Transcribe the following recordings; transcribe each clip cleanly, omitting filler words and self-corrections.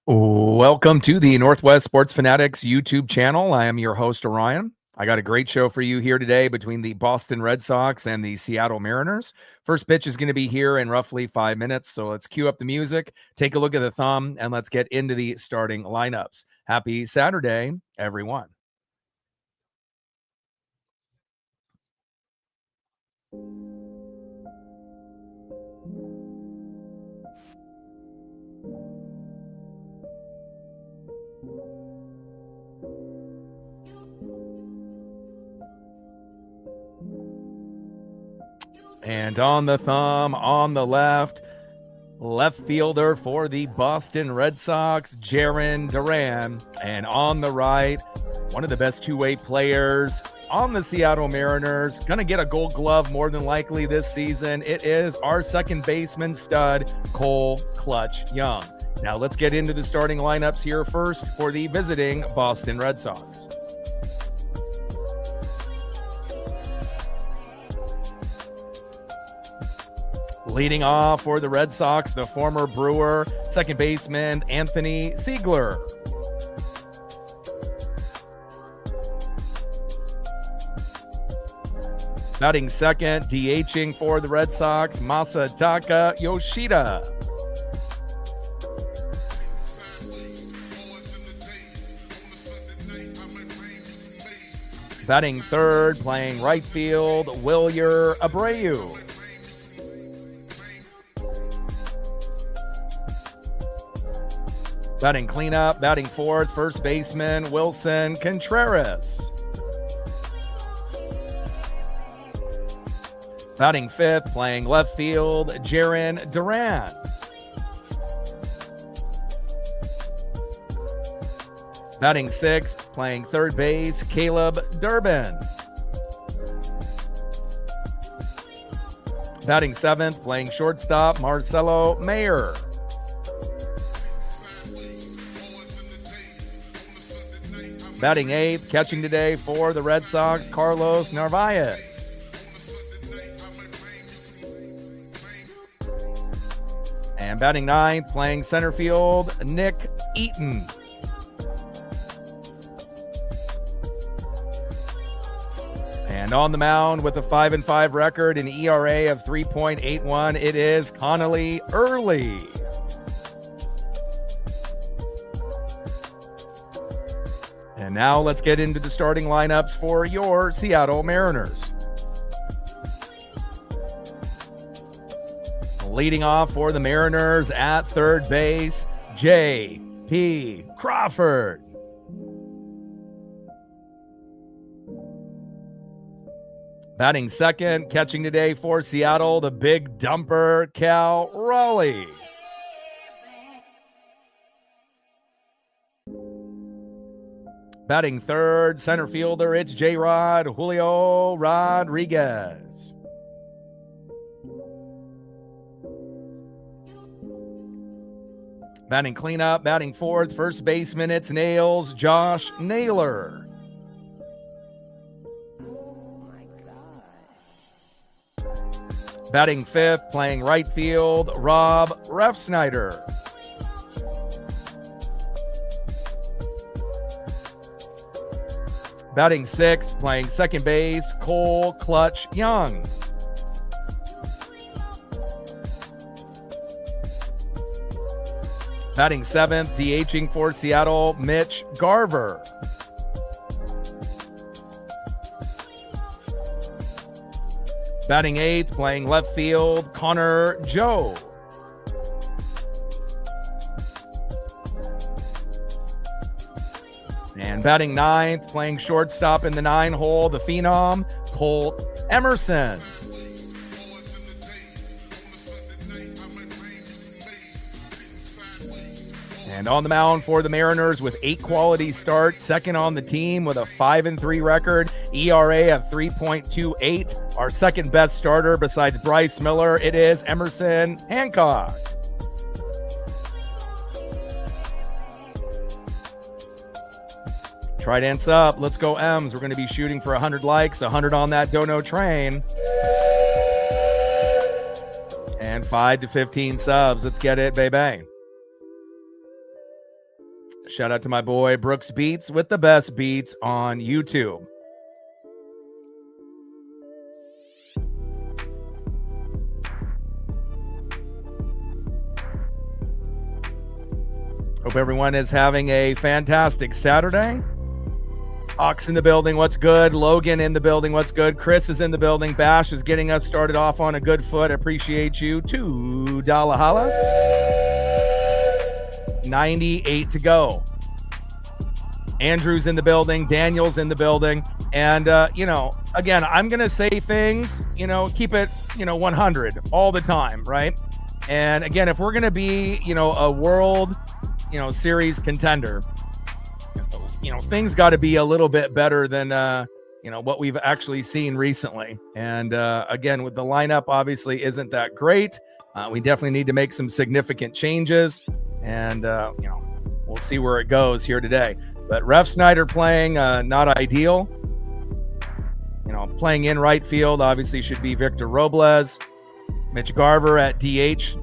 Welcome to the Northwest Sports Fanatics YouTube channel. I am your host, Orion. I got a great show for you here today between the Boston Red Sox and the Seattle Mariners. First pitch is going to be here in roughly 5 minutes, so let's cue up the music, take a look at the thumb, and let's get into the starting lineups. Happy Saturday, everyone. And on the thumb, on the left fielder for the Boston Red Sox, Jarren Duran. And on the right, one of the best two-way players on the Seattle Mariners. Going to get a Gold Glove more than likely this season. It is our second baseman stud, Cole Clutch Young. Now let's get into the starting lineups here first for the visiting Boston Red Sox. Leading off for the Red Sox, the former Brewer, second baseman Anthony Siegler. Batting second, DHing for the Red Sox, Masataka Yoshida. Batting third, playing right field, Wilyer Abreu. Batting cleanup, batting fourth, first baseman Wilson Contreras. Batting fifth, playing left field, Jarren Duran. Batting sixth, playing third base, Caleb Durbin. Batting seventh, playing shortstop, Marcelo Mayer. Batting eighth, catching today for the Red Sox, Carlos Narvaez. And batting ninth, playing center field, Nick Eaton. And on the mound with a 5-5 record, an ERA of 3.81, it is Connolly Early. And now let's get into the starting lineups for your Seattle Mariners. Leading off for the Mariners at third base, J.P. Crawford. Batting second, catching today for Seattle, the big dumper, Cal Raleigh. Batting third, center fielder, it's J-Rod Julio Rodriguez. Batting cleanup, batting fourth, first baseman, it's Nails, Josh Naylor. Batting fifth, playing right field, Rob Refsnyder. Batting sixth, playing second base, Cole Clutch Young. Batting seventh, DHing for Seattle, Mitch Garver. Batting eighth, playing left field, Connor Joe. And batting ninth, playing shortstop in the 9-hole, the phenom, Colt Emerson. And on the mound for the Mariners with 8 quality starts, second on the team with a 5-3 record, ERA of 3.28. Our second best starter besides Bryce Miller, it is Emerson Hancock. Try dance up. Let's go, M's. We're going to be shooting for 100 likes, 100 on that dono train. And 5 to 15 subs. Let's get it, baby. Shout out to my boy Brooks Beats with the best beats on YouTube. Hope everyone is having a fantastic Saturday. Ox in the building, what's good? Logan in the building, what's good? Chris is in the building. Bash is getting us started off on a good foot. Appreciate you. $2 holla. 98 to go. Andrew's in the building. Daniel's in the building. And, again, I'm going to say things, keep it, 100 all the time, right? And, again, if we're going to be, a world, series contender, things got to be a little bit better than, what we've actually seen recently. And, again, with the lineup, obviously isn't that great. We definitely need to make some significant changes. And, we'll see where it goes here today. But Ref Snyder playing not ideal. Playing in right field obviously should be Victor Robles. Mitch Garver at DH,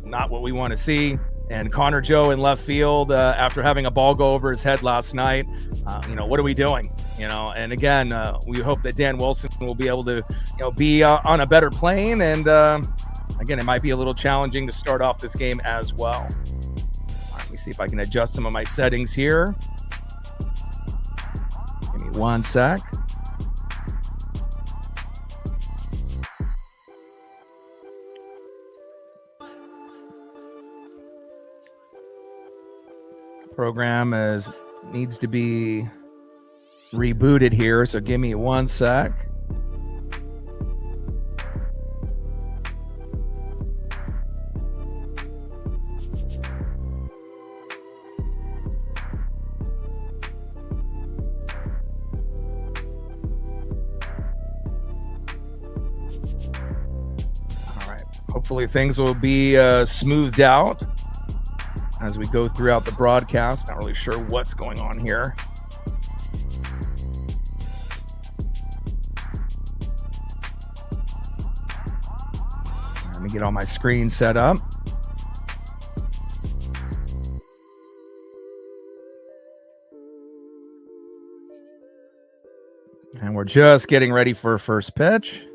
not what we want to see. And Connor Joe in left field after having a ball go over his head last night. What are we doing? And again, we hope that Dan Wilson will be able to, be on a better plane. And again, it might be a little challenging to start off this game as well. Let me see if I can adjust some of my settings here. Give me one sec. Program needs to be rebooted here, so give me one sec. All right. Hopefully things will be smoothed out as we go throughout the broadcast. Not really sure what's going on here. Let me get all my screen set up. And we're just getting ready for first pitch.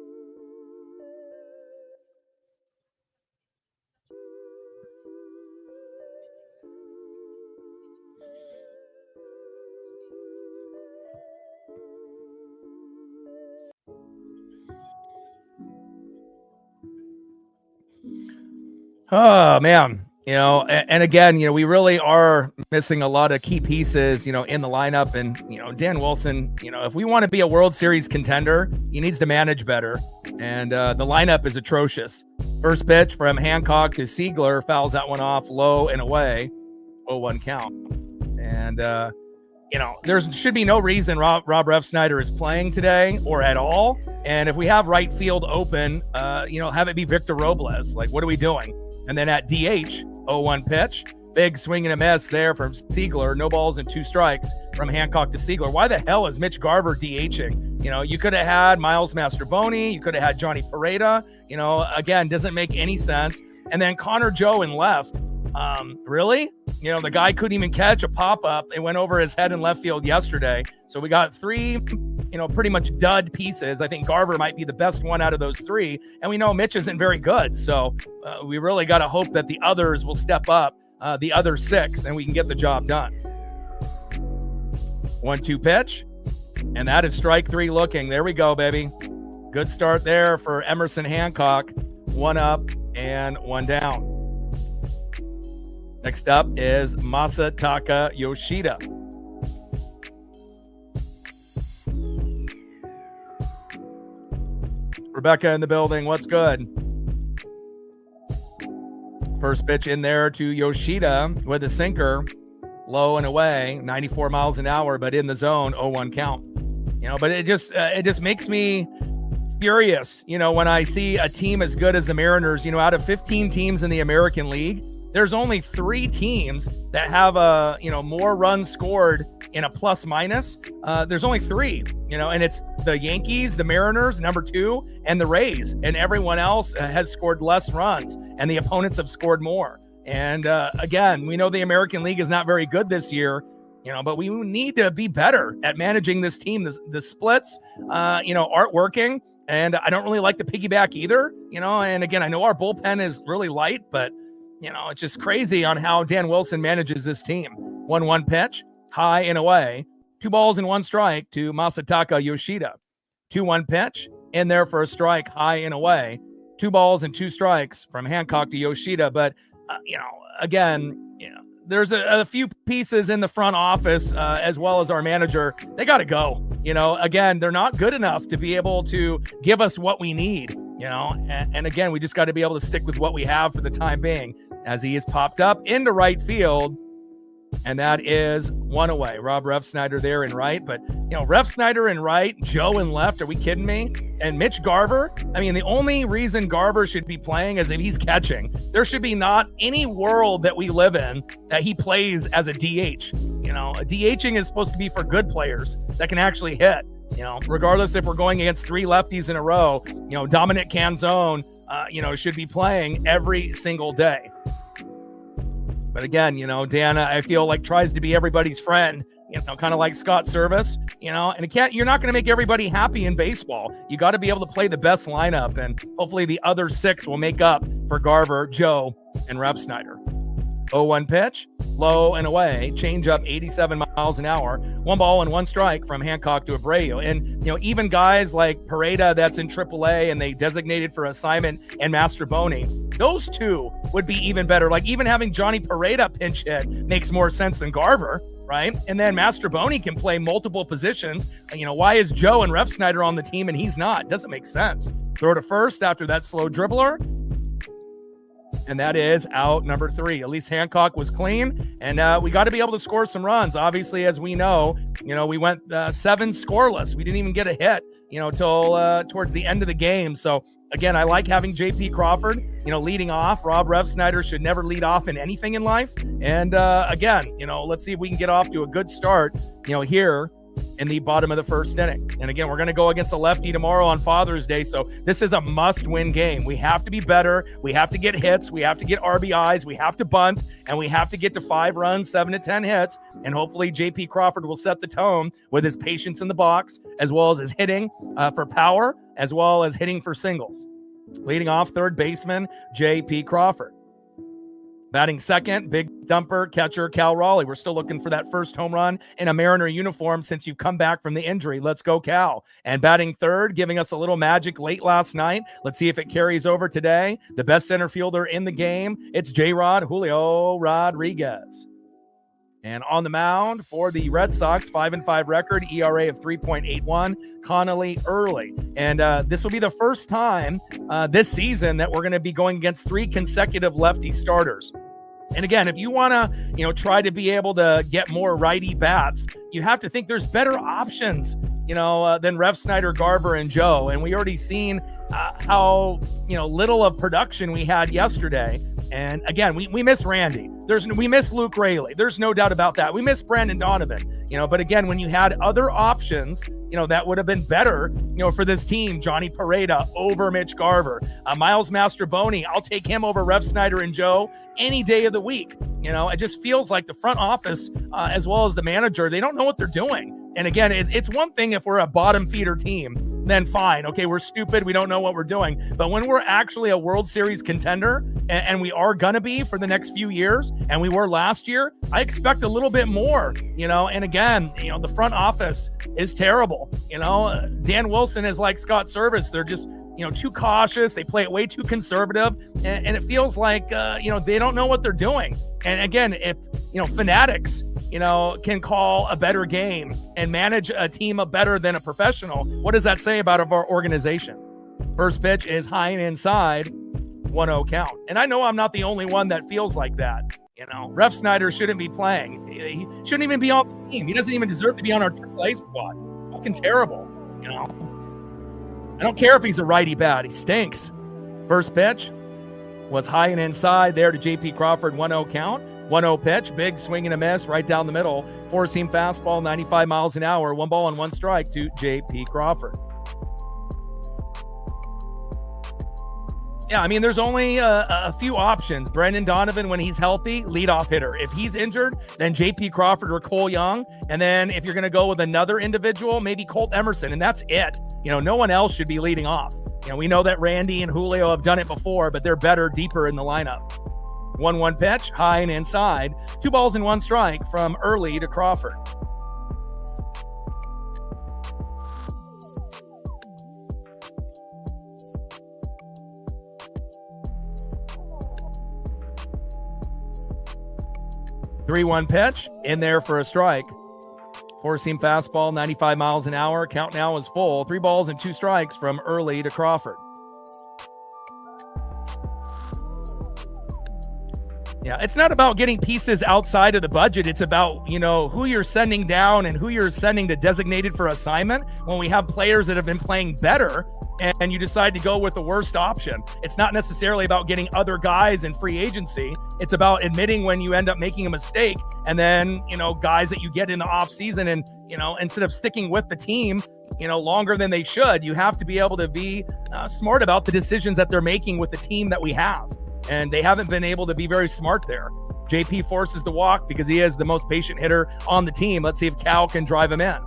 Oh, man. And again, we really are missing a lot of key pieces, in the lineup. And, Dan Wilson, if we want to be a World Series contender, he needs to manage better. And the lineup is atrocious. First pitch from Hancock to Siegler, fouls that one off low and away. 0-1 count. And, there should be no reason Rob Refsnyder is playing today or at all. And if we have right field open, have it be Victor Robles. Like, what are we doing? And then at DH, 0-1 pitch. Big swing and a miss there from Siegler. No balls and 2 strikes from Hancock to Siegler. Why the hell is Mitch Garver DHing? You could have had Miles Mastroboni. You could have had Johnny Pareda. Again, doesn't make any sense. And then Connor Joe in left. Really? The guy couldn't even catch a pop-up. It went over his head in left field yesterday. So we got 3, pretty much dud pieces. I think Garver might be the best one out of those 3. And we know Mitch isn't very good. So we really got to hope that the others will step up, the other 6, and we can get the job done. 1-2 pitch. And that is strike 3 looking. There we go, baby. Good start there for Emerson Hancock. 1 up and 1 down. Next up is Masataka Yoshida. Rebecca in the building. What's good? First pitch in there to Yoshida with a sinker. Low and away. 94 miles an hour, but in the zone. 0-1 count. But it just makes me furious, when I see a team as good as the Mariners. Out of 15 teams in the American League, there's only 3 teams that have more runs scored in a plus minus. There's only 3, and it's the Yankees, the Mariners, number 2, and the Rays. And everyone else has scored less runs, and the opponents have scored more. And again, we know the American League is not very good this year, but we need to be better at managing this team. The splits, aren't working. And I don't really like the piggyback either, and again, I know our bullpen is really light, but, it's just crazy on how Dan Wilson manages this team. 1-1 pitch, high and away, 2 balls and 1 strike to Masataka Yoshida. 2-1 pitch, in there for a strike, high and away, 2 balls and 2 strikes from Hancock to Yoshida. But, again, there's a few pieces in the front office as well as our manager. They got to go. Again, they're not good enough to be able to give us what we need, and again, we just got to be able to stick with what we have for the time being, as he is popped up into right field. And that is 1 away. Rob Refsnyder there in right. But, Refsnyder in right, Joe in left. Are we kidding me? And Mitch Garver. I mean, the only reason Garver should be playing is if he's catching. There should be not any world that we live in that he plays as a DH. DHing is supposed to be for good players that can actually hit. Regardless if we're going against 3 lefties in a row, Dominic Canzone, should be playing every single day. But again, Dan, I feel like tries to be everybody's friend, kind of like Scott Service, and you're not going to make everybody happy in baseball. You got to be able to play the best lineup, and hopefully the other 6 will make up for Garver, Joe, and Refsnyder. 0-1 pitch, low and away, change up 87 miles an hour, 1 ball and 1 strike from Hancock to Abreu. And, even guys like Pareda that's in AAA and they designated for assignment and Mastroboni, those 2 would be even better. Like even having Johnny Pareda pinch hit makes more sense than Garver, right? And then Mastroboni can play multiple positions. Why is Joe and Refsnyder on the team and he's not? Doesn't make sense. Throw to first after that slow dribbler. And that is out number 3. At least Hancock was clean, and we got to be able to score some runs. Obviously, as we know, we went 7 scoreless. We didn't even get a hit, till towards the end of the game. So again, I like having JP Crawford, leading off. Rob Refsnyder should never lead off in anything in life. And again, let's see if we can get off to a good start, here in the bottom of the first inning. And again, we're going to go against a lefty tomorrow on Father's Day. So this is a must-win game. We have to be better. We have to get hits. We have to get RBIs. We have to bunt. And we have to get to 5 runs, 7 to 10 hits. And hopefully JP Crawford will set the tone with his patience in the box, as well as his hitting for power, as well as hitting for singles. Leading off, third baseman, JP Crawford. Batting second, big dumper catcher Cal Raleigh. We're still looking for that first home run in a Mariner uniform since you come back from the injury. Let's go, Cal. And batting third, giving us a little magic late last night. Let's see if it carries over today. The best center fielder in the game, it's J-Rod Julio Rodriguez. And on the mound for the Red Sox, 5-5 record, ERA of 3.81, Connolly early. And this will be the first time this season that we're going to be going against 3 consecutive lefty starters. And again, if you want to, try to be able to get more righty bats, you have to think there's better options, than Refsnyder, Garver, and Joe. And we already seen how, little of production we had yesterday. And again, we miss Randy. We miss Luke Raley. There's no doubt about that. We miss Brandon Donovan, but again, when you had other options, that would have been better, for this team. Johnny Pareda over Mitch Garver, Miles Mastroboni. I'll take him over Refsnyder and Joe any day of the week. It just feels like the front office, as well as the manager, they don't know what they're doing. And again, it's one thing if we're a bottom feeder team, then fine. Okay, we're stupid. We don't know what we're doing. But when we're actually a World Series contender, and we are going to be for the next few years, and we were last year, I expect a little bit more, And again, the front office is terrible. Dan Wilson is like Scott Service. They're just, too cautious. They play it way too conservative. And it feels like, they don't know what they're doing. And again, if, Fanatics, can call a better game and manage a team better than a professional, what does that say about our organization? First pitch is high and inside, 1-0 count. And I know I'm not the only one that feels like that. Refsnyder shouldn't be playing. He shouldn't even be on the team. He doesn't even deserve to be on our AAA squad. Fucking terrible, I don't care if he's a righty bat. He stinks. First pitch was high and inside there to JP Crawford, 1-0 count. 1-0 pitch, big swing and a miss right down the middle. Four-seam fastball, 95 miles an hour. 1 ball and 1 strike to JP Crawford. Yeah, I mean, there's only a few options. Brendan Donovan, when he's healthy, leadoff hitter. If he's injured, then J.P. Crawford or Cole Young. And then if you're going to go with another individual, maybe Colt Emerson, and that's it. No one else should be leading off. We know that Randy and Julio have done it before, but they're better deeper in the lineup. 1-1 pitch, high and inside. 2 balls and 1 strike from Early to Crawford. Three-one pitch in there for a strike. Four-seam fastball, 95 miles an hour. Count now is full. 3 balls and 2 strikes from Early to Crawford. Yeah, it's not about getting pieces outside of the budget. It's about, who you're sending down and who you're sending to designated for assignment when we have players that have been playing better and you decide to go with the worst option. It's not necessarily about getting other guys in free agency. It's about admitting when you end up making a mistake and then, guys that you get in the off season and, instead of sticking with the team, longer than they should, you have to be able to be smart about the decisions that they're making with the team that we have. And they haven't been able to be very smart there. JP forces the walk because he is the most patient hitter on the team. Let's see if Cal can drive him in.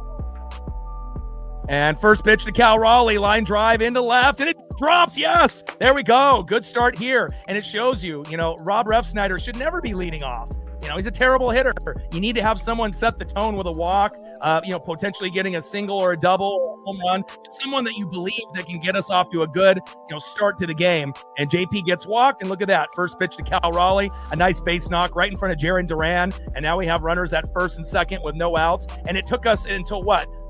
And first pitch to Cal Raleigh, line drive into left, and it drops. Yes, there we go. Good start here. And it shows you, Rob Refsnyder should never be leading off. He's a terrible hitter. You need to have someone set the tone with a walk, potentially getting a single or a double, home run. Someone that you believe that can get us off to a good, start to the game. And JP gets walked, and look at that. First pitch to Cal Raleigh, a nice base knock right in front of Jaron Duran. And now we have runners at first and second with no outs. And it took us until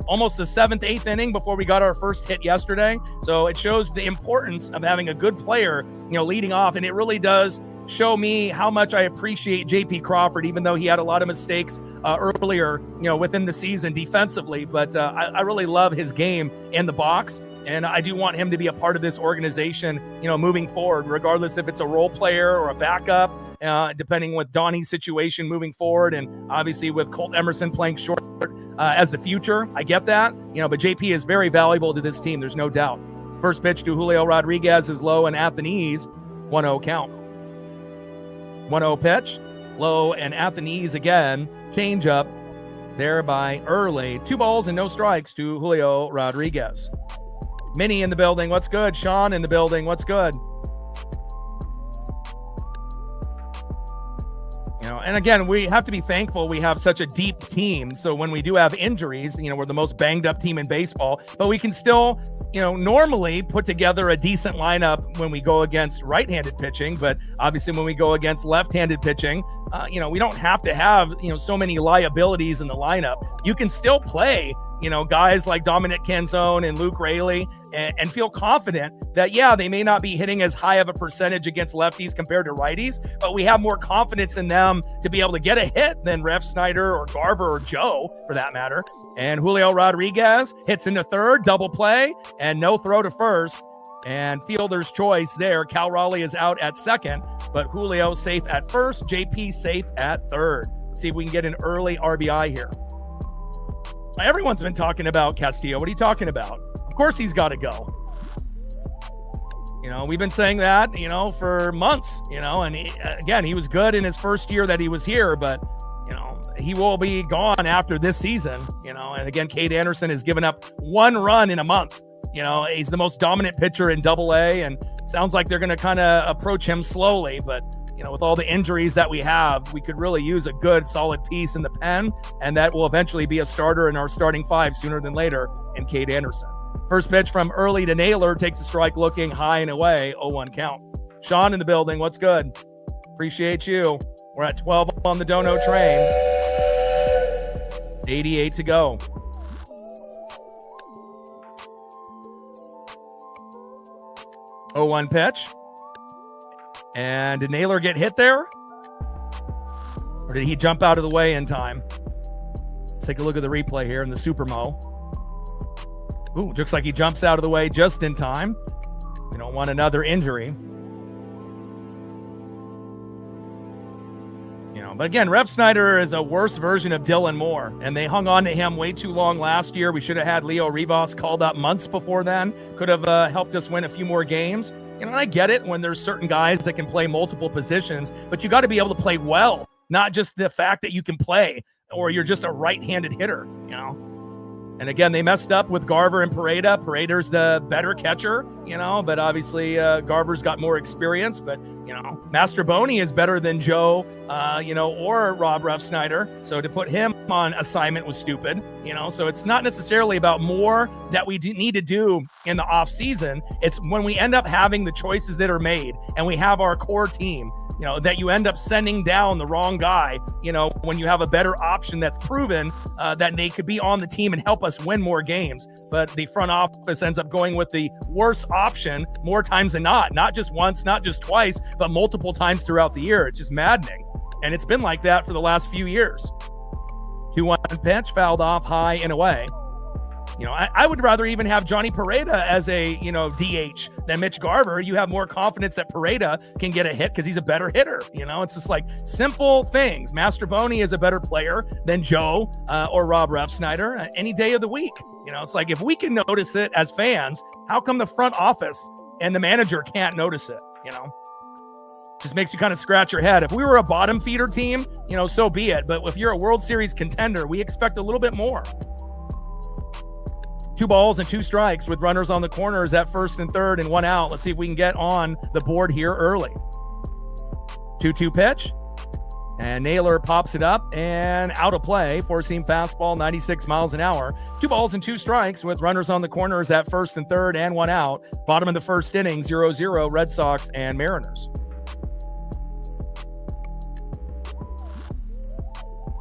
almost the 7th, 8th inning before we got our first hit yesterday. So it shows the importance of having a good player, leading off. And it really does show me how much I appreciate J.P. Crawford, even though he had a lot of mistakes earlier, within the season defensively. But I really love his game in the box. And I do want him to be a part of this organization, moving forward, regardless if it's a role player or a backup, depending with Donnie's situation moving forward. And obviously with Colt Emerson playing short as the future, I get that, but JP is very valuable to this team. There's no doubt. First pitch to Julio Rodriguez is low and at the knees. 1-0 count. 1-0 pitch, low and at the knees again. Change up there by Early. 2 balls and no strikes to Julio Rodriguez. Minnie in the building. What's good? Sean in the building. What's good? And again, we have to be thankful we have such a deep team. So when we do have injuries, we're the most banged up team in baseball, but we can still, normally put together a decent lineup when we go against right-handed pitching. But obviously when we go against left-handed pitching, we don't have to have, so many liabilities in the lineup. You can still play, guys like Dominic Canzone and Luke Raley and feel confident that, yeah, they may not be hitting as high of a percentage against lefties compared to righties, but we have more confidence in them to be able to get a hit than Refsnyder or Garver or Joe, for that matter. And Julio Rodriguez hits into third, double play, and no throw to first. And fielder's choice there. Cal Raleigh is out at second, but Julio safe at first, JP safe at third. Let's see if we can get an early RBI here. Everyone's been talking about Castillo. What are you talking about? Of course he's got to go. We've been saying that, for months, and again, he was good in his first year that he was here, but, he will be gone after this season, and again, Cade Anderson has given up 1 run in a month. He's the most dominant pitcher in Double-A, and sounds like they're going to kind of approach him slowly, but with all the injuries that we have, we could really use a good, solid piece in the pen, and that will eventually be a starter in our starting 5 sooner than later in Cade Anderson. First pitch from Early to Naylor, takes a strike looking high and away, 0-1 count. Sean in the building, what's good? Appreciate you. We're at 12 on the Dono train. 88 to go. Oh, 1 pitch. And did Naylor get hit there? Or did he jump out of the way in time? Let's take a look at the replay here in the Supermo. Ooh, looks like he jumps out of the way just in time. We don't want another injury. But again, Refsnyder is a worse version of Dylan Moore, and they hung on to him way too long last year. We should have had Leo Rivas called up months before then. Could have helped us win a few more games. You know, and I get it when there's certain guys that can play multiple positions, but you got to be able to play well, not just the fact that you can play or you're just a right-handed hitter, you know. And again, they messed up with Garver and Pareda. Pareda's the better catcher, you know, but obviously Garver's got more experience. But, you know, Masterboni is better than Joe, you know, or Rob Refsnyder. So to put him on assignment was stupid, you know. So it's not necessarily about more that we need to do in the off season. It's when we end up having the choices that are made and we have our core team, you know, that you end up sending down the wrong guy, you know, when you have a better option that's proven that they could be on the team and help us win more games. But the front office ends up going with the worst option more times than not just once, not just twice, but multiple times throughout the year. It's just maddening. And it's been like that for the last few years. 2-1 pitch, fouled off high and away. You know, I would rather even have Johnny Pareda as a, you know, DH than Mitch Garver. You have more confidence that Pareda can get a hit because he's a better hitter. You know, it's just like simple things. Masterboni is a better player than Joe or Rob Refsnyder any day of the week. You know, it's like if we can notice it as fans, how come the front office and the manager can't notice it? You know, just makes you kind of scratch your head. If we were a bottom feeder team, you know, so be it. But if you're a World Series contender, we expect a little bit more. 2 balls and 2 strikes with runners on the corners at first and third and 1 out. Let's see if we can get on the board here early. 2-2 pitch. And Naylor pops it up and out of play. Four-seam fastball, 96 miles an hour. 2 balls and 2 strikes with runners on the corners at first and third and 1 out. Bottom of the first inning, 0-0 Red Sox and Mariners.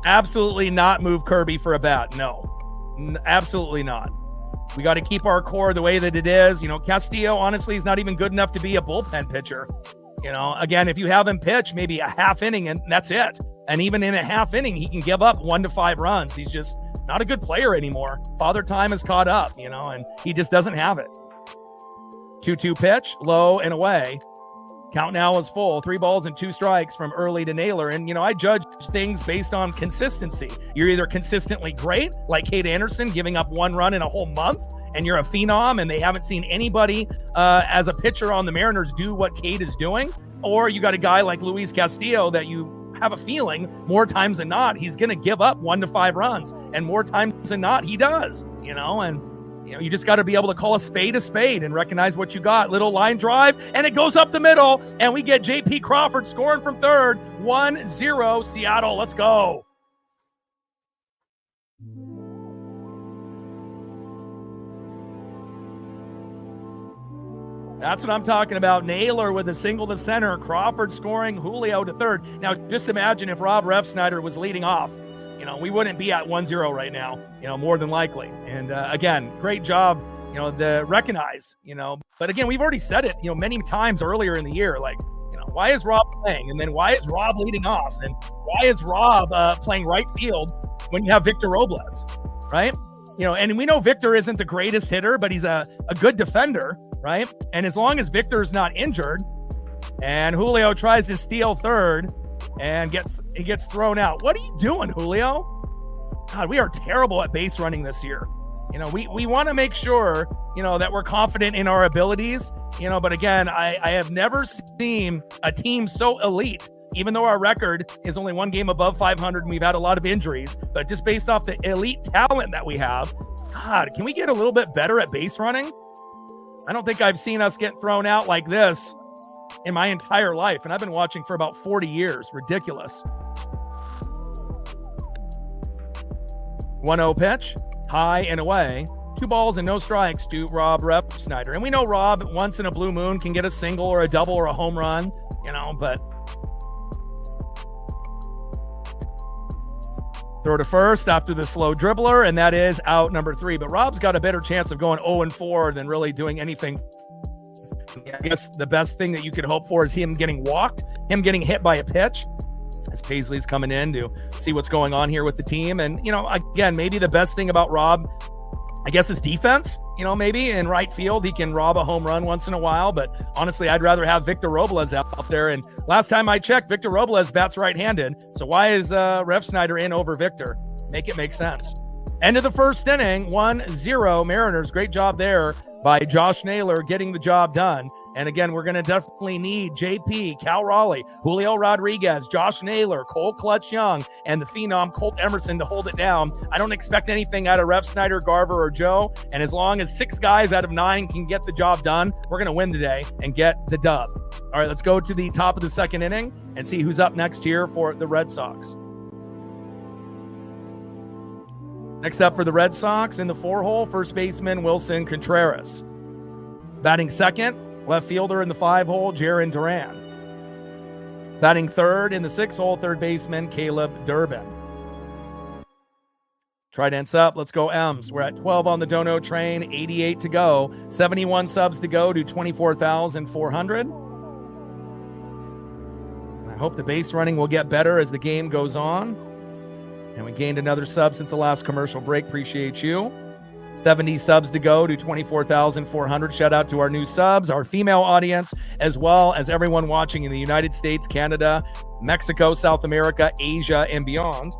Absolutely not move Kirby for a bat. No, absolutely not. We got to keep our core the way that it is. You know, Castillo, honestly, is not even good enough to be a bullpen pitcher. You know, again, if you have him pitch maybe a half inning and that's it. And even in a half inning, he can give up 1 to 5 runs. He's just not a good player anymore. Father Time has caught up, you know, and he just doesn't have it. 2-2 pitch, low and away. Count now is full. 3 balls and 2 strikes from early to Naylor. And, you know, I judge things based on consistency. You're either consistently great, like Kate Anderson, giving up 1 run in a whole month, and you're a phenom, and they haven't seen anybody as a pitcher on the Mariners do what Kate is doing. Or you got a guy like Luis Castillo that you have a feeling more times than not, he's going to give up 1 to 5 runs. And more times than not, he does, you know, and you know, you just got to be able to call a spade and recognize what you got. Little line drive, and it goes up the middle, and we get J.P. Crawford scoring from third. 1-0 Seattle. Let's go. That's what I'm talking about. Naylor with a single to center. Crawford scoring. Julio to third. Now, just imagine if Rob Refsnyder was leading off. You know, we wouldn't be at 1-0 right now, you know, more than likely. And again, great job, you know, to recognize, you know, but again, we've already said it, you know, many times earlier in the year, like, you know, why is Rob playing? And then why is Rob leading off? And why is Rob playing right field when you have Victor Robles, right? You know, and we know Victor isn't the greatest hitter, but he's a good defender, right? And as long as Victor's not injured and Julio tries to steal third and he gets thrown out. What are you doing, Julio? God, we are terrible at base running this year. You know, we want to make sure, you know, that we're confident in our abilities, you know, but again, I have never seen a team so elite, even though our record is only 1 game above 500 and we've had a lot of injuries, but just based off the elite talent that we have, God, can we get a little bit better at base running? I don't think I've seen us get thrown out like this in my entire life, and I've been watching for about 40 years. Ridiculous. 1-0 pitch, high and away. 2 balls and no strikes to Rob Refsnyder. And we know Rob, once in a blue moon, can get a single or a double or a home run, you know, but throw to first after the slow dribbler, and that is out number 3. But Rob's got a better chance of going 0-4 than really doing anything. I guess the best thing that you could hope for is him getting walked, him getting hit by a pitch, as Paisley's coming in to see what's going on here with the team. And, you know, again, maybe the best thing about Rob, I guess, is defense. You know, maybe in right field, he can rob a home run once in a while. But honestly, I'd rather have Victor Robles out there. And last time I checked, Victor Robles bats right-handed. So why is Refsnyder in over Victor? Make it make sense. End of the first inning, 1-0 Mariners. Great job there by Josh Naylor getting the job done. And again, we're going to definitely need JP, Cal Raleigh, Julio Rodriguez, Josh Naylor, Cole Clutch Young, and the phenom Colt Emerson to hold it down. I don't expect anything out of Ref Snyder, Garver, or Joe. And as long as 6 guys out of 9 can get the job done, we're going to win today and get the dub. All right, let's go to the top of the second inning and see who's up next here for the Red Sox. Next up for the Red Sox in the 4-hole, first baseman Wilson Contreras. Batting second, left fielder in the 5-hole, Jarren Duran. Batting third in the 6-hole, third baseman Caleb Durbin. Trident's up. Let's go M's. We're at 12 on the dono train, 88 to go, 71 subs to go to 24,400. I hope the base running will get better as the game goes on. And we gained another sub since the last commercial break. Appreciate you. 70 subs to go to 24,400. Shout out to our new subs, our female audience, as well as everyone watching in the United States, Canada, Mexico, South America, Asia, and beyond.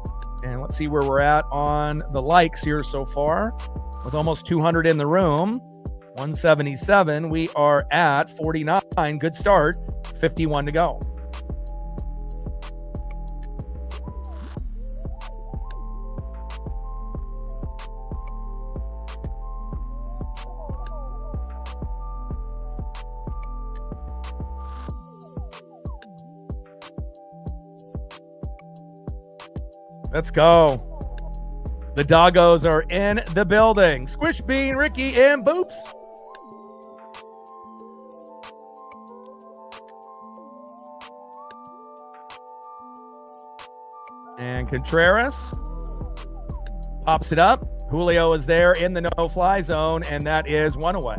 And let's see where we're at on the likes here so far. With almost 200 in the room, 177. We are at 49. Good start. 51 to go. Let's go. The doggos are in the building. Squish Bean, Ricky, and Boops. And Contreras pops it up. Julio is there in the no-fly zone, and that is 1 away.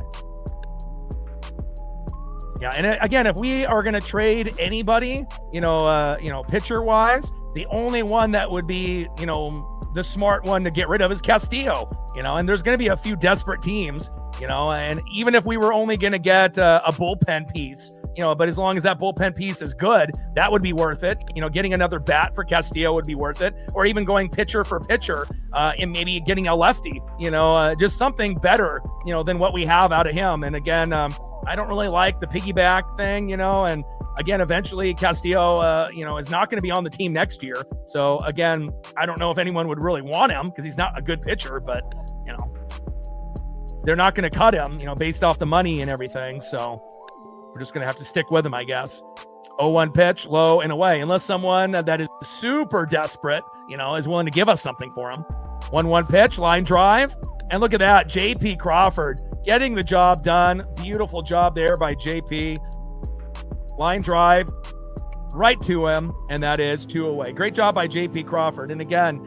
Yeah, and again, if we are going to trade anybody, pitcher-wise, the only one that would be, the smart one to get rid of is Castillo, and there's going to be a few desperate teams, and even if we were only going to get a bullpen piece, but as long as that bullpen piece is good, that would be worth it. Getting another bat for Castillo would be worth it, or even going pitcher for pitcher and maybe getting a lefty, just something better, than what we have out of him. And again, I don't really like the piggyback thing, and again, eventually Castillo, is not going to be on the team next year. So again, I don't know if anyone would really want him because he's not a good pitcher, but they're not going to cut him, based off the money and everything. So we're just going to have to stick with him, I guess. 0-1 pitch, low and away, unless someone that is super desperate, is willing to give us something for him. 1-1 pitch, line drive. And look at that, JP Crawford getting the job done. Beautiful job there by JP. Line drive right to him, and that is 2 away. Great job by JP Crawford. And again,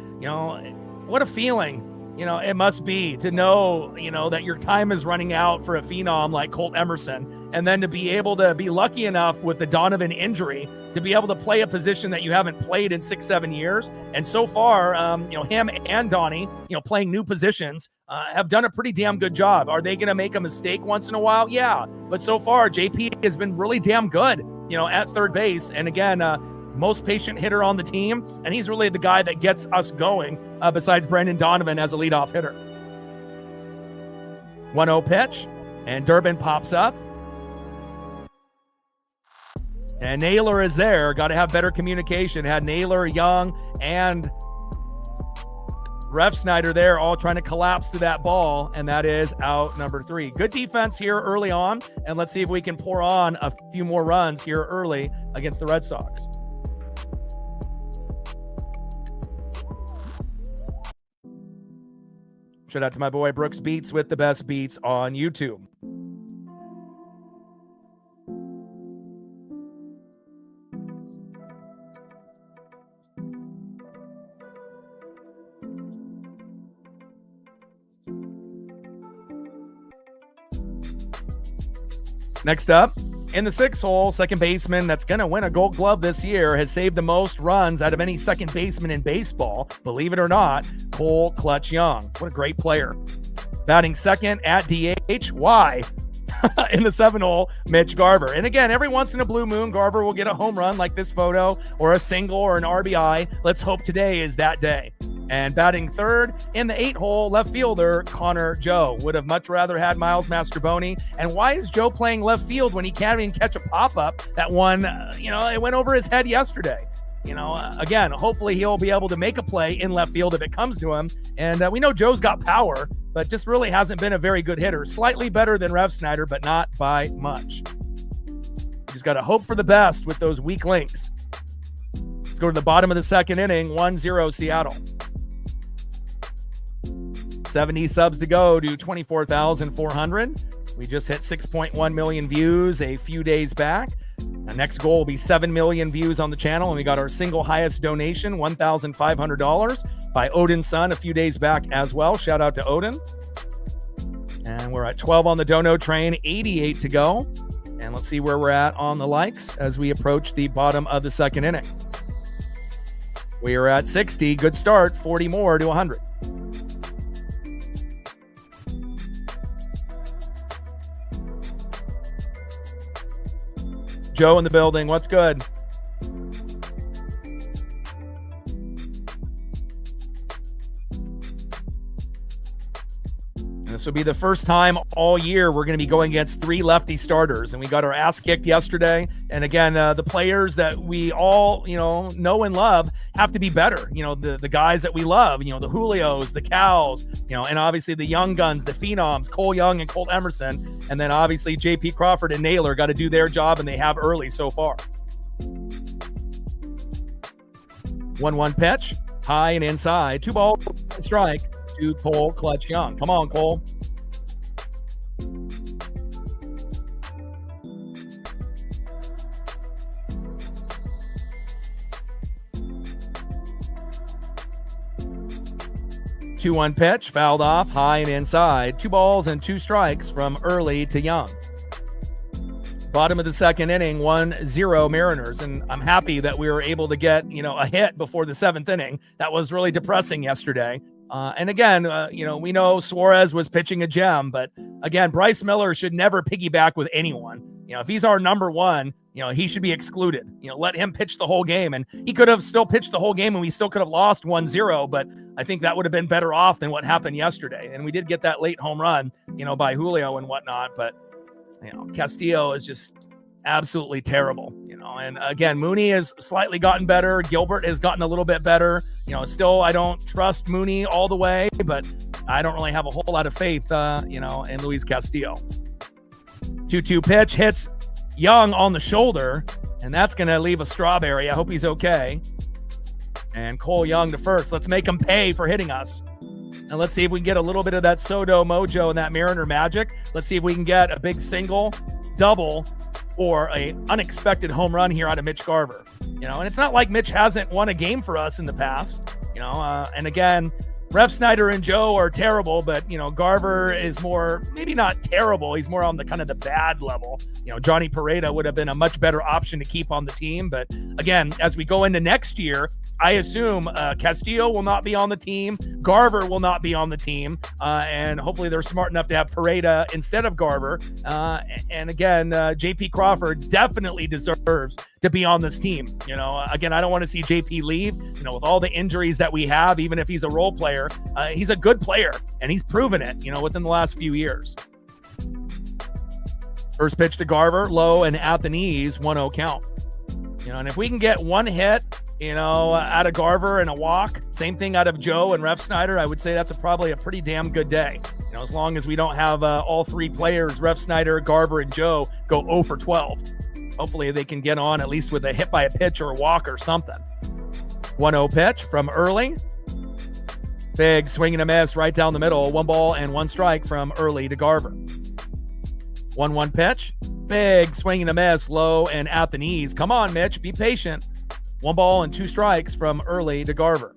what a feeling, it must be to know, that your time is running out for a phenom like Colt Emerson, and then to be able to be lucky enough with the Donovan injury to be able to play a position that you haven't played in 6-7 years. And so far, him and Donnie, playing new positions, have done a pretty damn good job. Are they going to make a mistake once in a while? Yeah. But so far, JP has been really damn good, at third base. And again, most patient hitter on the team. And he's really the guy that gets us going, besides Brendan Donovan as a leadoff hitter. 1-0 pitch, and Durbin pops up. And Naylor is there. Got to have better communication. Had Naylor, Young, and Ref Snyder there all trying to collapse to that ball, and that is out number 3. Good defense here early on, and let's see if we can pour on a few more runs here early against the Red Sox. Shout out to my boy Brooks Beats with the best beats on YouTube. Next up, in the 6-hole, second baseman that's going to win a Gold Glove this year has saved the most runs out of any second baseman in baseball. Believe it or not, Cole Clutch Young. What a great player. Batting second at DH. Why? In the 7-hole, Mitch Garver. And again, every once in a blue moon, Garver will get a home run like this photo, or a single, or an RBI. Let's hope today is that day. And batting third in the 8-hole, left fielder Connor Joe. Would have much rather had Miles Mastroboni. And why is Joe playing left field when he can't even catch a pop-up that one, it went over his head yesterday? Again, hopefully he'll be able to make a play in left field if it comes to him. And we know Joe's got power, but just really hasn't been a very good hitter. Slightly better than Refsnyder, but not by much. Just got to hope for the best with those weak links. Let's go to the bottom of the second inning, 1-0 Seattle. 70 subs to go to 24,400. We just hit 6.1 million views a few days back. Our next goal will be 7 million views on the channel, and we got our single highest donation, $1,500, by Odin's son a few days back as well. Shout out to Odin. And we're at 12 on the dono train, 88 to go. And let's see where we're at on the likes as we approach the bottom of the second inning. We are at 60. Good start. 40 more to 100. Joe in the building. What's good? This will be the first time all year we're going to be going against 3 lefty starters, and we got our ass kicked yesterday. And again, the players that we all know and love have to be better. The guys that we love, the Julios, the Cows, and obviously the young guns, the phenoms, Cole Young and Colt Emerson, and then obviously JP Crawford and Naylor got to do their job, and they have early so far. 1-1 pitch, high and inside, 2 balls, strike to Cole Clutch Young. Come on, Cole. Two 2-1 pitch, fouled off, high and inside. 2 balls and 2 strikes from Early to Young. Bottom of the second inning, 1-0 Mariners, and I'm happy that we were able to get, a hit before the 7th inning. That was really depressing yesterday. And again, we know Suarez was pitching a gem, but again, Bryce Miller should never piggyback with anyone. If he's our number one, he should be excluded. Let him pitch the whole game, and he could have still pitched the whole game, and we still could have lost 1-0, but I think that would have been better off than what happened yesterday. And we did get that late home run, by Julio and whatnot, but Castillo is just absolutely terrible, and again, Mooney has slightly gotten better. Gilbert has gotten a little bit better. Still, I don't trust Mooney all the way, but I don't really have a whole lot of faith, in Luis Castillo. 2-2 pitch hits Young on the shoulder, and that's going to leave a Strawberry. I hope he's okay. And Cole Young to first. Let's make him pay for hitting us. And let's see if we can get a little bit of that Soto mojo and that Mariner magic. Let's see if we can get a big single, double, or a unexpected home run here out of Mitch Garver. And it's not like Mitch hasn't won a game for us in the past. And again, Refsnyder and Joe are terrible, but Garver is more, maybe not terrible. He's more on the kind of the bad level. Johnny Pareda would have been a much better option to keep on the team. But again, as we go into next year, I assume Castillo will not be on the team. Garver will not be on the team. And hopefully they're smart enough to have Pareda instead of Garver. And again, JP Crawford definitely deserves to be on this team. Again, I don't want to see JP leave. With all the injuries that we have, even if he's a role player, he's a good player, and he's proven it, within the last few years. First pitch to Garver, low and at the knees, 1-0 count. And if we can get one hit, out of Garver and a walk, same thing out of Joe and Refsnyder, I would say that's probably a pretty damn good day. As long as we don't have all 3 players, Refsnyder, Garver, and Joe, go 0 for 12. Hopefully they can get on at least with a hit by a pitch or a walk or something. 1-0 pitch from Early. Big swing and a miss right down the middle. 1 ball and 1 strike from Early to Garver. 1-1 pitch. Big swing and a miss, low and at the knees. Come on, Mitch, be patient. 1 ball and 2 strikes from Early to Garver.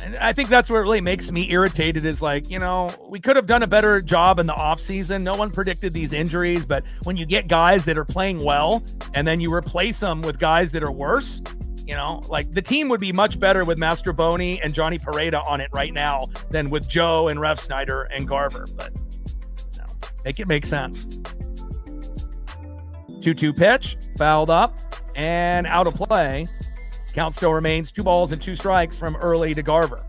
And I think that's what really makes me irritated is we could have done a better job in the offseason. No one predicted these injuries, but when you get guys that are playing well and then you replace them with guys that are worse, the team would be much better with Mastroboni and Johnny Pareda on it right now than with Joe and Refsnyder and Garver. But make it make sense. 2-2 pitch, fouled up, and out of play. Count still remains 2 balls and 2 strikes from Early to Garver.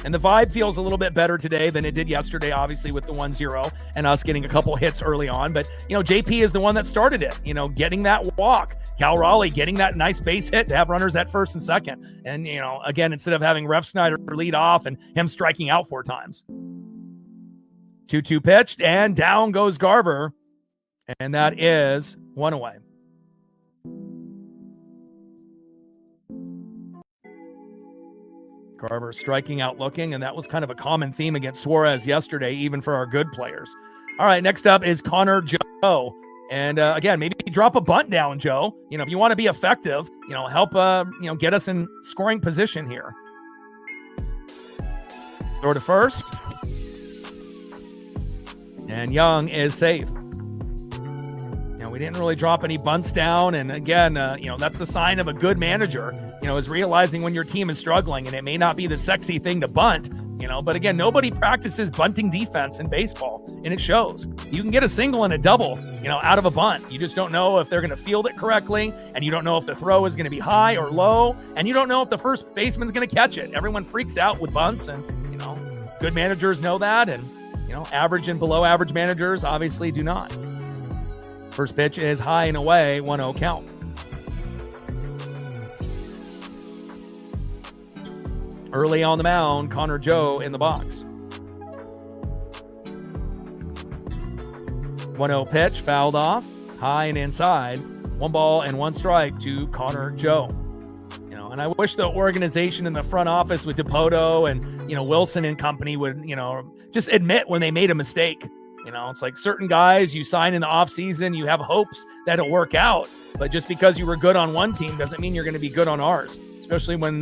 And the vibe feels a little bit better today than it did yesterday, obviously, with the 1-0 and us getting a couple hits early on. But, JP is the one that started it, getting that walk. Cal Raleigh getting that nice base hit to have runners at first and second. And, again, instead of having Refsnyder lead off and him striking out 4 times. 2-2 pitched, and down goes Garver. And that is 1 away. Garver striking out looking, and that was kind of a common theme against Suarez yesterday, even for our good players. All right, next up is Connor Joe. And again, maybe drop a bunt down, Joe. If you want to be effective, help, get us in scoring position here. Throw to first. And Young is safe. We didn't really drop any bunts down. And again, that's the sign of a good manager, is realizing when your team is struggling, and it may not be the sexy thing to bunt, but again, nobody practices bunting defense in baseball, and it shows. You can get a single and a double, out of a bunt. You just don't know if they're going to field it correctly, and you don't know if the throw is going to be high or low, and you don't know if the first baseman's going to catch it. Everyone freaks out with bunts, and, good managers know that, and, average and below average managers obviously do not. First pitch is high and away, 1-0 count. Early on the mound, Connor Joe in the box. 1-0 pitch, fouled off, high and inside. 1 ball and 1 strike to Connor Joe. And I wish the organization in the front office with DePoto and, Wilson and company would, just admit when they made a mistake. It's like certain guys you sign in the offseason, you have hopes that it'll work out. But just because you were good on one team doesn't mean you're going to be good on ours, especially when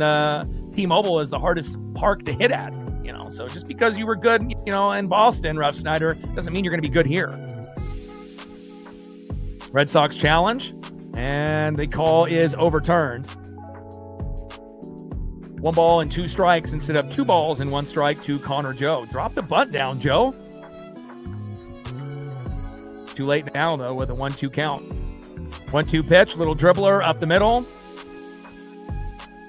T-Mobile is the hardest park to hit at. So just because you were good, in Boston, Refsnyder, doesn't mean you're going to be good here. Red Sox challenge, and the call is overturned. 1 ball and 2 strikes instead of 2 balls and 1 strike to Connor Joe. Drop the bunt down, Joe. Too late now, though, with a 1-2 count. 1-2 pitch, little dribbler up the middle.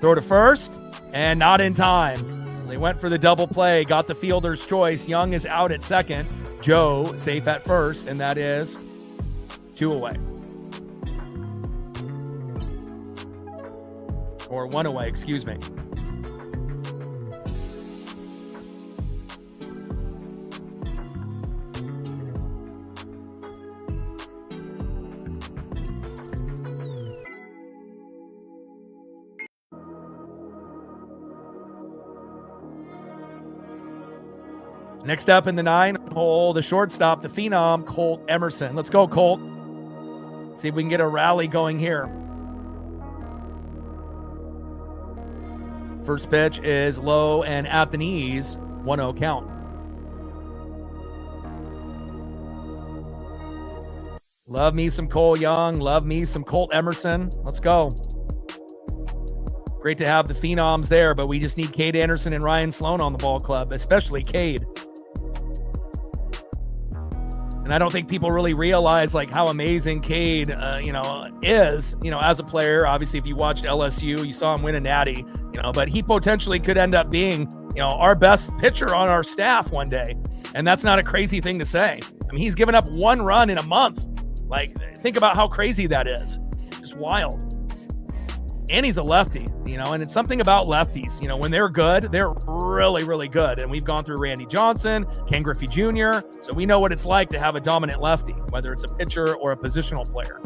Throw to first, and not in time. They went for the double play, got the fielder's choice. Young is out at second. Joe safe at first, and that is 2 away. Or 1 away, excuse me. Next up in the 9 hole, the shortstop, the phenom, Colt Emerson. Let's go, Colt. See if we can get a rally going here. First pitch is low and at the knees, 1-0 count. Love me some Cole Young. Love me some Colt Emerson. Let's go. Great to have the phenoms there, but we just need Cade Anderson and Ryan Sloan on the ball club, especially Cade. And I don't think people really realize how amazing Cade, is, as a player. Obviously, if you watched LSU, you saw him win a natty, but he potentially could end up being, our best pitcher on our staff one day. And that's not a crazy thing to say. I mean, he's given up 1 run in a month. Think about how crazy that is. Just wild. And he's a lefty, and it's something about lefties. When they're good, they're really, really good. And we've gone through Randy Johnson, Ken Griffey Jr., so we know what it's like to have a dominant lefty, whether it's a pitcher or a positional player.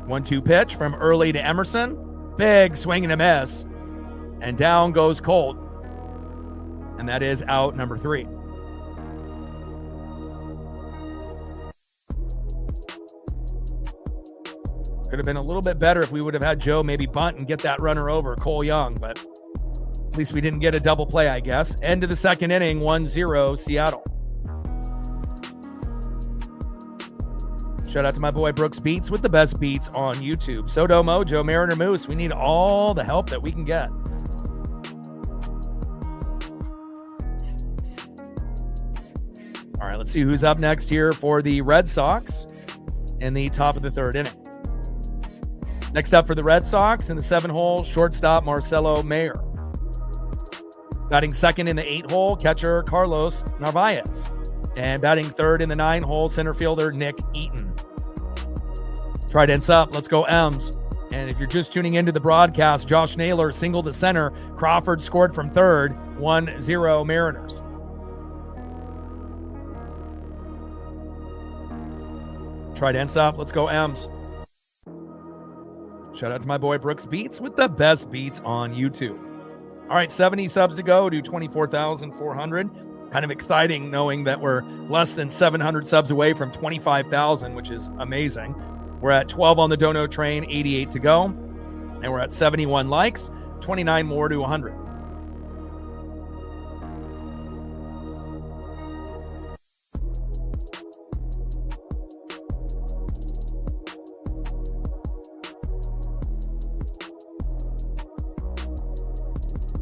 1-2 pitch from Early to Emerson. Big swing and a miss. And down goes Colt. And that is out number 3. Could have been a little bit better if we would have had Joe maybe bunt and get that runner over, Cole Young, but at least we didn't get a double play, I guess. End of the second inning, 1-0 Seattle. Shout out to my boy Brooks Beats with the best beats on YouTube. Sodomo, Joe Mariner Moose, we need all the help that we can get. All right, let's see who's up next here for the Red Sox in the top of the third inning. Next up for the Red Sox in the 7-hole, shortstop Marcelo Mayer. Batting second in the 8-hole, catcher Carlos Narvaez. And batting third in the 9-hole, center fielder Nick Eaton. Tridents up, let's go M's. And if you're just tuning into the broadcast, Josh Naylor singled to center. Crawford scored from third, 1-0 Mariners. Tridents up, let's go M's. Shout out to my boy Brooks Beats with the best beats on YouTube. All right, 70 subs to go to 24,400. Kind of exciting knowing that we're less than 700 subs away from 25,000, which is amazing. We're at 12 on the dono train, 88 to go. And we're at 71 likes, 29 more to 100.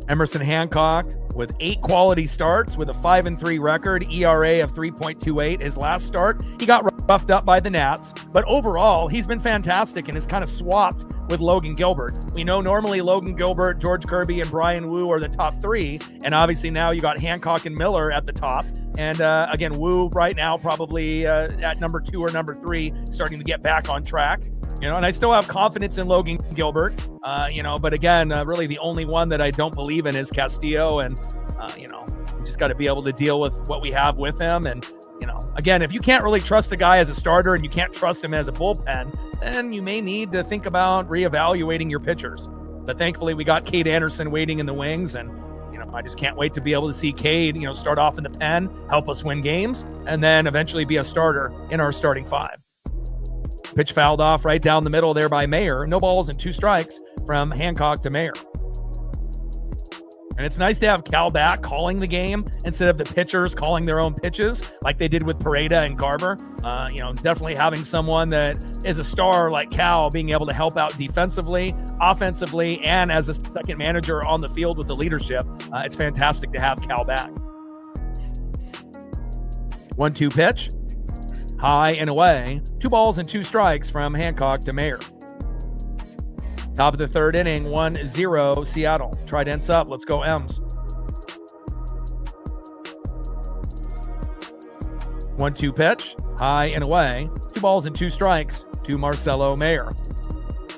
Emerson Hancock with 8 quality starts with a 5-3 record, ERA of 3.28. His last start, he got roughed up by the Nats, but overall, he's been fantastic and is kind of swapped with Logan Gilbert. We know normally Logan Gilbert, George Kirby, and Brian Wu are the top 3, and obviously now you got Hancock and Miller at the top. And again, Wu right now probably at number 2 or number 3, starting to get back on track. And I still have confidence in Logan Gilbert, but again, really the only one that I don't believe in is Castillo. And, we just got to be able to deal with what we have with him. And, again, if you can't really trust the guy as a starter and you can't trust him as a bullpen, then you may need to think about reevaluating your pitchers. But thankfully, we got Cade Anderson waiting in the wings. And, I just can't wait to be able to see Cade, start off in the pen, help us win games, and then eventually be a starter in our starting 5. Pitch fouled off right down the middle there by Mayer. No balls and 2 strikes from Hancock to Mayer. And it's nice to have Cal back calling the game instead of the pitchers calling their own pitches like they did with Pareda and Garver. Definitely having someone that is a star like Cal being able to help out defensively, offensively, and as a second manager on the field with the leadership. It's fantastic to have Cal back. 1-2 pitch. High and away. 2 balls and 2 strikes from Hancock to Mayer. Top of the third inning, 1-0 Seattle. Tridents up. Let's go M's. 1-2 pitch. High and away. 2 balls and 2 strikes to Marcelo Mayer.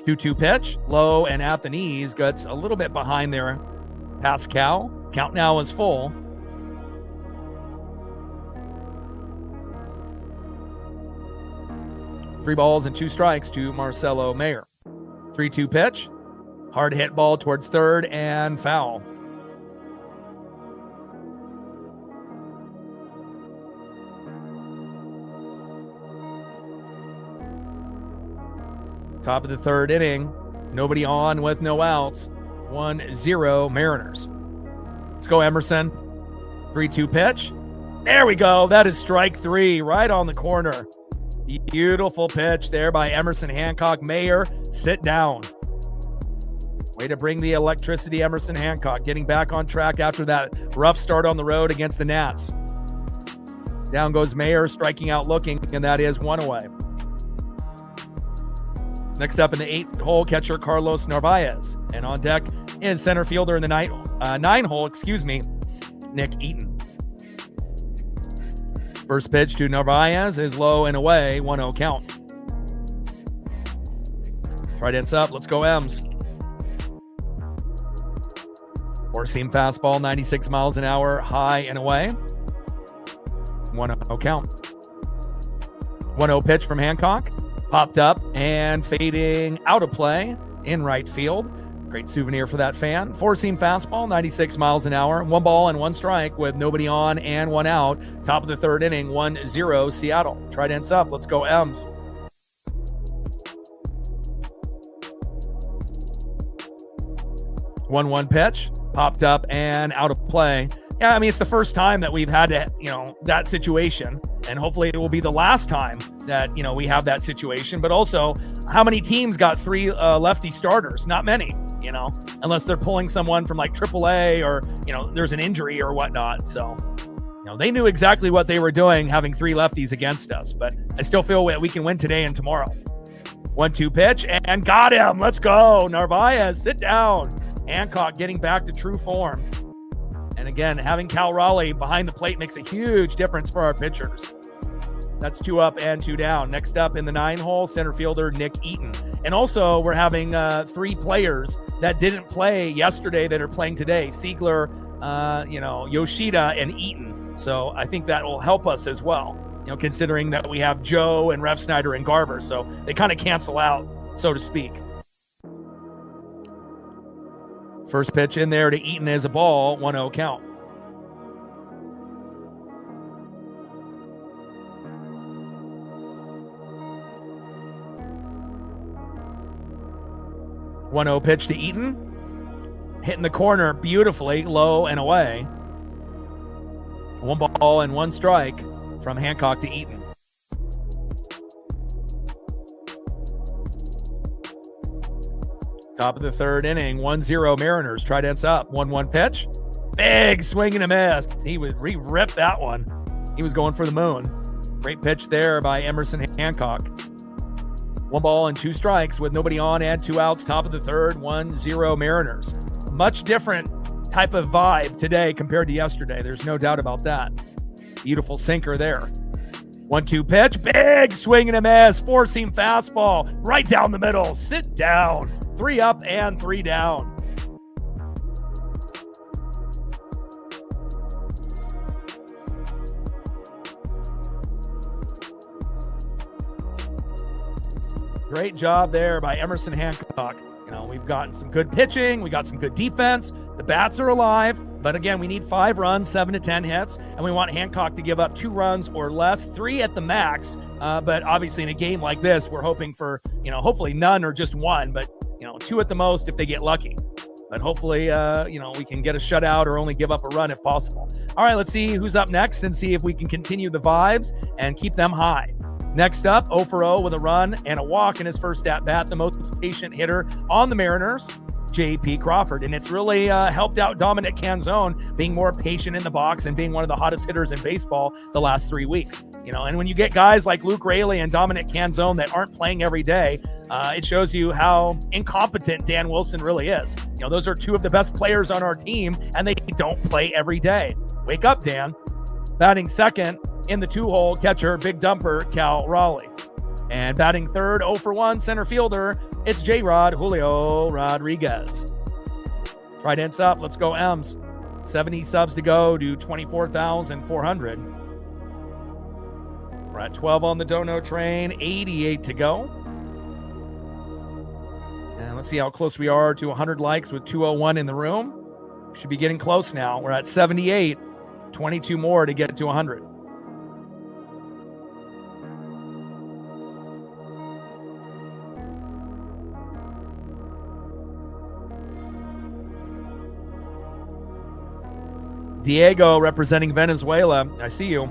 2-2 pitch. Low and at the knees. Gets a little bit behind there. Pascal. Count now is full. 3 balls and 2 strikes to Marcelo Mayer. 3-2 pitch. Hard hit ball towards third and foul. Top of the third inning. Nobody on with no outs. 1-0 Mariners. Let's go Emerson. 3-2 pitch. There we go. That is strike 3 right on the corner. Beautiful pitch there by Emerson Hancock. Mayer, sit down. Way to bring the electricity, Emerson Hancock, getting back on track after that rough start on the road against the Nats. Down goes Mayer, striking out looking, and that is 1 away. Next up in the 8-hole, catcher Carlos Narvaez. And on deck is center fielder in the 9-hole, Nick Eaton. First pitch to Narvaez is low and away, 1-0 count. Tridents up, let's go M's. 4-seam fastball, 96 miles an hour, high and away. 1-0 count. 1-0 pitch from Hancock. Popped up and fading out of play in right field. Great souvenir for that fan. 4-seam fastball, 96 miles an hour. 1 ball and 1 strike with nobody on and 1 out. Top of the third inning, 1-0 Seattle. Tridents up. Let's go M's. One pitch. Popped up and out of play. Yeah, it's the first time that we've had that situation. And hopefully it will be the last time that, we have that situation. But also, how many teams got 3 lefty starters? Not many. Unless they're pulling someone from like AAA or, there's an injury or whatnot. So They knew exactly what they were doing having 3 lefties against us, but I still feel we can win today and tomorrow. 1-2 pitch, and got him. Let's go. Narvaez, sit down. Hancock getting back to true form. And again, having Cal Raleigh behind the plate makes a huge difference for our pitchers. That's 2 up and 2 down. Next up in the 9-hole, center fielder Nick Eaton. And also, we're having 3 players that didn't play yesterday that are playing today. Siegler, Yoshida, and Eaton. So I think that will help us as well, considering that we have Joe and Rev Snyder and Garver. So they kind of cancel out, so to speak. First pitch in there to Eaton is a ball, 1-0 count. One-oh pitch to Eaton. Hitting the corner beautifully, low and away. 1 ball and 1 strike from Hancock to Eaton. Top of the 3rd inning, 1-0 Mariners. Trident's up. 1-1 pitch. Big swing and a miss. He ripped that one. He was going for the moon. Great pitch there by Emerson Hancock. 1 ball and 2 strikes with nobody on and 2 outs. Top of the 3rd, 1-0 Mariners. Much different type of vibe today compared to yesterday. There's no doubt about that. Beautiful sinker there. 1-2 pitch. Big swing and a miss. 4-seam fastball right down the middle. Sit down. 3 up and 3 down. Great job there by Emerson Hancock. We've gotten some good pitching. We got some good defense. The bats are alive. But again, we need 5 runs, 7 to 10 hits. And we want Hancock to give up 2 runs or less, 3 at the max. But obviously in a game like this, we're hoping for, hopefully none or just 1. But, 2 at the most if they get lucky. But hopefully, we can get a shutout or only give up a run if possible. All right, let's see who's up next and see if we can continue the vibes and keep them high. Next up, 0 for 0 with a run and a walk in his first at-bat, the most patient hitter on the Mariners, J.P. Crawford. And it's really helped out Dominic Canzone being more patient in the box and being one of the hottest hitters in baseball the last 3 weeks. And when you get guys like Luke Raley and Dominic Canzone that aren't playing every day, it shows you how incompetent Dan Wilson really is. Those are 2 of the best players on our team, and they don't play every day. Wake up, Dan. Batting second in the 2-hole, catcher, big dumper, Cal Raleigh. And batting third, 0 for 1, center fielder, it's J-Rod Julio Rodriguez. Trident's up. Let's go, M's. 70 subs to go to 24,400. We're at 12 on the dono train, 88 to go. And let's see how close we are to 100 likes with 201 in the room. Should be getting close now. We're at 78, 22 more to get to 100. Diego representing Venezuela. I see you.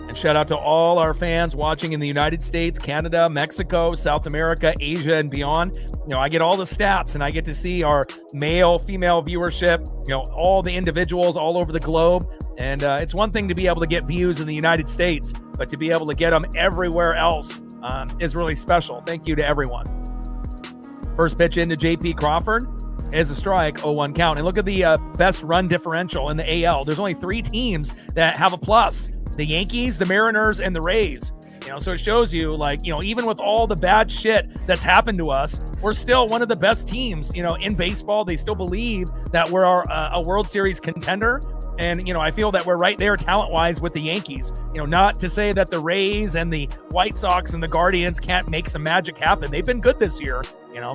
And shout out to all our fans watching in the United States, Canada, Mexico, South America, Asia, and beyond. I get all the stats and I get to see our male, female viewership, all the individuals all over the globe. And it's one thing to be able to get views in the United States, but to be able to get them everywhere else is really special. Thank you to everyone. First pitch into J.P. Crawford is a strike, 0-1 count. And look at the best run differential in the AL. There's only 3 teams that have a plus. The Yankees, the Mariners, and the Rays. So it shows you, even with all the bad shit that's happened to us, we're still one of the best teams, in baseball. They still believe that we're a World Series contender. And, I feel that we're right there talent-wise with the Yankees. Not to say that the Rays and the White Sox and the Guardians can't make some magic happen. They've been good this year,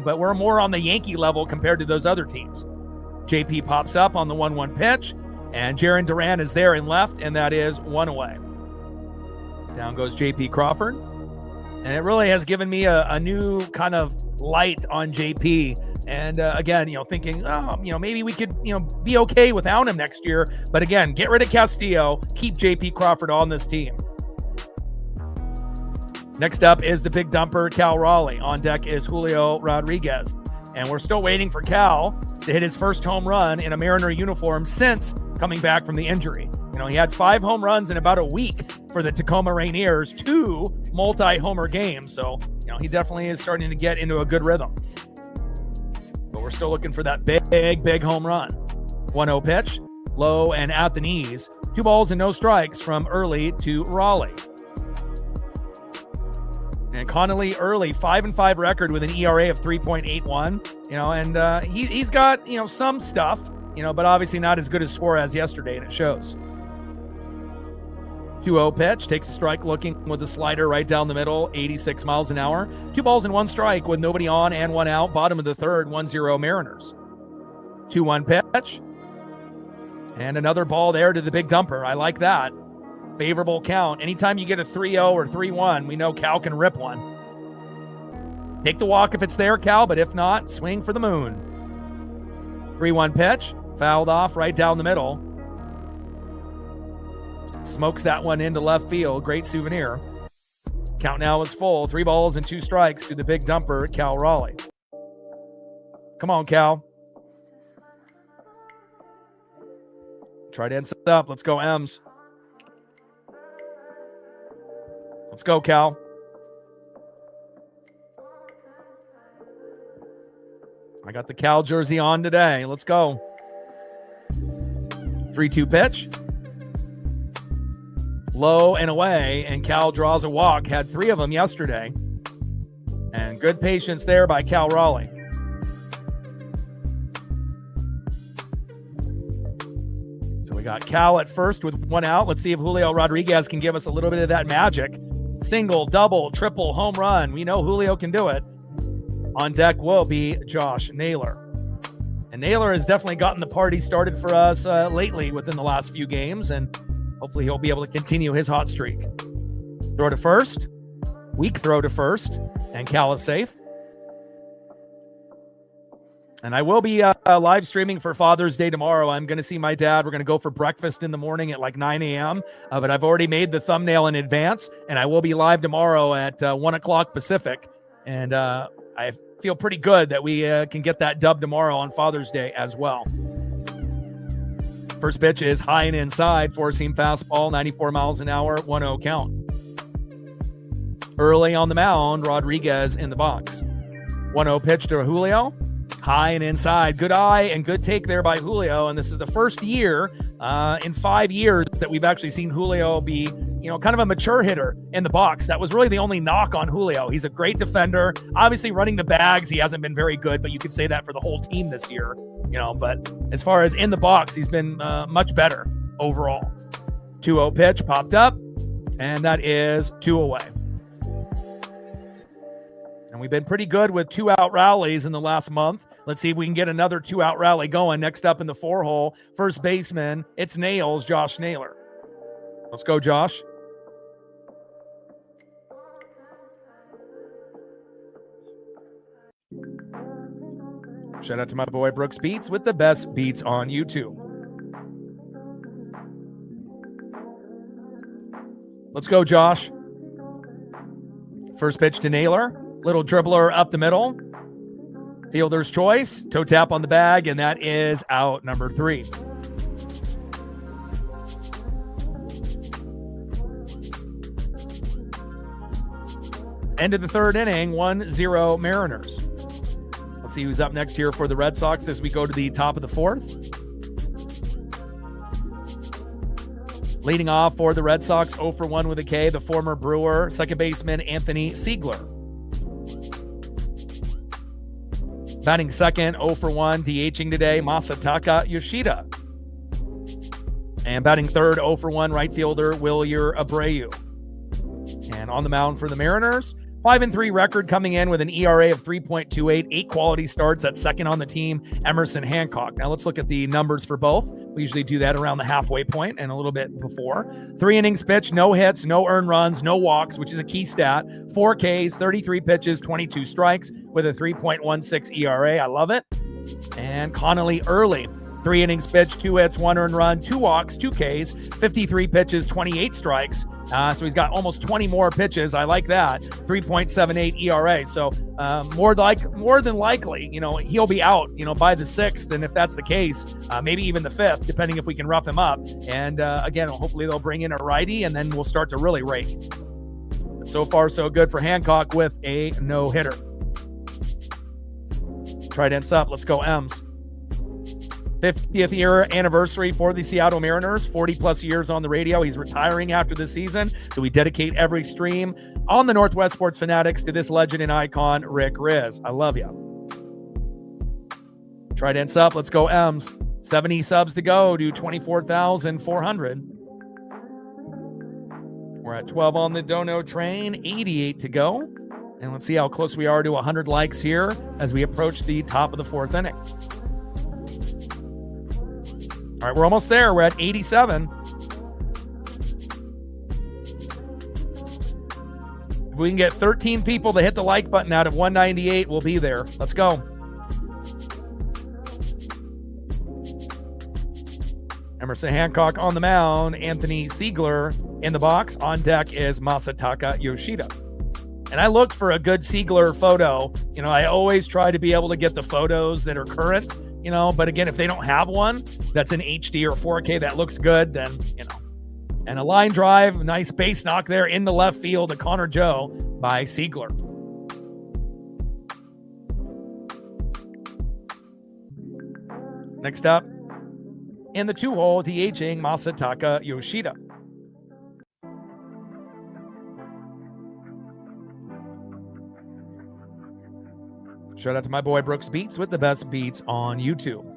but we're more on the Yankee level compared to those other teams. JP pops up on the 1-1 pitch, and Jarren Duran is there in left, and that is 1 away. Down goes JP Crawford. And it really has given me a new kind of light on JP. And again, thinking, maybe we could, be okay without him next year. But again, get rid of Castillo, keep JP Crawford on this team. Next up is the big dumper, Cal Raleigh. On deck is Julio Rodriguez. And we're still waiting for Cal to hit his first home run in a Mariner uniform since coming back from the injury. He had 5 home runs in about a week for the Tacoma Rainiers, 2 multi-homer games. So, he definitely is starting to get into a good rhythm. But we're still looking for that big home run. 1-0 pitch, low and at the knees. 2 balls and no strikes from Early to Raleigh. And Connolly Early, 5-5 record with an ERA of 3.81. And he's got, some stuff, but obviously not as good as Suarez yesterday, and it shows. 2-0 pitch, takes a strike looking with a slider right down the middle, 86 miles an hour. 2 balls and 1 strike with nobody on and 1 out. Bottom of the third, 1-0 Mariners. 2-1 pitch. And another ball there to the big dumper. I like that. Favorable count. Anytime you get a 3-0 or 3-1, we know Cal can rip one. Take the walk if it's there, Cal, but if not, swing for the moon. 3-1 pitch, fouled off right down the middle. Smokes that one into left field. Great souvenir. Count now is full. 3 balls and 2 strikes to the big dumper, Cal Raleigh. Come on, Cal. Try to end up. Let's go, M's. Let's go, Cal. I got the Cal jersey on today. Let's go. 3-2 pitch. Low and away, and Cal draws a walk. Had 3 of them yesterday. And good patience there by Cal Raleigh. So we got Cal at first with 1 out. Let's see if Julio Rodriguez can give us a little bit of that magic. Single, double, triple, home run. We know Julio can do it. On deck will be Josh Naylor. And Naylor has definitely gotten the party started for us lately within the last few games, and hopefully he'll be able to continue his hot streak. Throw to first. Weak throw to first. And Cal is safe. And I will be live streaming for Father's Day tomorrow. I'm going to see my dad. We're going to go for breakfast in the morning at like 9 a.m. But I've already made the thumbnail in advance. And I will be live tomorrow at 1 o'clock Pacific. And I feel pretty good that we can get that dub tomorrow on Father's Day as well. First pitch is high and inside, 4-seam fastball, 94 miles an hour, 1-0 count. Early on the mound, Rodriguez in the box. 1-0 pitch to Julio, high and inside. Good eye and good take there by Julio, and this is the first year in 5 years that we've actually seen Julio be, kind of a mature hitter in the box. That was really the only knock on Julio. He's a great defender. Obviously, running the bags, he hasn't been very good, but you could say that for the whole team this year. But as far as in the box, he's been much better overall. 2-0 pitch popped up, and that is 2 away. And we've been pretty good with 2-out rallies in the last month. Let's see if we can get another 2-out rally going. Next up in the 4-hole, first baseman, it's Nails, Josh Naylor. Let's go, Josh. Shout out to my boy Brooks Beats with the best beats on YouTube. Let's go, Josh. First pitch to Naylor. Little dribbler up the middle. Fielder's choice. Toe tap on the bag, and that is out number 3. End of the third inning, 1-0 Mariners. Let's see who's up next here for the Red Sox as we go to the top of the 4th. Leading off for the Red Sox, 0 for 1 with a K, the former Brewer, second baseman Anthony Siegler. Batting second, 0 for 1, DHing today, Masataka Yoshida. And batting third, 0 for 1, right fielder Wilyer Abreu. And on the mound for the Mariners, 5-3 record coming in with an ERA of 3.28, 8 quality starts. That's second on the team, Emerson Hancock. Now let's look at the numbers for both. We usually do that around the halfway point and a little bit before. 3 innings pitched, no hits, no earned runs, no walks, which is a key stat. 4 Ks, 33 pitches, 22 strikes with a 3.16 ERA. I love it. And Connolly Early, 3 innings pitched, 2 hits, 1 earned run, 2 walks, 2 Ks, 53 pitches, 28 strikes. So he's got almost 20 more pitches. I like that. 3.78 ERA. So more than likely, he'll be out, by the 6th. And if that's the case, maybe even the 5th, depending if we can rough him up. And again, hopefully they'll bring in a righty, and then we'll start to really rake. So far, so good for Hancock with a no-hitter. Tridents up. Let's go M's. 50th year anniversary for the Seattle Mariners, 40 plus years on the radio. He's retiring after the season, so we dedicate every stream on the Northwest Sports Fanatics to this legend and icon, Rick Riz. I love you. Tridents up. Let's go M's. 70 subs to go to 24,400. We're at 12 on the dono train, 88 to go. And let's see how close we are to 100 likes here as we approach the top of the 4th inning. All right, we're almost there. We're at 87. If we can get 13 people to hit the like button out of 198, we'll be there. Let's go. Emerson Hancock on the mound. Anthony Siegler in the box. On deck is Masataka Yoshida. And I looked for a good Siegler photo. I always try to be able to get the photos that are current. But again, if they don't have one that's in HD or 4K that looks good, then, And a line drive, nice base knock there in the left field to Connor Joe by Siegler. Next up, in the 2-hole, DHing Masataka Yoshida. Shout out to my boy Brooks Beats with the best beats on YouTube.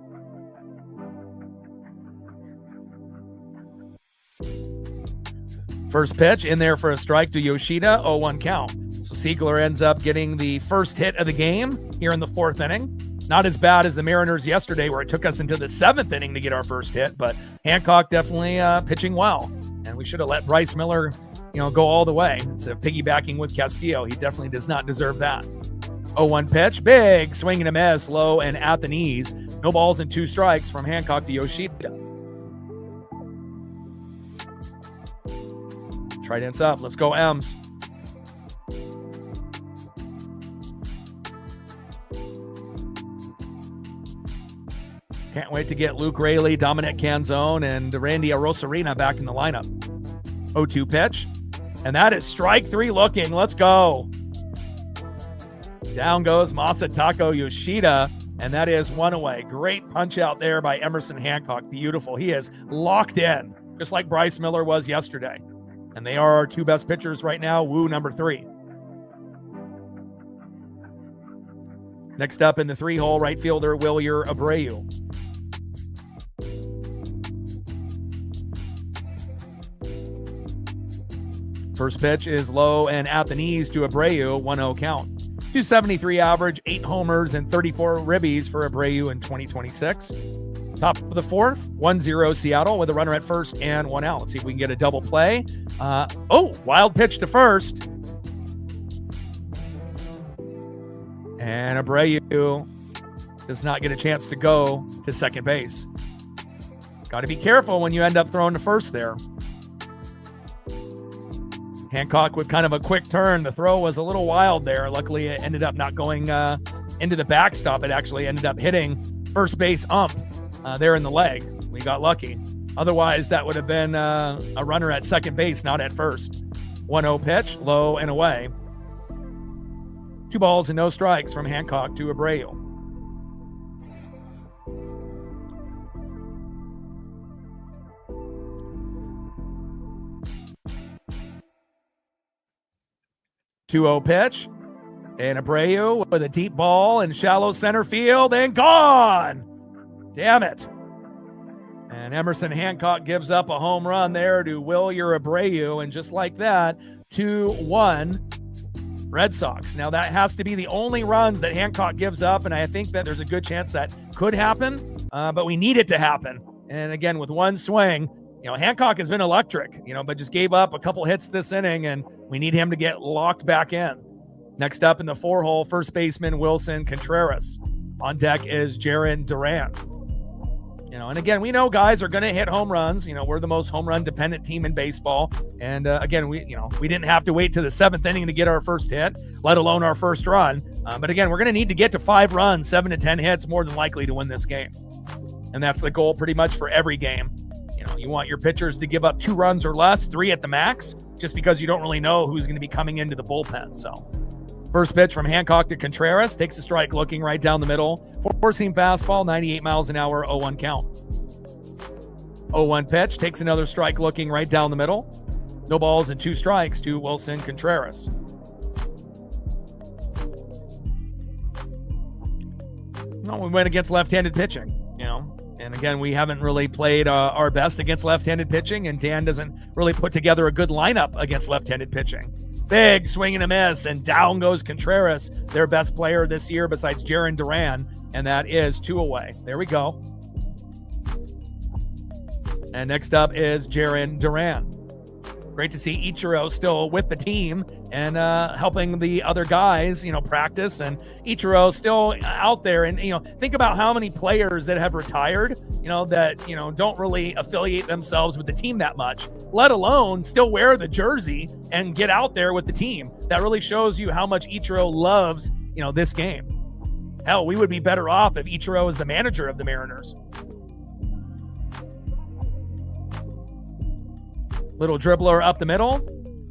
First pitch in there for a strike to Yoshida, 0-1 count. So Siegler ends up getting the first hit of the game here in the 4th inning. Not as bad as the Mariners yesterday, where it took us into the 7th inning to get our first hit, but Hancock definitely pitching well. And we should have let Bryce Miller, go all the way instead of piggybacking with Castillo. He definitely does not deserve that. 0-1 pitch, big swing and a miss, low and at the knees. No balls and 2 strikes from Hancock to Yoshida. Tridents up. Let's go M's. Can't wait to get Luke Raley, Dominic Canzone, and Randy Arosarena back in the lineup. 0-2 pitch. And that is strike 3 looking. Let's go. Down goes Masataka Yoshida, and that is 1 away. Great punch out there by Emerson Hancock. Beautiful. He is locked in, just like Bryce Miller was yesterday. And they are our 2 best pitchers right now. Woo, number 3. Next up in the 3-hole, right fielder Wilyer Abreu. First pitch is low and at the knees to Abreu, 1-0 count. 273 average, 8 homers, and 34 ribbies for Abreu in 2026. Top of the 4th, 1-0 Seattle with a runner at first and 1 out. Let's see if we can get a double play. Wild pitch to first. And Abreu does not get a chance to go to second base. Got to be careful when you end up throwing to first there. Hancock with kind of a quick turn. The throw was a little wild there. Luckily, it ended up not going into the backstop. It actually ended up hitting first base ump there in the leg. We got lucky. Otherwise, that would have been a runner at second base, not at first. 1-0 pitch, low and away. 2 balls and no strikes from Hancock to Abreu. Two-0 pitch, and Abreu with a deep ball in shallow center field, and gone! Damn it. And Emerson Hancock gives up a home run there to Wilyer Abreu, and just like that, 2-1 Red Sox. Now, that has to be the only runs that Hancock gives up, and I think that there's a good chance that could happen, but we need it to happen. And again, with one swing, Hancock has been electric, but just gave up a couple hits this inning, and we need him to get locked back in. Next up in the 4-hole, first baseman Wilson Contreras. On deck is Jarren Duran. And again, we know guys are going to hit home runs. We're the most home run dependent team in baseball. And again, we didn't have to wait to the 7th inning to get our first hit, let alone our first run. But again, we're going to need to get to 5 runs, 7 to 10 hits, more than likely to win this game. And that's the goal pretty much for every game. You want your pitchers to give up 2 runs or less, 3 at the max, just because you don't really know who's going to be coming into the bullpen. So first pitch from Hancock to Contreras, takes a strike looking right down the middle. 4-seam fastball, 98 miles an hour, 0-1 count. 0-1 pitch, takes another strike looking right down the middle. No balls and 2 strikes to Wilson Contreras. No, we went against left-handed pitching, And again, we haven't really played our best against left-handed pitching, and Dan doesn't really put together a good lineup against left-handed pitching. Big swing and a miss, and down goes Contreras, their best player this year besides Jarren Duran, and that is 2 away. There we go. And next up is Jarren Duran. Great to see Ichiro still with the team and helping the other guys, practice. And Ichiro still out there. And, think about how many players that have retired, that, don't really affiliate themselves with the team that much, let alone still wear the jersey and get out there with the team. That really shows you how much Ichiro loves, this game. Hell, we would be better off if Ichiro is the manager of the Mariners. Little dribbler up the middle.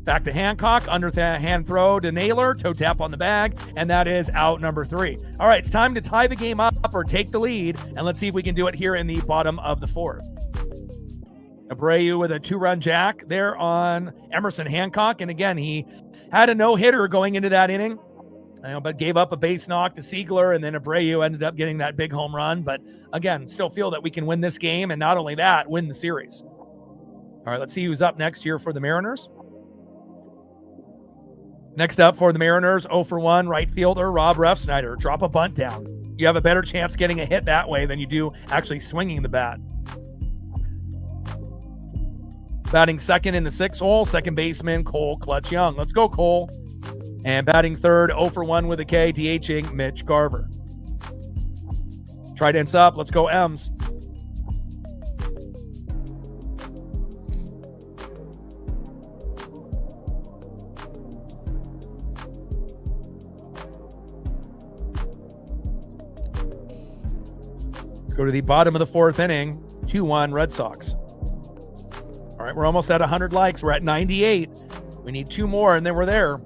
Back to Hancock. Under the hand throw to Naylor. Toe tap on the bag. And that is out number 3. All right, it's time to tie the game up or take the lead. And let's see if we can do it here in the bottom of the 4th. Abreu with a 2-run jack there on Emerson Hancock. And again, he had a no-hitter going into that inning, but gave up a base knock to Siegler. And then Abreu ended up getting that big home run. But again, still feel that we can win this game. And not only that, win the series. All right, let's see who's up next here for the Mariners. Next up for the Mariners, 0-for-1 right fielder Rob Refsnyder. Drop a bunt down. You have a better chance getting a hit that way than you do actually swinging the bat. Batting second in the 6th hole, second baseman Cole Clutch Young. Let's go, Cole. And batting third, 0-for-1 with a K, DHing Mitch Garver. Trident's up. Let's go, M's. Go to the bottom of the 4th inning, 2-1 Red Sox. All right, we're almost at 100 likes. We're at 98. We need 2 more, and then we're there.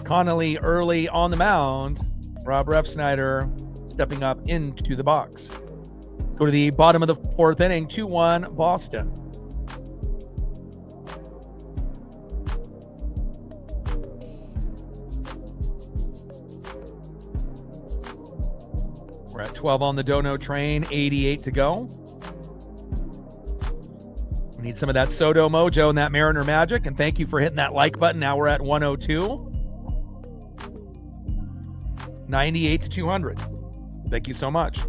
Connolly early on the mound. Rob Refsnyder stepping up into the box. Go to the bottom of the 4th inning, 2-1 Boston. We're at 12 on the Dono train, 88 to go. We need some of that Soto mojo and that Mariner magic, and thank you for hitting that like button. Now we're at 102. 98 to 200. Thank you so much.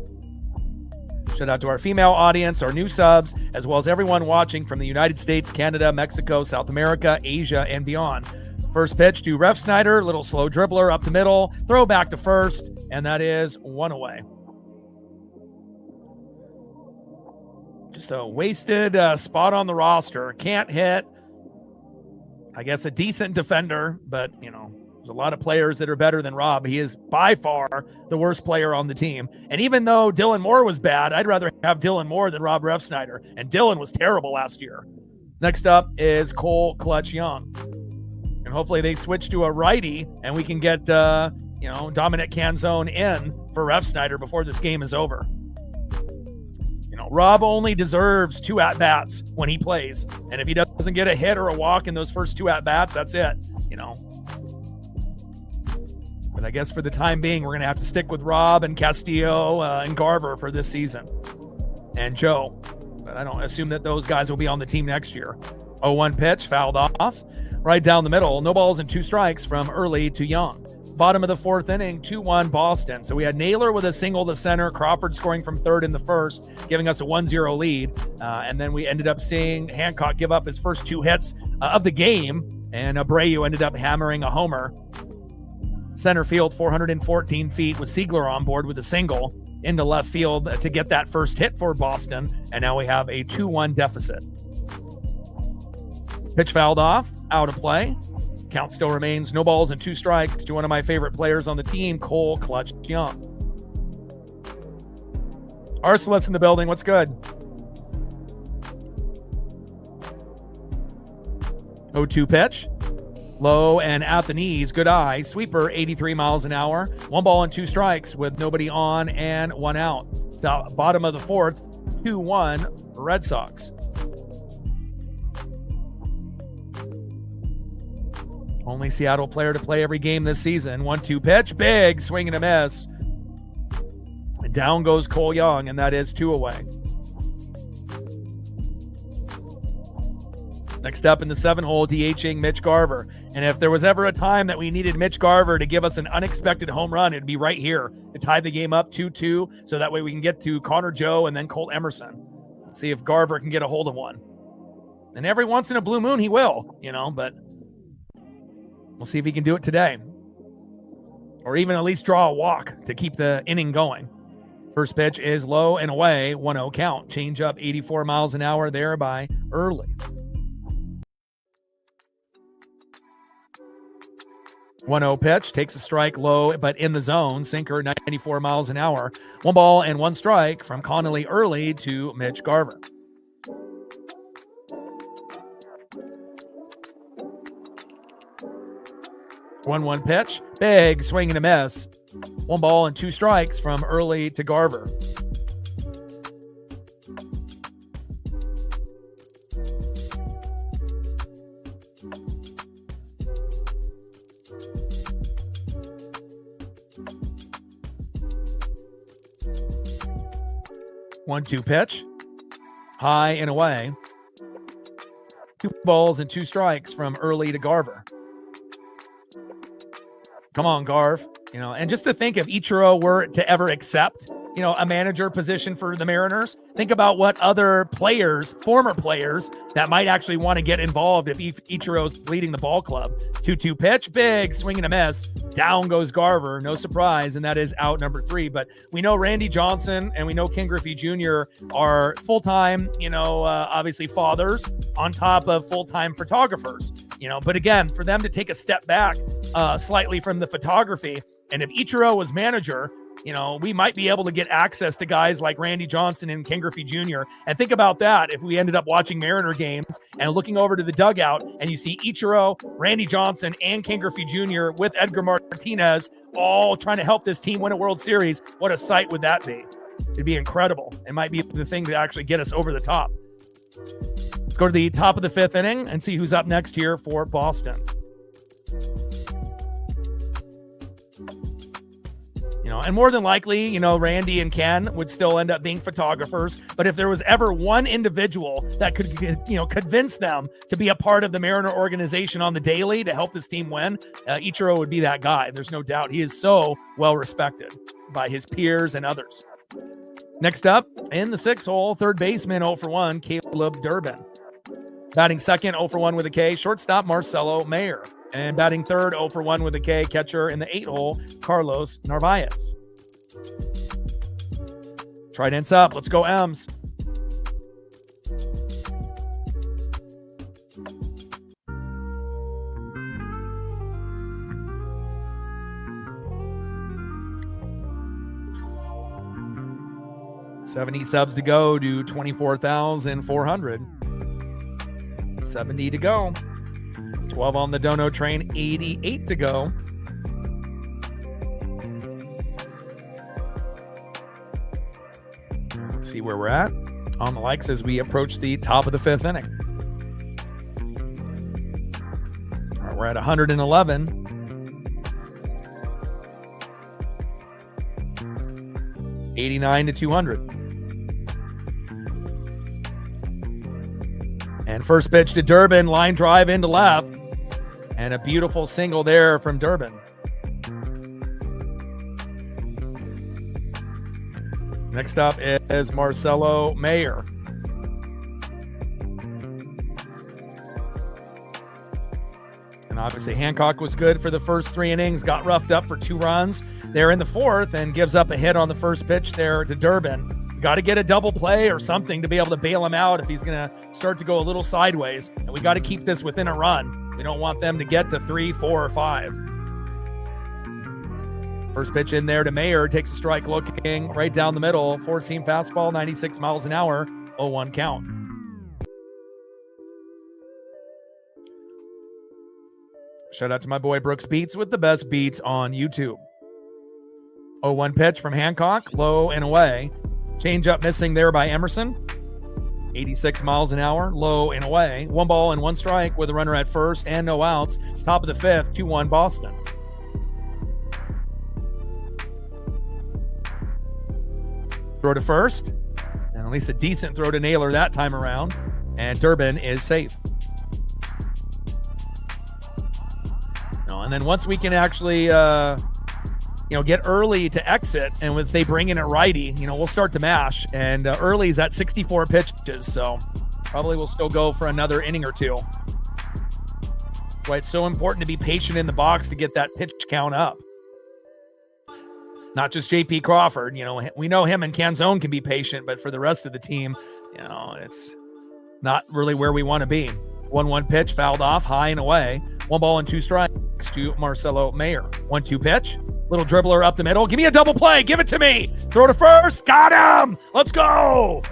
Shout out to our female audience, our new subs, as well as everyone watching from the United States, Canada, Mexico, South America, Asia, and beyond. First pitch to Refsnyder, little slow dribbler up the middle, throw back to first, and that is 1 away. Just a wasted spot on the roster. Can't hit. I guess a decent defender, but, there's a lot of players that are better than Rob. He is by far the worst player on the team. And even though Dylan Moore was bad, I'd rather have Dylan Moore than Rob Refsnyder. And Dylan was terrible last year. Next up is Cole Clutch Young. And hopefully they switch to a righty and we can get, Dominic Canzone in for Refsnyder before this game is over. Rob only deserves 2 at-bats when he plays. And if he doesn't get a hit or a walk in those first 2 at-bats, that's it, But I guess for the time being, we're going to have to stick with Rob and Castillo and Garver for this season. And Joe. But I don't assume that those guys will be on the team next year. 0-1 pitch, fouled off. Right down the middle. No balls and 2 strikes from early to Young. bottom of the fourth inning, 2-1 Boston. So we had Naylor with a single to center, Crawford scoring from third in the first, giving us a 1-0 lead. And then we ended up seeing Hancock give up his first 2 hits of the game, and Abreu ended up hammering a homer. Center field, 414 feet, with Siegler on board with a single into left field to get that first hit for Boston. And now we have a 2-1 deficit. Pitch fouled off, out of play. Count still remains no balls and 2 strikes to one of my favorite players on the team, Cole Clutch Young. Arcelus in the building. What's good? 0-2 pitch. Low and at the knees. Good eye. Sweeper, 83 miles an hour. 1 ball and 2 strikes with nobody on and 1 out. So bottom of the fourth, 2-1 Red Sox. Only Seattle player to play every game this season. 1-2 pitch. Big swing and a miss. And down goes Cole Young, and that is 2 away. Next up in the 7-hole, DHing Mitch Garver. And if there was ever a time that we needed Mitch Garver to give us an unexpected home run, it'd be right here to tie the game up 2-2, so that way we can get to Connor Joe and then Colt Emerson. See if Garver can get a hold of one. And every once in a blue moon, he will, but we'll see if he can do it today. Or even at least draw a walk to keep the inning going. First pitch is low and away, 1-0 count. Change up 84 miles an hour there by Early. 1-0 pitch, takes a strike low, but in the zone. Sinker, 94 miles an hour. 1 ball and 1 strike from Connolly Early to Mitch Garver. One pitch, big swing and a miss. 1 ball and 2 strikes from Early to Garver. One-two pitch, high and away. 2 balls and 2 strikes from Early to Garver. Come on, Garv. And just to think if Ichiro were to ever accept, a manager position for the Mariners, think about what other players, former players, that might actually want to get involved if Ichiro's leading the ball club. 2-2 pitch, big swing and a miss. Down goes Garver, no surprise, and that is out number 3. But we know Randy Johnson and we know Ken Griffey Jr. are full-time, obviously fathers on top of full-time photographers. But again, for them to take a step back slightly from the photography, and if Ichiro was manager, we might be able to get access to guys like Randy Johnson and Ken Griffey Jr. And think about that if we ended up watching Mariner games and looking over to the dugout and you see Ichiro, Randy Johnson, and Ken Griffey Jr. with Edgar Martinez all trying to help this team win a World Series. What a sight would that be? It'd be incredible. It might be the thing to actually get us over the top. Let's go to the top of the 5th inning and see who's up next here for Boston. And more than likely, Randy and Ken would still end up being photographers. But if there was ever one individual that could, convince them to be a part of the Mariner organization on the daily to help this team win, Ichiro would be that guy. There's no doubt. He is so well respected by his peers and others. Next up, in the 6th hole, third baseman 0 for 1, Caleb Durbin. Batting second, 0 for 1 with a K, shortstop Marcelo Mayer. And batting third, 0 for 1 with a K, catcher in the 8th hole, Carlos Narvaez. Trident's up. Let's go, M's. $70 subs to go to 24,400. 70 to go. 12 on the dono train, 88 to go. Let's see where we're at on the likes as we approach the top of the 5th inning. All right, we're at 111. $89 to 200. And first pitch to Durbin, line drive into left. And a beautiful single there from Durbin. Next up is Marcelo Mayer. And obviously Hancock was good for the first 3 innings, got roughed up for 2 runs there in the 4th, and gives up a hit on the first pitch there to Durbin. Got to get a double play or something to be able to bail him out if he's going to start to go a little sideways. And we got to keep this within a run. We don't want them to get to 3, 4, or 5. First pitch in there to Mayer, takes a strike looking right down the middle. 4-seam fastball, 96 miles an hour, 0-1 count. Shout out to my boy Brooks Beats with the best beats on YouTube. 0-1 pitch from Hancock, low and away. Change up missing there by Emerson. 86 miles an hour, low and away. 1 ball and 1 strike with a runner at first and no outs. Top of the 5th, 2-1 Boston. Throw to first, and at least a decent throw to Naylor that time around, and Durbin is safe. And then once we can actually, get early to exit, and if they bring in a righty, we'll start to mash. And early's at 64 pitches, so probably we'll still go for another inning or 2. Why it's so important to be patient in the box to get that pitch count up. Not just J.P. Crawford. We know him and Canzone can be patient, but for the rest of the team, it's not really where we want to be. 1-1 pitch, fouled off, high and away. 1 ball and 2 strikes to Marcelo Mayer. 1-2 pitch, little dribbler up the middle. Give me a double play. Give it to me. Throw to first. Got him. Let's go.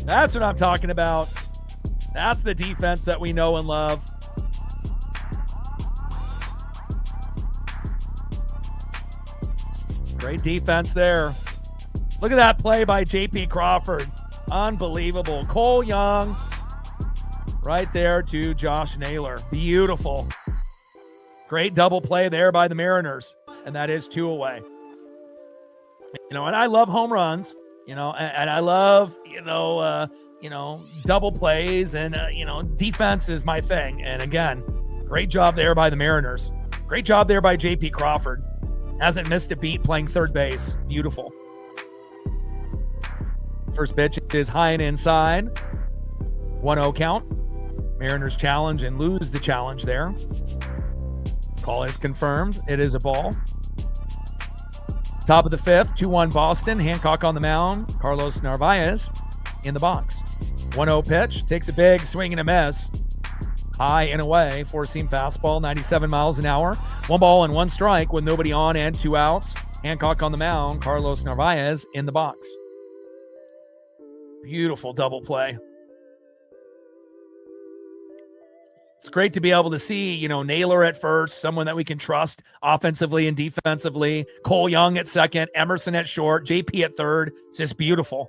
That's what I'm talking about. That's the defense that we know and love. Great defense there. Look at that play by J.P. Crawford. Unbelievable. Cole Young right there to Josh Naylor. Beautiful. Great double play there by the Mariners. And that is 2 away. And I love home runs, and I love, double plays, and, defense is my thing. And again, great job there by the Mariners. Great job there by J.P. Crawford. Hasn't missed a beat playing third base. Beautiful. First pitch is high and inside. 1-0 count. Mariners challenge and lose the challenge there. Call is confirmed. It is a ball. Top of the 5th, 2-1 Boston. Hancock on the mound. Carlos Narvaez in the box. 1-0 pitch. Takes a big swing and a miss. High and away. 4-seam fastball, 97 miles an hour. 1 ball and 1 strike with nobody on and 2 outs. Hancock on the mound. Carlos Narvaez in the box. Beautiful double play. It's great to be able to see, Naylor at first, someone that we can trust offensively and defensively. Cole Young at second, Emerson at short, JP at third. It's just beautiful.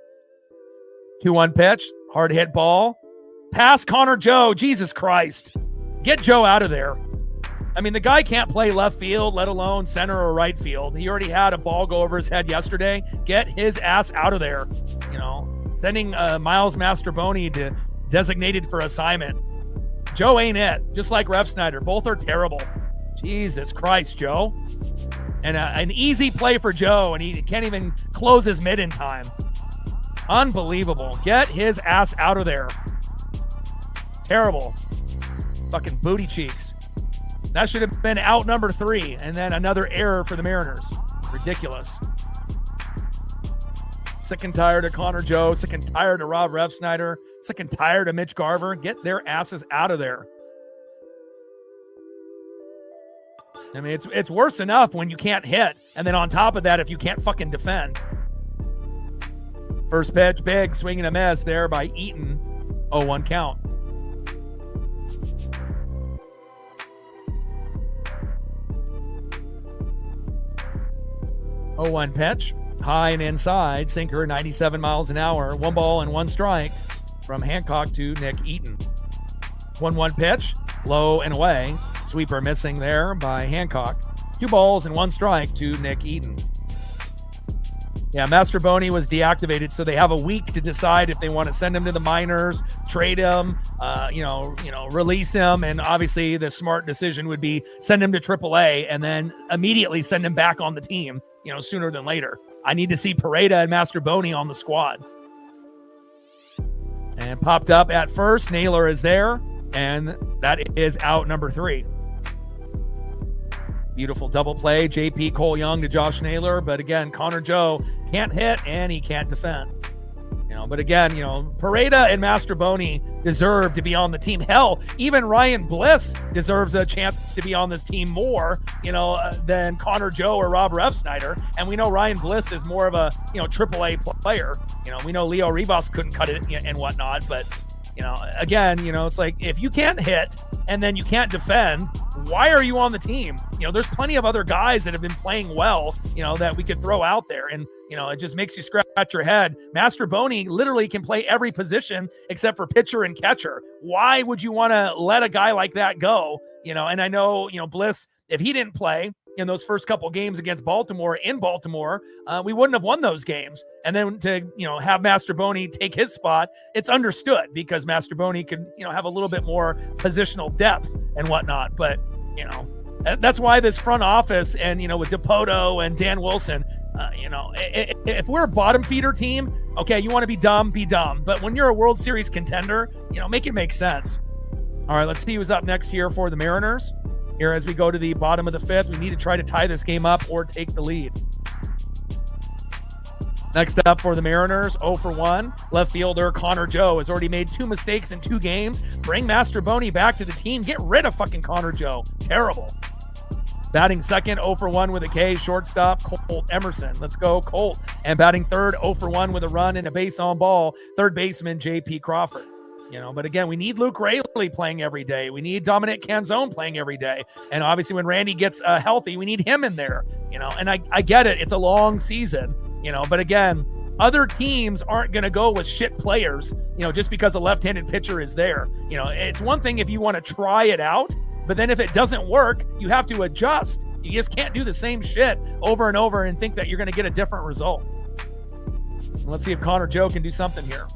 2-1 pitch, hard hit ball. Pass Connor Joe. Jesus Christ. Get Joe out of there. I mean, the guy can't play left field, let alone center or right field. He already had a ball go over his head yesterday. Get his ass out of there. Sending Miles Mastroboni to designated for assignment. Joe ain't it. Just like Ref Snyder. Both are terrible. Jesus Christ, Joe. And an easy play for Joe, and he can't even close his mid in time. Unbelievable. Get his ass out of there. Terrible. Fucking booty cheeks. That should have been out number 3, and then another error for the Mariners. Ridiculous. Sick and tired of Connor Joe. Sick and tired of Rob Ref Snyder. Sick and tired of Mitch Garver. Get their asses out of there. I mean, it's worse enough when you can't hit, and then on top of that, if you can't fucking defend. First pitch, big swing and a miss there by Eaton. 0-1 count. Oh, 1 pitch, high and inside, sinker, 97 miles an hour. 1 ball and 1 strike from Hancock to Nick Eaton. 1-1 pitch, low and away. Sweeper missing there by Hancock. 2 balls and 1 strike to Nick Eaton. Yeah, Masterboni was deactivated, so they have a week to decide if they want to send him to the minors, trade him, release him, and obviously the smart decision would be send him to AAA and then immediately send him back on the team, sooner than later. I need to see Pareda and Masterboni on the squad. And popped up at first, Naylor is there, and that is out number 3. Beautiful double play, JP Cole Young to Josh Naylor. But again, Connor Joe can't hit and he can't defend. But again, Pareda and Masterboni deserve to be on the team. Hell, even Ryan Bliss deserves a chance to be on this team more, than Connor Joe or Rob Refsnyder. And we know Ryan Bliss is more of a, AAA player. We know Leo Ribas couldn't cut it and whatnot, but again, it's like if you can't hit and then you can't defend, why are you on the team? There's plenty of other guys that have been playing well, that we could throw out there. And, it just makes you scratch your head. Masterboni literally can play every position except for pitcher and catcher. Why would you want to let a guy like that go? And I know, Bliss, if he didn't play in those first couple games against Baltimore in Baltimore, we wouldn't have won those games. And then to, have Masterboni take his spot, it's understood because Masterboni could, have a little bit more positional depth and whatnot. But, that's why this front office and, with DePoto and Dan Wilson, if we're a bottom feeder team, okay, you want to be dumb. But when you're a World Series contender, make it make sense. All right, let's see who's up next here for the Mariners. Here as we go to the bottom of the 5th, we need to try to tie this game up or take the lead. Next up for the Mariners, 0 for 1. Left fielder Connor Joe has already made 2 mistakes in 2 games. Bring Masterboni back to the team. Get rid of fucking Connor Joe. Terrible. Batting second, 0 for 1 with a K, shortstop Colt Emerson. Let's go, Colt. And batting third, 0 for 1 with a run and a base on ball, third baseman J.P. Crawford. But again, we need Luke Raley playing every day. We need Dominic Canzone playing every day. And obviously when Randy gets healthy, we need him in there, and I get it. It's a long season, but again, other teams aren't going to go with shit players, just because a left-handed pitcher is there. It's one thing if you want to try it out, but then if it doesn't work, you have to adjust. You just can't do the same shit over and over and think that you're going to get a different result. Let's see if Connor Joe can do something here.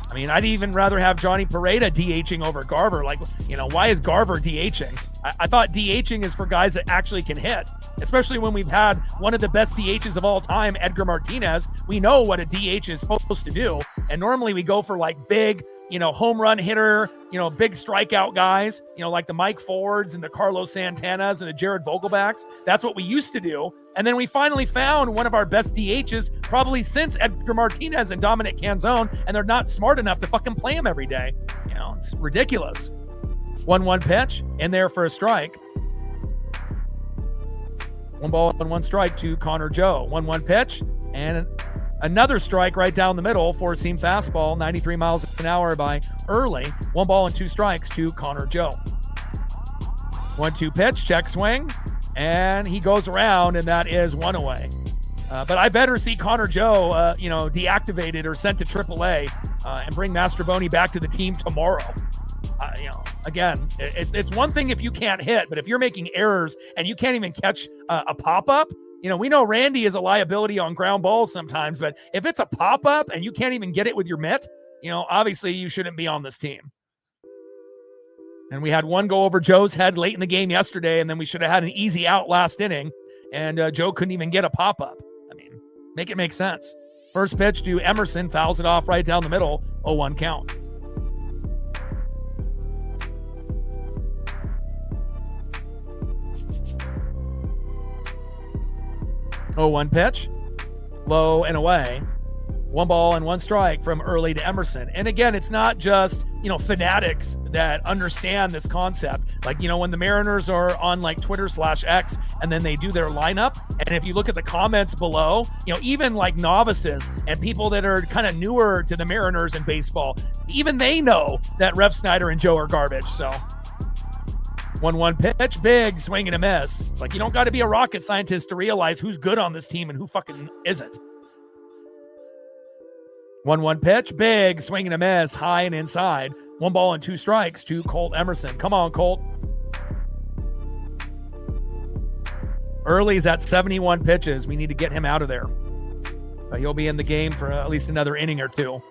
I mean, I'd even rather have Johnny Pareda DHing over Garver. Like, why is Garver DHing? I thought DHing is for guys that actually can hit, especially when we've had one of the best DHs of all time, Edgar Martinez. We know what a DH is supposed to do. And normally we go for like big, home run hitter, big strikeout guys, like the Mike Fords and the Carlos Santanas and the Jared Vogelbacks. That's what we used to do. And then we finally found one of our best DHs probably since Edgar Martinez and Dominic Canzone, and they're not smart enough to fucking play him every day. It's ridiculous. 1-1 pitch in there for a strike. 1 ball and 1 strike to Connor Joe. 1-1 pitch and another strike right down the middle, 4-seam fastball, 93 miles an hour by Early. 1 ball and 2 strikes to Connor Joe. 1-2 pitch, check swing, and he goes around, and that is 1 away. But I better see Connor Joe, deactivated or sent to AAA and bring Masterboni back to the team tomorrow. Again, it's one thing if you can't hit, but if you're making errors and you can't even catch a pop-up, we know Randy is a liability on ground balls sometimes, but if it's a pop-up and you can't even get it with your mitt, obviously you shouldn't be on this team. And we had one go over Joe's head late in the game yesterday, and then we should have had an easy out last inning, and Joe couldn't even get a pop-up. I mean, make it make sense. First pitch to Emerson, fouls it off right down the middle, 0-1 count. Oh, 1 pitch, low and away. 1 ball and 1 strike from Early to Emerson. And again, it's not just, fanatics that understand this concept. Like, when the Mariners are on like Twitter/X and then they do their lineup. And if you look at the comments below, even like novices and people that are kind of newer to the Mariners in baseball, even they know that Refsnyder and Joe are garbage. So 1-1 pitch, big swing and a miss. It's like, you don't got to be a rocket scientist to realize who's good on this team and who fucking isn't. 1-1 pitch, big swing and a miss, high and inside. 1 ball and 2 strikes to Colt Emerson. Come on, Colt. Early's at 71 pitches. We need to get him out of there. He'll be in the game for at least another inning or two.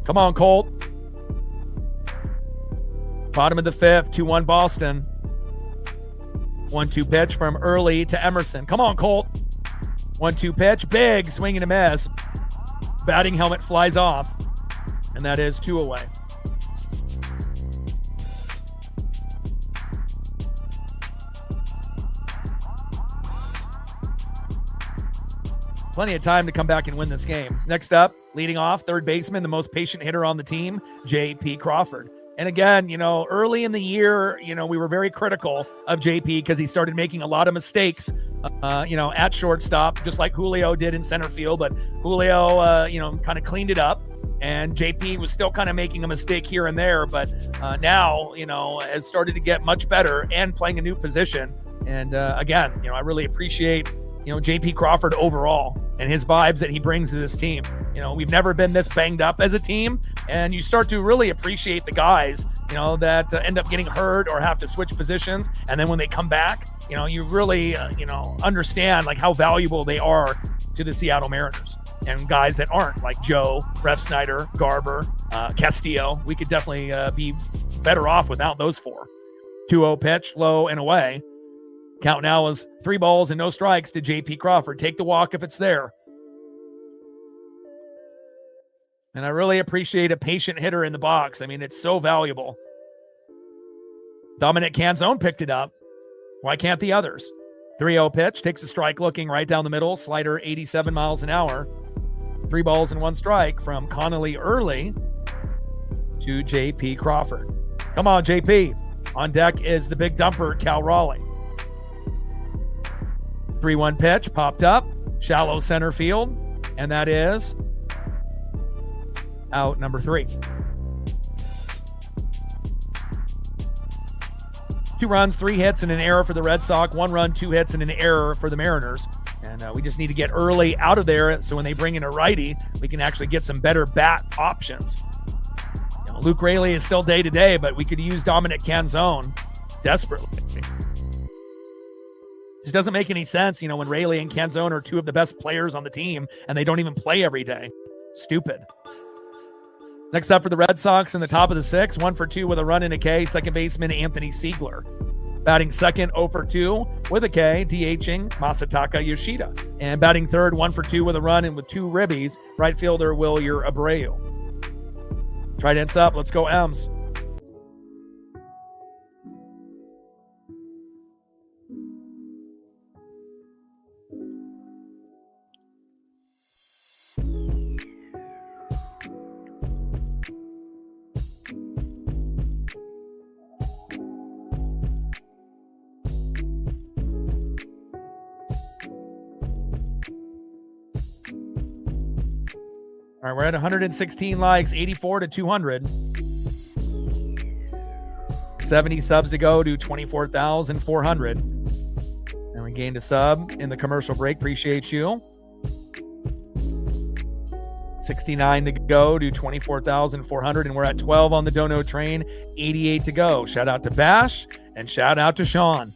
Come on, Colt. Bottom of the fifth, 2-1 Boston. 1-2 pitch from Early to Emerson. Come on, Colt. 1-2 pitch, big swing and a miss. Batting helmet flies off, and that is 2 away. Plenty of time to come back and win this game. Next up, leading off, third baseman, the most patient hitter on the team, J.P. Crawford. And again, early in the year, we were very critical of JP because he started making a lot of mistakes, at shortstop, just like Julio did in center field. But Julio, kind of cleaned it up. And JP was still kind of making a mistake here and there. But now, has started to get much better and playing a new position. And again, I really appreciate, JP Crawford overall and his vibes that he brings to this team. We've never been this banged up as a team, and you start to really appreciate the guys, that end up getting hurt or have to switch positions. And then when they come back, you really, understand like how valuable they are to the Seattle Mariners. And guys that aren't, like Joe, Refsnyder, Garver, Castillo, we could definitely be better off without those four. 2-0 pitch, low and away. Count now is 3 balls and no strikes to J.P. Crawford. Take the walk if it's there. And I really appreciate a patient hitter in the box. I mean, it's so valuable. Dominic Canzone picked it up. Why can't the others? 3-0 pitch, takes a strike looking right down the middle. Slider 87 miles an hour. 3 balls and 1 strike from Connolly Early to J.P. Crawford. Come on, J.P. On deck is the big dumper, Cal Raleigh. 3-1 pitch, popped up, shallow center field, and that is out number 3. 2 runs, 3 hits, and an error for the Red Sox. 1 run, 2 hits, and an error for the Mariners. And we just need to get Early out of there so when they bring in a righty, we can actually get some better bat options. Luke Raley is still day-to-day, but we could use Dominic Canzone desperately. Just doesn't make any sense, when Raley and Canzone are 2 of the best players on the team and they don't even play every day. Stupid. Next up for the Red Sox in the top of the 6, 1 for 2 with a run and a K, second baseman Anthony Siegler. Batting second, 0 for 2 with a K, DHing Masataka Yoshida. And batting third, 1 for 2 with a run and with 2 ribbies, right fielder Wilyer Abreu. Trident's up. Let's go, M's. All right, we're at 116 likes, 84 to 200. 70 subs to go to 24,400. And we gained a sub in the commercial break. Appreciate you. 69 to go to 24,400. And we're at 12 on the Dono train, 88 to go. Shout out to Bash and shout out to Sean.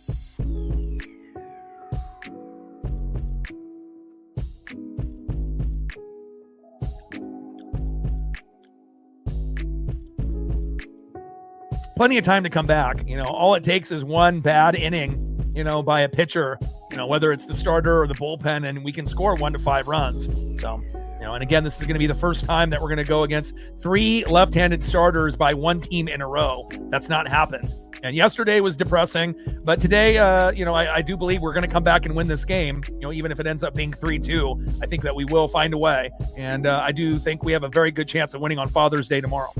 Plenty of time to come back. All it takes is one bad inning, by a pitcher, whether it's the starter or the bullpen, and we can score 1 to 5 runs. So, and again, this is going to be the first time that we're going to go against 3 left-handed starters by one team in a row. That's not happened. And yesterday was depressing, but today, I do believe we're going to come back and win this game. Even if it ends up being 3-2, I think that we will find a way. And I do think we have a very good chance of winning on Father's Day tomorrow.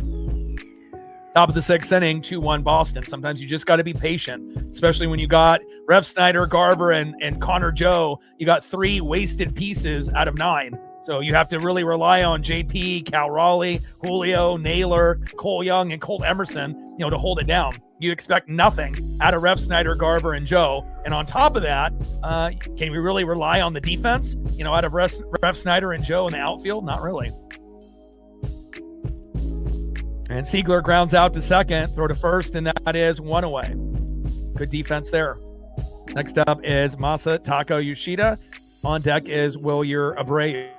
Top of the 6th inning, 2-1 Boston. Sometimes you just got to be patient, especially when you got Refsnyder, Garver, and Connor Joe. You got 3 wasted pieces out of 9. So you have to really rely on JP, Cal Raleigh, Julio, Naylor, Cole Young, and Colt Emerson, to hold it down. You expect nothing out of Refsnyder, Garver, and Joe. And on top of that, can we really rely on the defense, out of Refsnyder and Joe in the outfield? Not really. And Siegler grounds out to second, throw to first, and that is 1 away. Good defense there. Next up is Masataka Yoshida. On deck is Wilyer Abreu.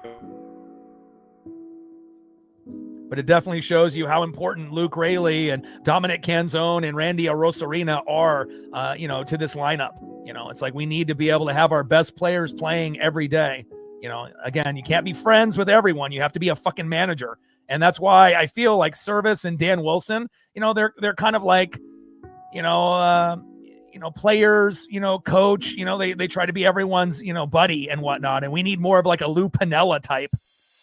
But it definitely shows you how important Luke Raley and Dominic Canzone and Randy Arosarena are, to this lineup. It's like we need to be able to have our best players playing every day. Again, you can't be friends with everyone. You have to be a fucking manager. And that's why I feel like Service and Dan Wilson, they're kind of like, players, coach, they try to be everyone's, buddy and whatnot. And we need more of like a Lou Piniella type.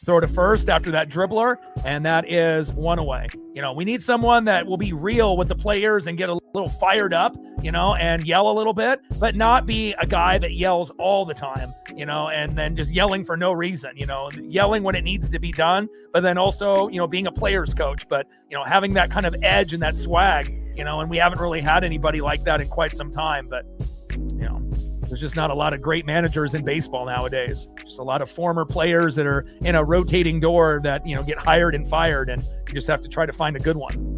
Throw to first after that dribbler, and that is one away. We need someone that will be real with the players and get a little fired up, and yell a little bit, but not be a guy that yells all the time, and then just yelling for no reason, yelling when it needs to be done, but then also, being a player's coach, but, having that kind of edge and that swag, and we haven't really had anybody like that in quite some time, but, there's just not a lot of great managers in baseball nowadays. Just a lot of former players that are in a rotating door that, get hired and fired, and you just have to try to find a good one.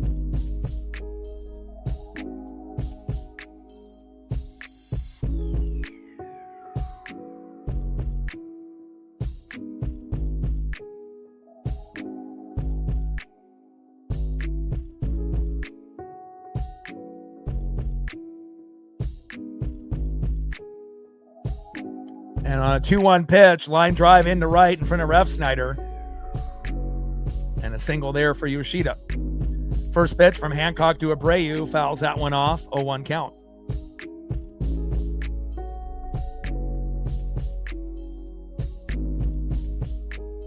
And on a 2-1 pitch, line drive into right in front of Rev Snyder. And a single there for Yoshida. First pitch from Hancock to Abreu, fouls that one off, 0-1 count.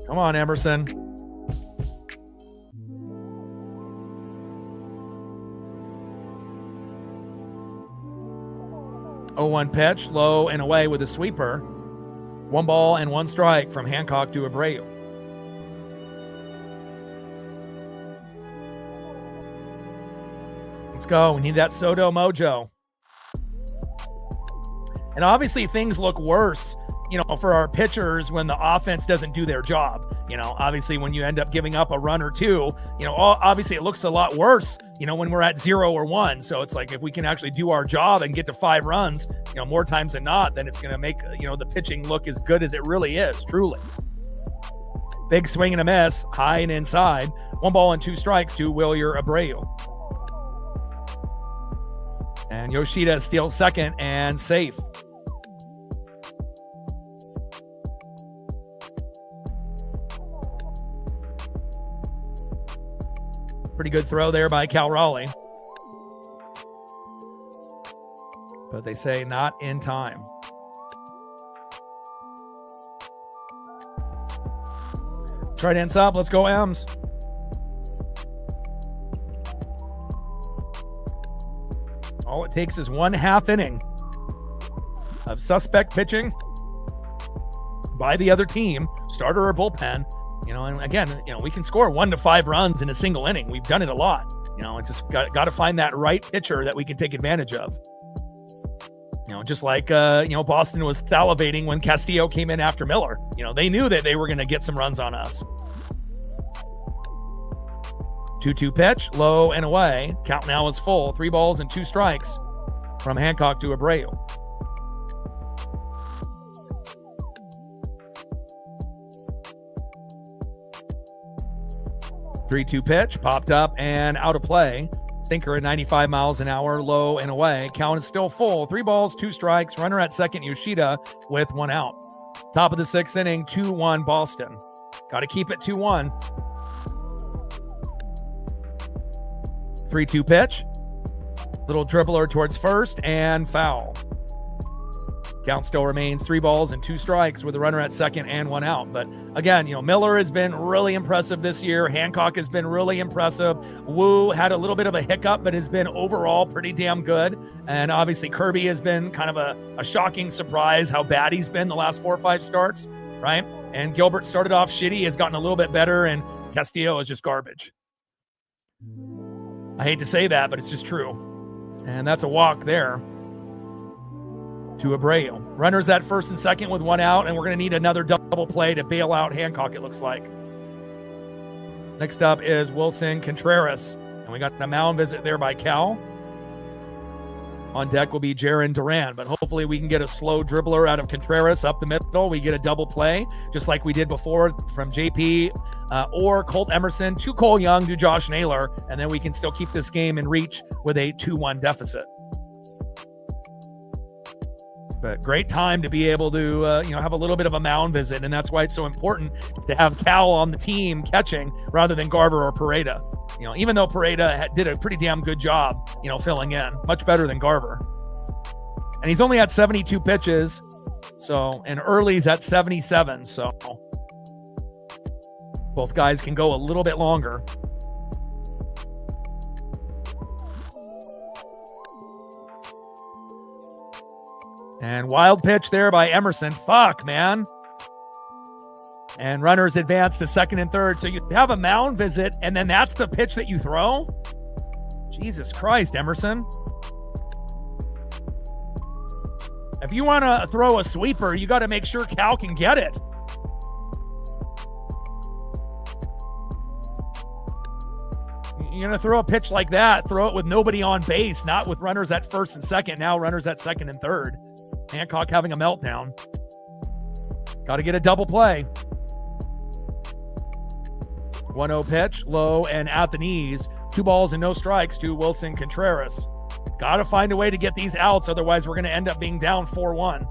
Come on, Emerson. Oh-1 pitch, low and away with a sweeper. 1 ball and 1 strike from Hancock to Abreu. Let's go. We need that Soto mojo. And obviously things look worse, for our pitchers when the offense doesn't do their job. Obviously when you end up giving up a run or two, obviously it looks a lot worse, when we're at 0 or 1. So it's like if we can actually do our job and get to 5 runs, more times than not, then it's going to make, the pitching look as good as it really is, truly. Big swing and a miss, high and inside. 1 ball and 2 strikes to Wilyer Abreu. And Yoshida steals second and safe. Pretty good throw there by Cal Raleigh. But they say not in time. Try to up. Let's go, M's. All it takes is 1/2 inning of suspect pitching by the other team, starter or bullpen. And again, we can score 1 to 5 runs in a single inning. We've done it a lot. It's just got to find that right pitcher that we can take advantage of. Just like, Boston was salivating when Castillo came in after Miller. They knew that they were going to get some runs on us. 2-2 pitch, low and away. Count now is full. 3 balls and 2 strikes from Hancock to Abreu. 3-2 pitch, popped up and out of play. Sinker at 95 miles an hour, low and away. Count is still full. 3 balls, 2 strikes. Runner at second, Yoshida, with 1 out. Top of the 6th inning, 2-1 Boston. Got to keep it 2-1. 3-2 pitch. Little dribbler towards first and foul. Count still remains 3 balls and 2 strikes with a runner at second and 1 out. But again, Miller has been really impressive this year. Hancock has been really impressive. Wu had a little bit of a hiccup, but has been overall pretty damn good. And obviously Kirby has been kind of a shocking surprise how bad he's been the last 4 or 5 starts, right? And Gilbert started off shitty, has gotten a little bit better, and Castillo is just garbage. I hate to say that, but it's just true. And that's a walk there to Abreu. Runners at first and second with 1 out, and we're going to need another double play to bail out Hancock, it looks like. Next up is Wilson Contreras, and we got a mound visit there by Cal. On deck will be Jaron Duran, but hopefully we can get a slow dribbler out of Contreras up the middle. We get a double play, just like we did before from JP or Colt Emerson to Cole Young to Josh Naylor, and then we can still keep this game in reach with a 2-1 deficit. But great time to be able to, have a little bit of a mound visit, and that's why it's so important to have Cal on the team catching rather than Garver or Pareda. Even though Pareda did a pretty damn good job, filling in, much better than Garver. And he's only at 72 pitches, and Early's at 77, so both guys can go a little bit longer. And wild pitch there by Emerson. Fuck, man. And runners advance to second and third. So you have a mound visit, and then that's the pitch that you throw? Jesus Christ, Emerson. If you want to throw a sweeper, you got to make sure Cal can get it. You're going to throw a pitch like that, throw it with nobody on base, not with runners at first and second, now runners at second and third. Hancock having a meltdown. Got to get a double play. 1-0 pitch, low and at the knees. 2 balls and no strikes to Wilson Contreras. Got to find a way to get these outs, otherwise we're going to end up being down 4-1.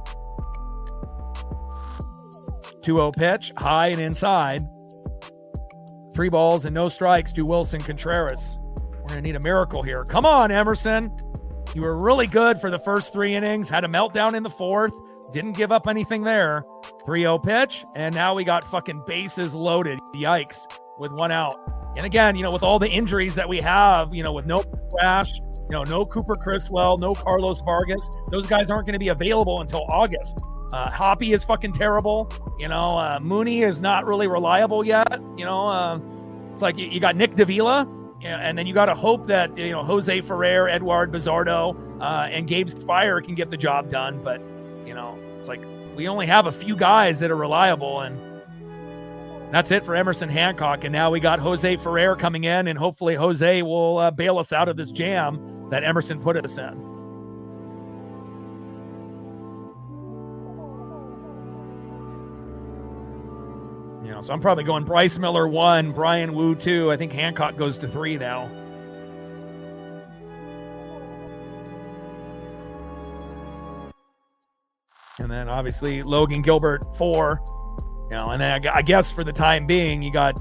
2-0 pitch, high and inside. 3 balls and no strikes to Wilson Contreras. We're going to need a miracle here. Come on, Emerson. You were really good for the first 3 innings. Had a meltdown in the 4th. Didn't give up anything there. 3-0 pitch. And now we got fucking bases loaded. Yikes. With 1 out. And again, with all the injuries that we have, with no Crash, no Cooper Criswell, no Carlos Vargas. Those guys aren't going to be available until August. Hoppy is fucking terrible. Mooney is not really reliable yet. It's like you got Nick Davila. And then you got to hope that, Jose Ferrer, Eduard Bizardo, and Gabe Spire can get the job done. But, it's like we only have a few guys that are reliable, and that's it for Emerson Hancock. And now we got Jose Ferrer coming in, and hopefully Jose will bail us out of this jam that Emerson put us in. So I'm probably going Bryce Miller 1, Brian Wu 2. I think Hancock goes to 3 now. And then obviously Logan Gilbert 4. And then I guess for the time being, you got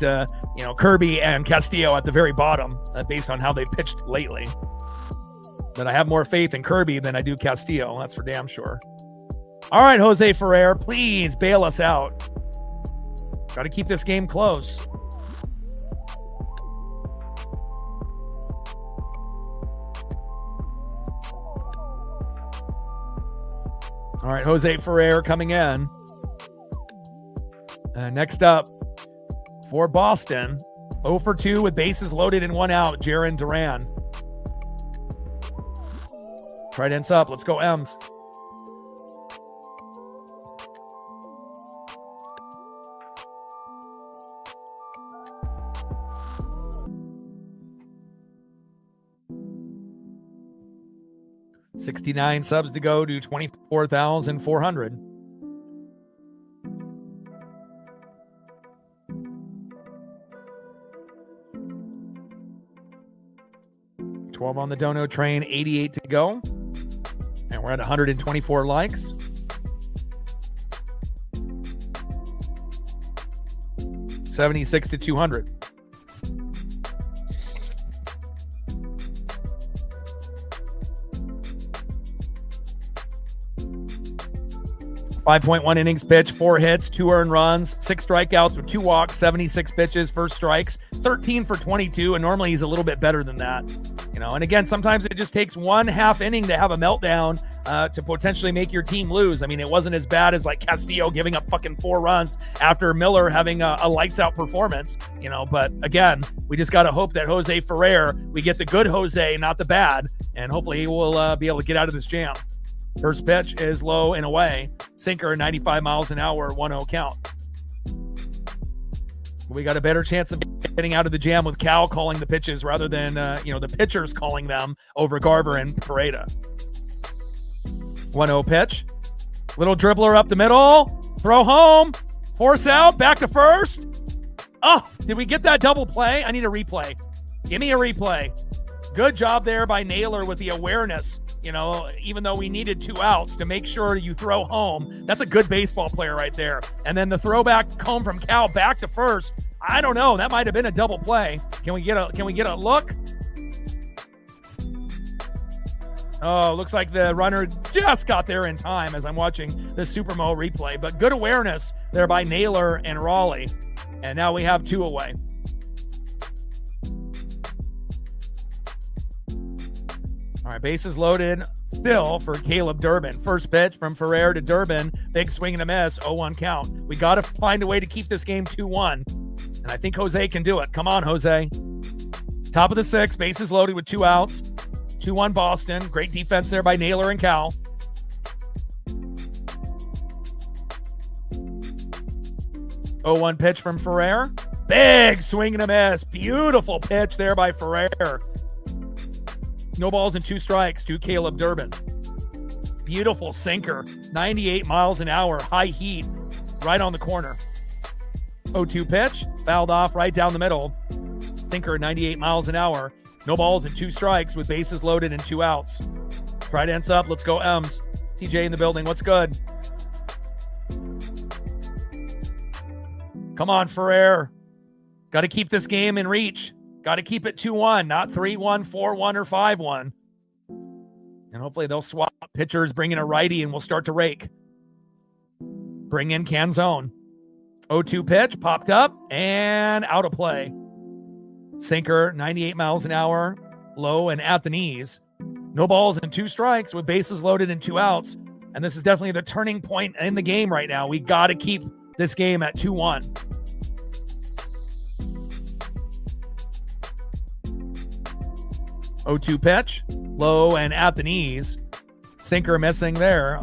Kirby and Castillo at the very bottom, based on how they've pitched lately. But I have more faith in Kirby than I do Castillo. That's for damn sure. All right, Jose Ferrer, please bail us out. Got to keep this game close. All right, Jose Ferrer coming in. Next up, for Boston, 0 for 2 with bases loaded and 1 out, Jaron Duran. Trident's up. Let's go, M's. $69 subs to go to 24,400. $12 on the dono train, 88 to go. And we're at 124 likes. $76 to 200. .1 innings pitch, 4 hits, 2 earned runs, 6 strikeouts with 2 walks, 76 pitches, first strikes, 13 for 22, and normally he's a little bit better than that. And again, sometimes it just takes 1/2 inning to have a meltdown to potentially make your team lose. I mean, it wasn't as bad as like Castillo giving up fucking 4 runs after Miller having a lights out performance, but again, we just got to hope that Jose Ferrer, we get the good Jose, not the bad, and hopefully he will be able to get out of this jam. First pitch is low and away. Sinker, 95 miles an hour, 1-0 count. We got a better chance of getting out of the jam with Cal calling the pitches rather than, the pitchers calling them over Garver and Pareda. 1-0 pitch. Little dribbler up the middle. Throw home. Force out. Back to first. Oh, did we get that double play? I need a replay. Give me a replay. Good job there by Naylor with the awareness. You know, even though we needed 2 outs to make sure you throw home. That's a good baseball player right there. And then the throwback home from Cal back to first. I don't know. That might have been a double play. Can we get a look? Oh, looks like the runner just got there in time as I'm watching the Supermo replay. But good awareness there by Naylor and Raleigh. And now we have 2 away. All right, bases loaded still for Caleb Durbin. First pitch from Ferrer to Durbin. Big swing and a miss, 0-1 count. We got to find a way to keep this game 2-1. And I think Jose can do it. Come on, Jose. Top of the 6th, bases loaded with 2 outs. 2-1 Boston. Great defense there by Naylor and Cal. Oh, 1 pitch from Ferrer. Big swing and a miss. Beautiful pitch there by Ferrer. No balls and 2 strikes to Caleb Durbin. Beautiful sinker. 98 miles an hour. High heat. Right on the corner. 0-2 pitch. Fouled off right down the middle. Sinker 98 miles an hour. No balls and 2 strikes with bases loaded and 2 outs. Trident's up. Let's go Ems. TJ in the building. What's good? Come on, Ferrer. Got to keep this game in reach. Got to keep it 2-1, not 3-1, 4-1, or 5-1. And hopefully they'll swap pitchers, bring in a righty, and we'll start to rake. Bring in Canzone. 0-2 pitch, popped up, and out of play. Sinker, 98 miles an hour, low and at the knees. No balls and 2 strikes with bases loaded and 2 outs. And this is definitely the turning point in the game right now. We got to keep this game at 2-1. Oh, 2 pitch, low and at the knees. Sinker missing there.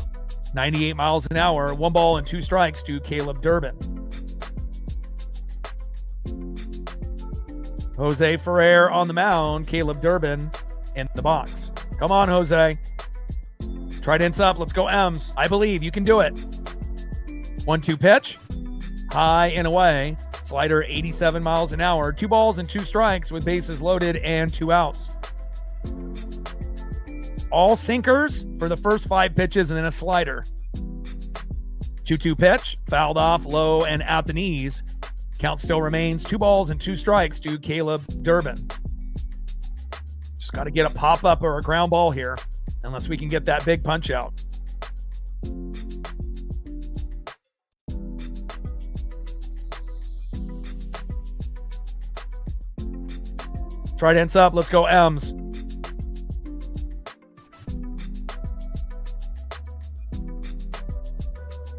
98 miles an hour, 1 ball and 2 strikes to Caleb Durbin. Jose Ferrer on the mound, Caleb Durbin in the box. Come on, Jose. Trident's up. Let's go Ems. I believe you can do it. 1-2 pitch. High and away. Slider 87 miles an hour. 2 balls and 2 strikes with bases loaded and 2 outs. All sinkers for the first 5 pitches and then a slider. 2-2 pitch. Fouled off low and at the knees. Count still remains 2 balls and 2 strikes to Caleb Durbin. Just got to get a pop-up or a ground ball here, unless we can get that big punch out. Trident's up. Let's go Ems.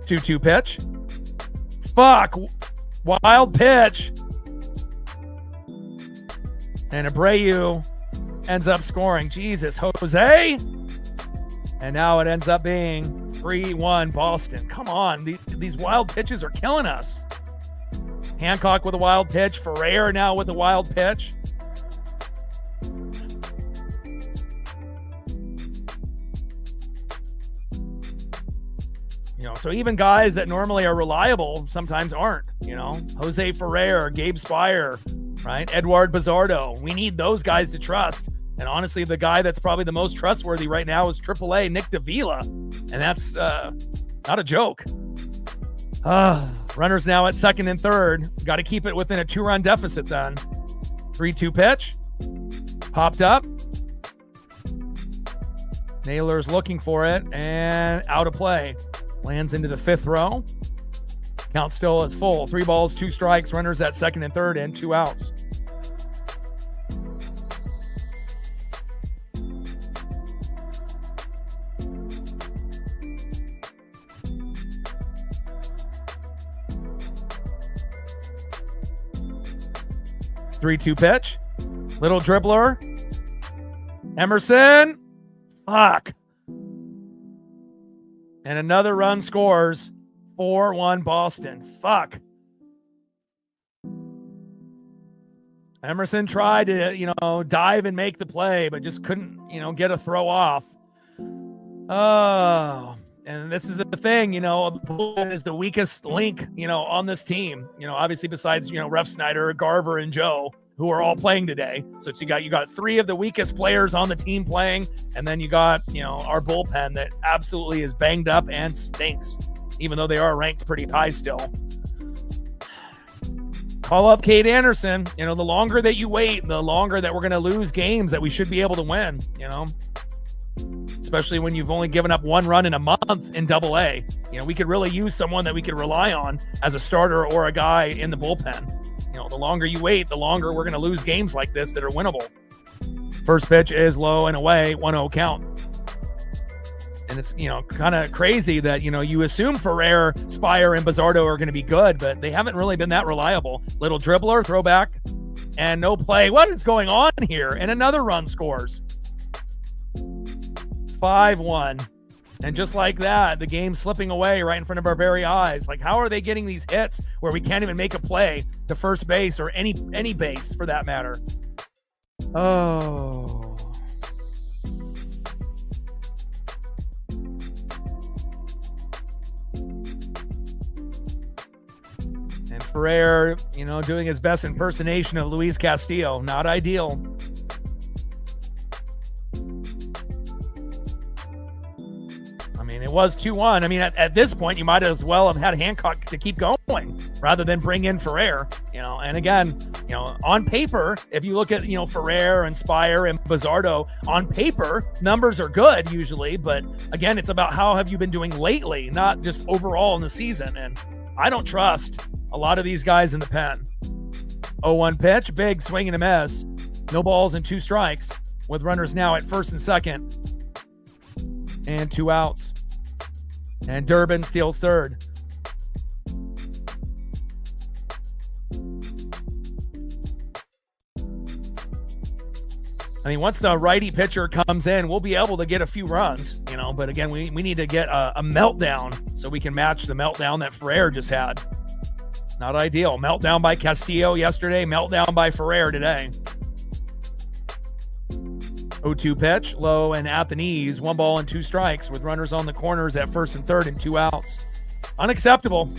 Two pitch. Fuck. Wild pitch. And Abreu ends up scoring. Jesus, Jose. And now it ends up being 3-1 Boston. Come on. These wild pitches are killing us. Hancock with a wild pitch. Ferrer now with a wild pitch. So even guys that normally are reliable sometimes aren't, Jose Ferrer, Gabe Spire, right? Edward Bizardo. We need those guys to trust. And honestly, the guy that's probably the most trustworthy right now is AAA Nick Davila. And that's not a joke. Runners now at second and third. Got to keep it within a 2-run deficit then. 3-2 pitch. Popped up. Naylor's looking for it and out of play. Lands into the 5th row. Count still is full. 3 balls, 2 strikes. Runners at second and third and 2 outs. Three-two pitch. Little dribbler. Emerson. Fuck. And another run scores. 4-1 Boston. Fuck. Emerson tried to, dive and make the play, but just couldn't, get a throw off. Oh, and this is the thing, the bullpen is the weakest link, on this team. Obviously besides, Ref Snyder, Garver, and Joe, who are all playing today. So you got three of the weakest players on the team playing, and then you got, our bullpen that absolutely is banged up and stinks, even though they are ranked pretty high still. Call up Cade Anderson. The longer that you wait, the longer that we're going to lose games that we should be able to win, especially when you've only given up one run in a month in Double-A. We could really use someone that we could rely on as a starter or a guy in the bullpen. The longer you wait, the longer we're going to lose games like this that are winnable. First pitch is low and away, 1-0 count. And it's, kind of crazy that, you assume Ferrer, Spire, and Bizzardo are going to be good, but they haven't really been that reliable. Little dribbler, throwback, and no play. What is going on here? And another run scores. 5-1. And just like that, the game's slipping away right in front of our very eyes. Like, how are they getting these hits where we can't even make a play to first base or any base for that matter? Oh. And Ferrer, doing his best impersonation of Luis Castillo. Not ideal. It was 2-1. At this point, you might as well have had Hancock to keep going rather than bring in Ferrer. And again, on paper, if you look at, Ferrer and Spire and Bizzardo, on paper, numbers are good usually. But again, it's about how have you been doing lately, not just overall in the season. And I don't trust a lot of these guys in the pen. 0-1 pitch, big swing and a miss. No balls and 2 strikes with runners now at first and second and 2 outs. And Durbin steals third. Once the righty pitcher comes in, we'll be able to get a few runs, but again, we need to get a meltdown so we can match the meltdown that Ferrer just had. Not ideal. Meltdown by Castillo yesterday, meltdown by Ferrer today. 0-2 pitch, low and at the knees, 1 ball and 2 strikes with runners on the corners at first and third and 2 outs. Unacceptable.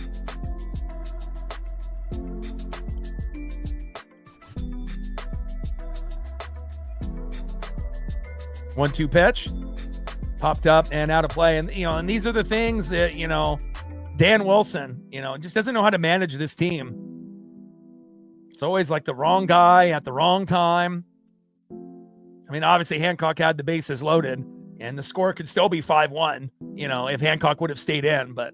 One-two pitch, popped up and out of play. And, and these are the things that, Dan Wilson, just doesn't know how to manage this team. It's always like the wrong guy at the wrong time. Obviously Hancock had the bases loaded and the score could still be 5-1, if Hancock would have stayed in. But,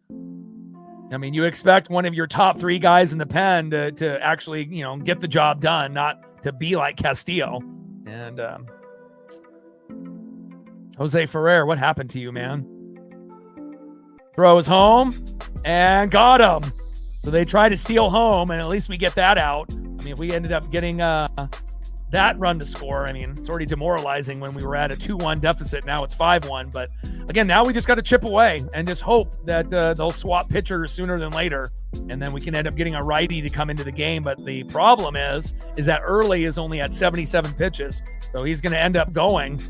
you expect one of your top 3 guys in the pen to actually, get the job done, not to be like Castillo. And Jose Ferrer, what happened to you, man? Throws home and got him. So they try to steal home, and at least we get that out. If we ended up getting that run to score, it's already demoralizing when we were at a 2-1 deficit. Now it's 5-1. But again, now we just got to chip away and just hope that they'll swap pitchers sooner than later. And then we can end up getting a righty to come into the game. But the problem is that Early is only at 77 pitches. So he's going to end up going,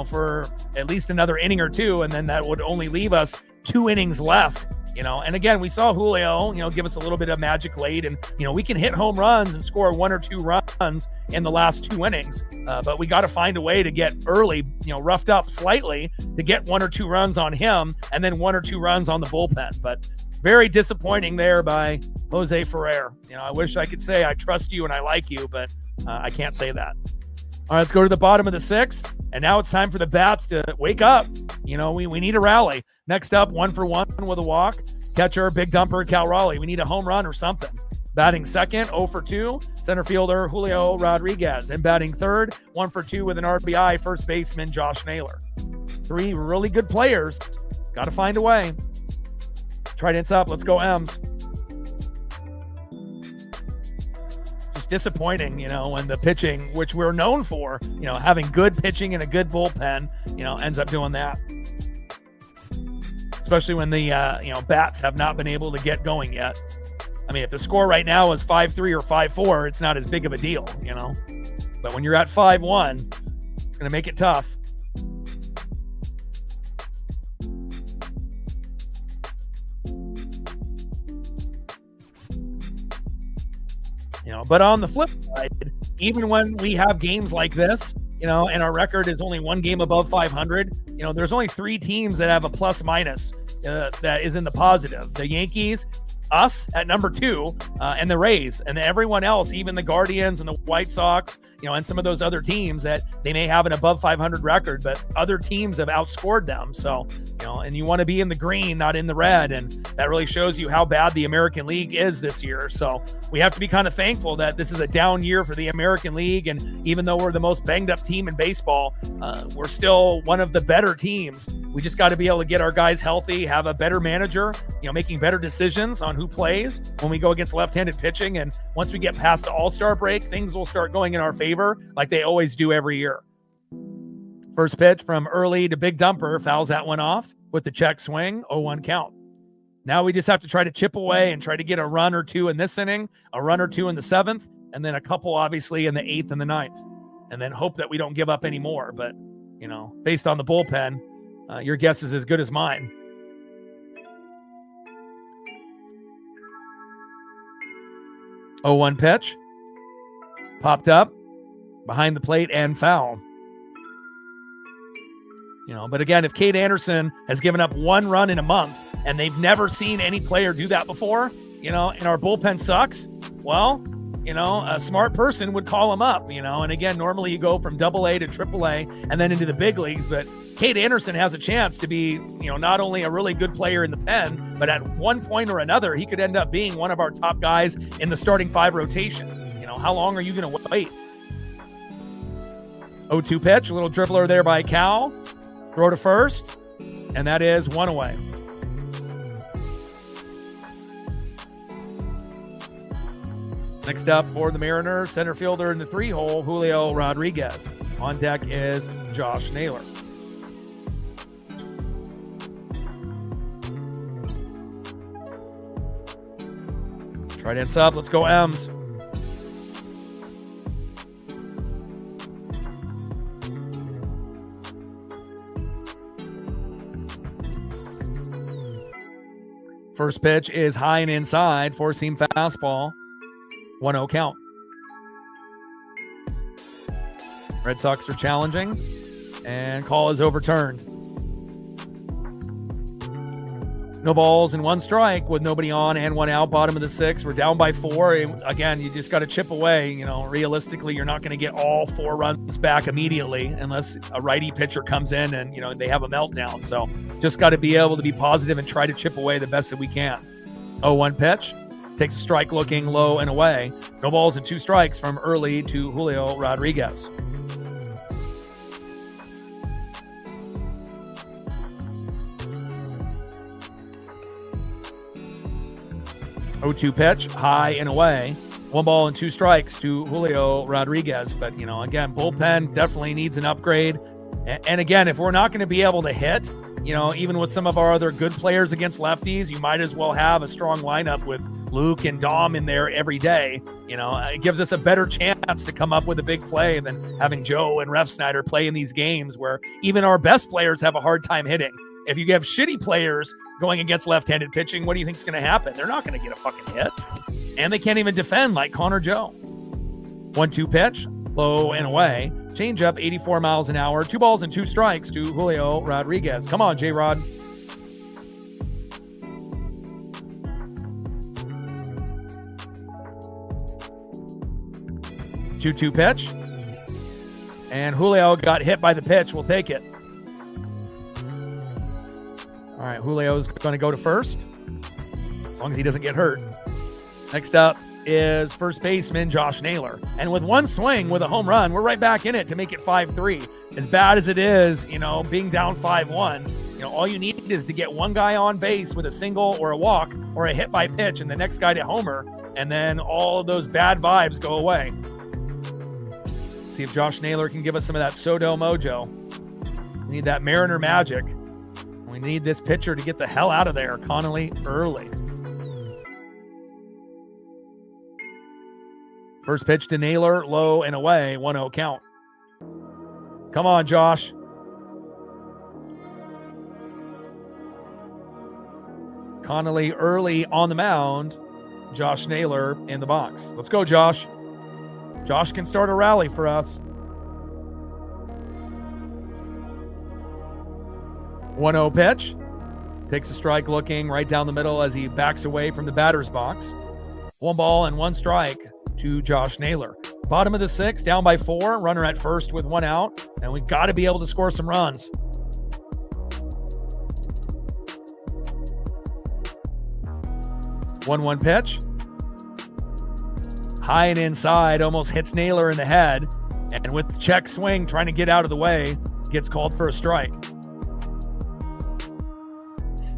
for at least another inning or 2. And then that would only leave us 2 innings left. And again, we saw Julio, give us a little bit of magic late, and, we can hit home runs and score 1 or 2 runs in the last 2 innings. But we got to find a way to get Early, roughed up slightly to get 1 or 2 runs on him and then 1 or 2 runs on the bullpen. But very disappointing there by Jose Ferrer. I wish I could say I trust you and I like you, but I can't say that. All right, let's go to the bottom of the 6th. And now it's time for the bats to wake up. We need a rally. Next up, 1 for 1 with a walk. Catcher, big dumper, Cal Raleigh. We need a home run or something. Batting second, 0 for 2, center fielder Julio Rodriguez. And batting third, 1 for 2 with an RBI, first baseman Josh Naylor. 3 really good players. Got to find a way. Trident's up. Let's go, M's. Just disappointing, when the pitching, which we're known for, having good pitching and a good bullpen, ends up doing that. Especially when the, bats have not been able to get going yet. If the score right now is 5-3 or 5-4, it's not as big of a deal, But when you're at 5-1, it's going to make it tough. But on the flip side, even when we have games like this, and our record is only one game above 500, there's only 3 teams that have a plus minus that is in the positive. The Yankees, us at number 2, and the Rays, and everyone else, even the Guardians and the White Sox, and some of those other teams that they may have an above 500 record, but other teams have outscored them. So, and you want to be in the green, not in the red. And that really shows you how bad the American League is this year. So we have to be kind of thankful that this is a down year for the American League. And even though we're the most banged up team in baseball, we're still one of the better teams. We just got to be able to get our guys healthy, have a better manager, making better decisions on who plays when we go against left-handed pitching. And once we get past the All-Star break, things will start going in our favor like they always do every year. First pitch from early to big dumper, fouls that one off with the check swing, 0-1 count. Now we just have to try to chip away and try to get a run or 2 in this inning, a run or 2 in the 7th, and then a couple obviously in the 8th and the 9th, and then hope that we don't give up any more. But, based on the bullpen, your guess is as good as mine. Oh, 1 pitch. Popped up behind the plate and foul. But again, if Kate Anderson has given up 1 run in a month and they've never seen any player do that before, and our bullpen sucks, well, a smart person would call him up, and again, normally you go from AA to AAA and then into the big leagues, but Kate Anderson has a chance to be, not only a really good player in the pen, but at one point or another, he could end up being one of our top guys in the starting 5 rotation. How long are you going to wait? 0-2 pitch, a little dribbler there by Cal. Throw to first, and that is 1 away. Next up for the Mariners, center fielder in the 3-hole, Julio Rodriguez. On deck is Josh Naylor. Right-hand sub, let's go M's. First pitch is high and inside, 4-seam fastball, 1-0 count. Red Sox are challenging, and call is overturned. No balls and 1 strike with nobody on and 1 out, bottom of the 6th. We're down by 4. Again, you just got to chip away. Realistically, you're not going to get all 4 runs back immediately unless a righty pitcher comes in and, they have a meltdown. So just got to be able to be positive and try to chip away the best that we can. 0-1 pitch. Takes a strike looking low and away. No balls and 2 strikes from early to Julio Rodriguez. Oh, 2 pitch, high and away. 1 ball and 2 strikes to Julio Rodriguez. But, again, bullpen definitely needs an upgrade. And again, if we're not going to be able to hit, even with some of our other good players against lefties, you might as well have a strong lineup with Luke and Dom in there every day. It gives us a better chance to come up with a big play than having Joe and Ref Snyder play in these games where even our best players have a hard time hitting. If you have shitty players going against left-handed pitching, what do you think is going to happen? They're not going to get a fucking hit. And they can't even defend like Connor Joe. 1-2 pitch, low and away. Change up 84 miles an hour. 2 balls and 2 strikes to Julio Rodriguez. Come on, J-Rod. Two pitch. And Julio got hit by the pitch. We'll take it. All right, Julio's going to go to first, as long as he doesn't get hurt. Next up is first baseman Josh Naylor. And with 1 swing with a home run, we're right back in it to make it 5-3. As bad as it is, being down 5-1, all you need is to get 1 guy on base with a single or a walk or a hit by pitch and the next guy to homer, and then all of those bad vibes go away. See if Josh Naylor can give us some of that Soto mojo. We need that Mariner magic. We need this pitcher to get the hell out of there, Connolly, early. First pitch to Naylor, low and away, 1-0 count. Come on, Josh. Connolly early on the mound. Josh Naylor in the box. Let's go, Josh. Josh can start a rally for us. 1-0 pitch. Takes a strike, looking right down the middle as he backs away from the batter's box. 1 ball and 1 strike to Josh Naylor. Bottom of the 6th, down by 4. Runner at first with 1 out. And we've got to be able to score some runs. 1-1 pitch. High and inside, almost hits Naylor in the head. And with the check swing, trying to get out of the way, gets called for a strike.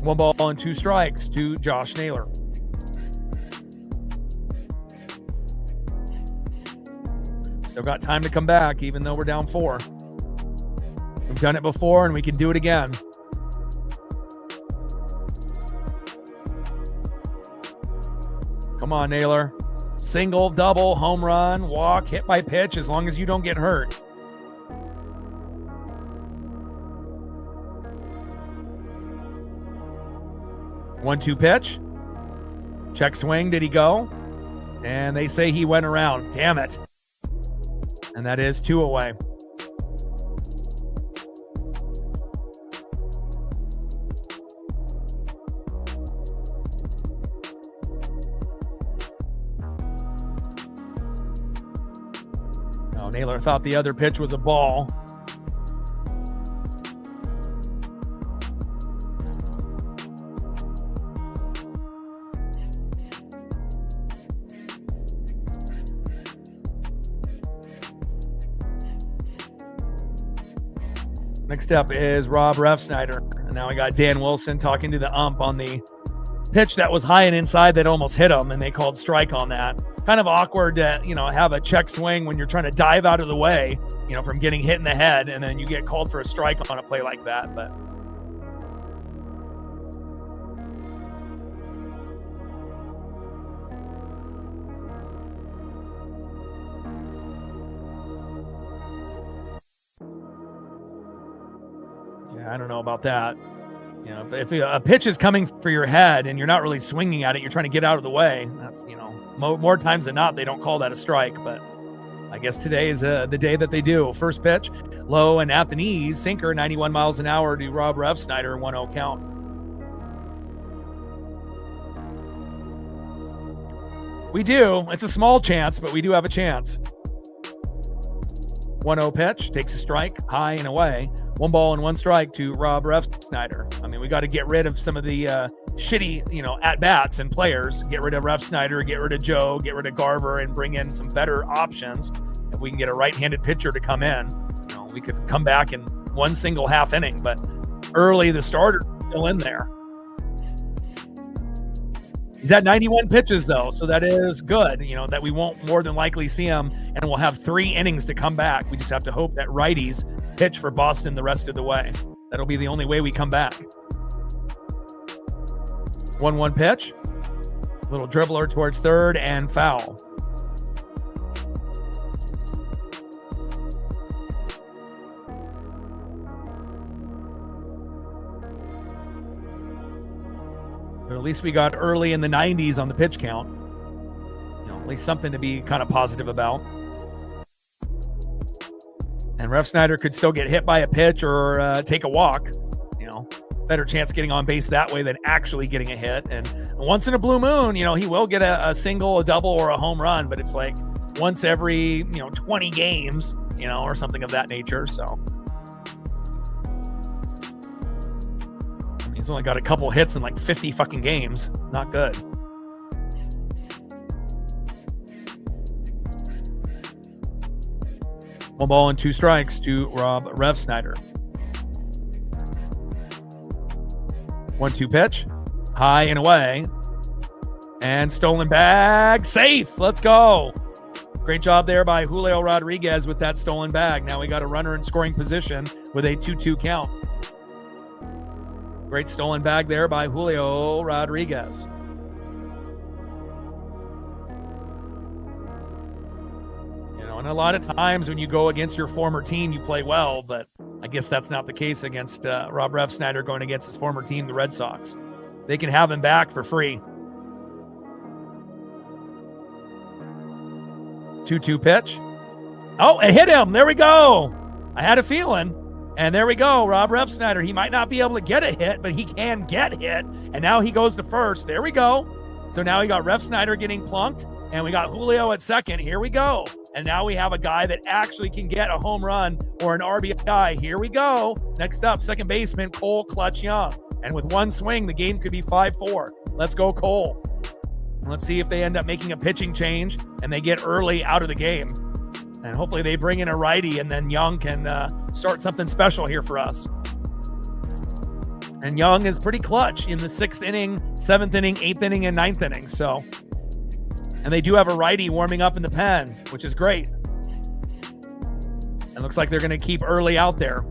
1 ball and 2 strikes to Josh Naylor. Still got time to come back, even though we're down 4. We've done it before, and we can do it again. Come on, Naylor. Single, double, home run, walk, hit by pitch, as long as you don't get hurt. One-two pitch. Check swing. Did he go? And they say he went around. Damn it. And that is 2 away. Oh, Naylor thought the other pitch was a ball. Next up is Rob Refsnyder. And now we got Dan Wilson talking to the ump on the pitch that was high and inside that almost hit him, and they called strike on that. Kind of awkward to, have a check swing when you're trying to dive out of the way, from getting hit in the head, and then you get called for a strike on a play like that. But I don't know about that. If a pitch is coming for your head and you're not really swinging at it, you're trying to get out of the way. That's, more times than not, they don't call that a strike. But I guess today is the day that they do. First pitch, low and at the knees, sinker, 91 miles an hour to Rob Refsnyder, 1-0 count. We do. It's a small chance, but we do have a chance. 1-0 pitch, takes a strike, high and away. 1 ball and 1 strike to Rob Refsnyder. I mean, we got to get rid of some of the shitty, at-bats and players. Get rid of Refsnyder, get rid of Joe, get rid of Garver, and bring in some better options. If we can get a right-handed pitcher to come in, we could come back in 1 single half inning. But early, the starter's still in there. He's at 91 pitches, though, so that is good, that we won't more than likely see him, and we'll have 3 innings to come back. We just have to hope that righties pitch for Boston the rest of the way. That'll be the only way we come back. 1-1 pitch. Little dribbler towards third and foul. But at least we got early in the 90s on the pitch count. At least something to be kind of positive about. And Refsnyder could still get hit by a pitch or take a walk. Better chance getting on base that way than actually getting a hit. And once in a blue moon, he will get a single, a double, or a home run. But it's like once every, 20 games, or something of that nature. So he's only got a couple hits in like 50 fucking games. Not good. One ball and 2 strikes to Rob Refsnyder. 1-2 pitch. High and away. And stolen bag. Safe. Let's go. Great job there by Julio Rodriguez with that stolen bag. Now we got a runner in scoring position with a 2-2 count. Great stolen bag there by Julio Rodriguez. And a lot of times when you go against your former team, you play well, but I guess that's not the case against Rob Refsnyder going against his former team, the Red Sox. They can have him back for free. 2-2 pitch. Oh, it hit him. There we go. I had a feeling. And there we go. Rob Refsnyder. He might not be able to get a hit, but he can get hit. And now he goes to first. There we go. So now we got Refsnyder getting plunked, and we got Julio at second. Here we go. And now we have a guy that actually can get a home run or an RBI. Here we go. Next up, second baseman Cole Clutch Young. And with one swing, the game could be 5-4. Let's go, Cole. Let's see if they end up making a pitching change and they get early out of the game. And hopefully they bring in a righty, and then Young can start something special here for us. And Young is pretty clutch in the 6th inning, 7th inning, 8th inning, and 9th inning. So, and they do have a righty warming up in the pen, which is great. It looks like they're going to keep early out there.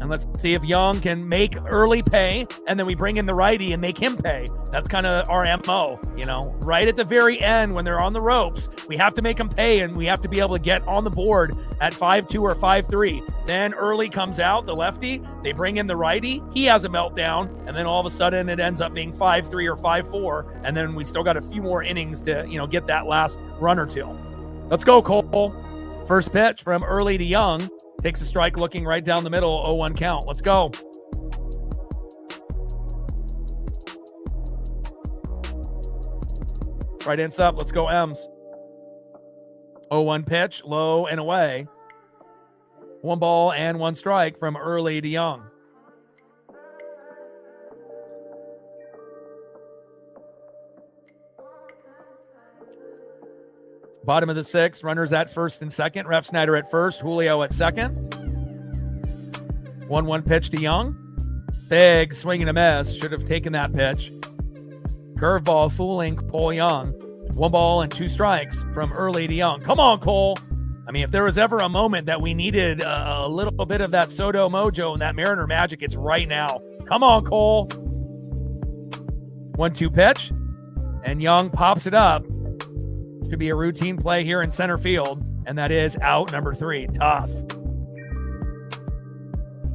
And let's see if Young can make early pay, and then we bring in the righty and make him pay. That's kind of our MO, you know, right at the very end when they're on the ropes, we have to make them pay, and we have to be able to get on the board at 5-2 or 5-3. Then early comes out, the lefty, they bring in the righty, he has a meltdown, and then all of a sudden it ends up being 5-3 or 5-4, and then we still got a few more innings to, you know, get that last run or two. Let's go, Cole. First pitch from early to Young. Takes a strike looking right down the middle, 0-1 count. Let's go. Right ends up. Let's go, M's. 0-1 pitch, low and away. 1 ball and 1 strike from early to Young. Bottom of the 6th, runners at first and second. Refsnyder at first, Julio at second. 1-1 pitch to Young. Big swing and a miss. Should have taken that pitch. Curveball fooling Cole Young. 1 ball and 2 strikes from early to Young. Come on, Cole. I mean, if there was ever a moment that we needed a little bit of that Soto mojo and that Mariner magic, it's right now. Come on, Cole. 1-2 pitch. And Young pops it up. To be a routine play here in center field, and that is out number 3. Tough.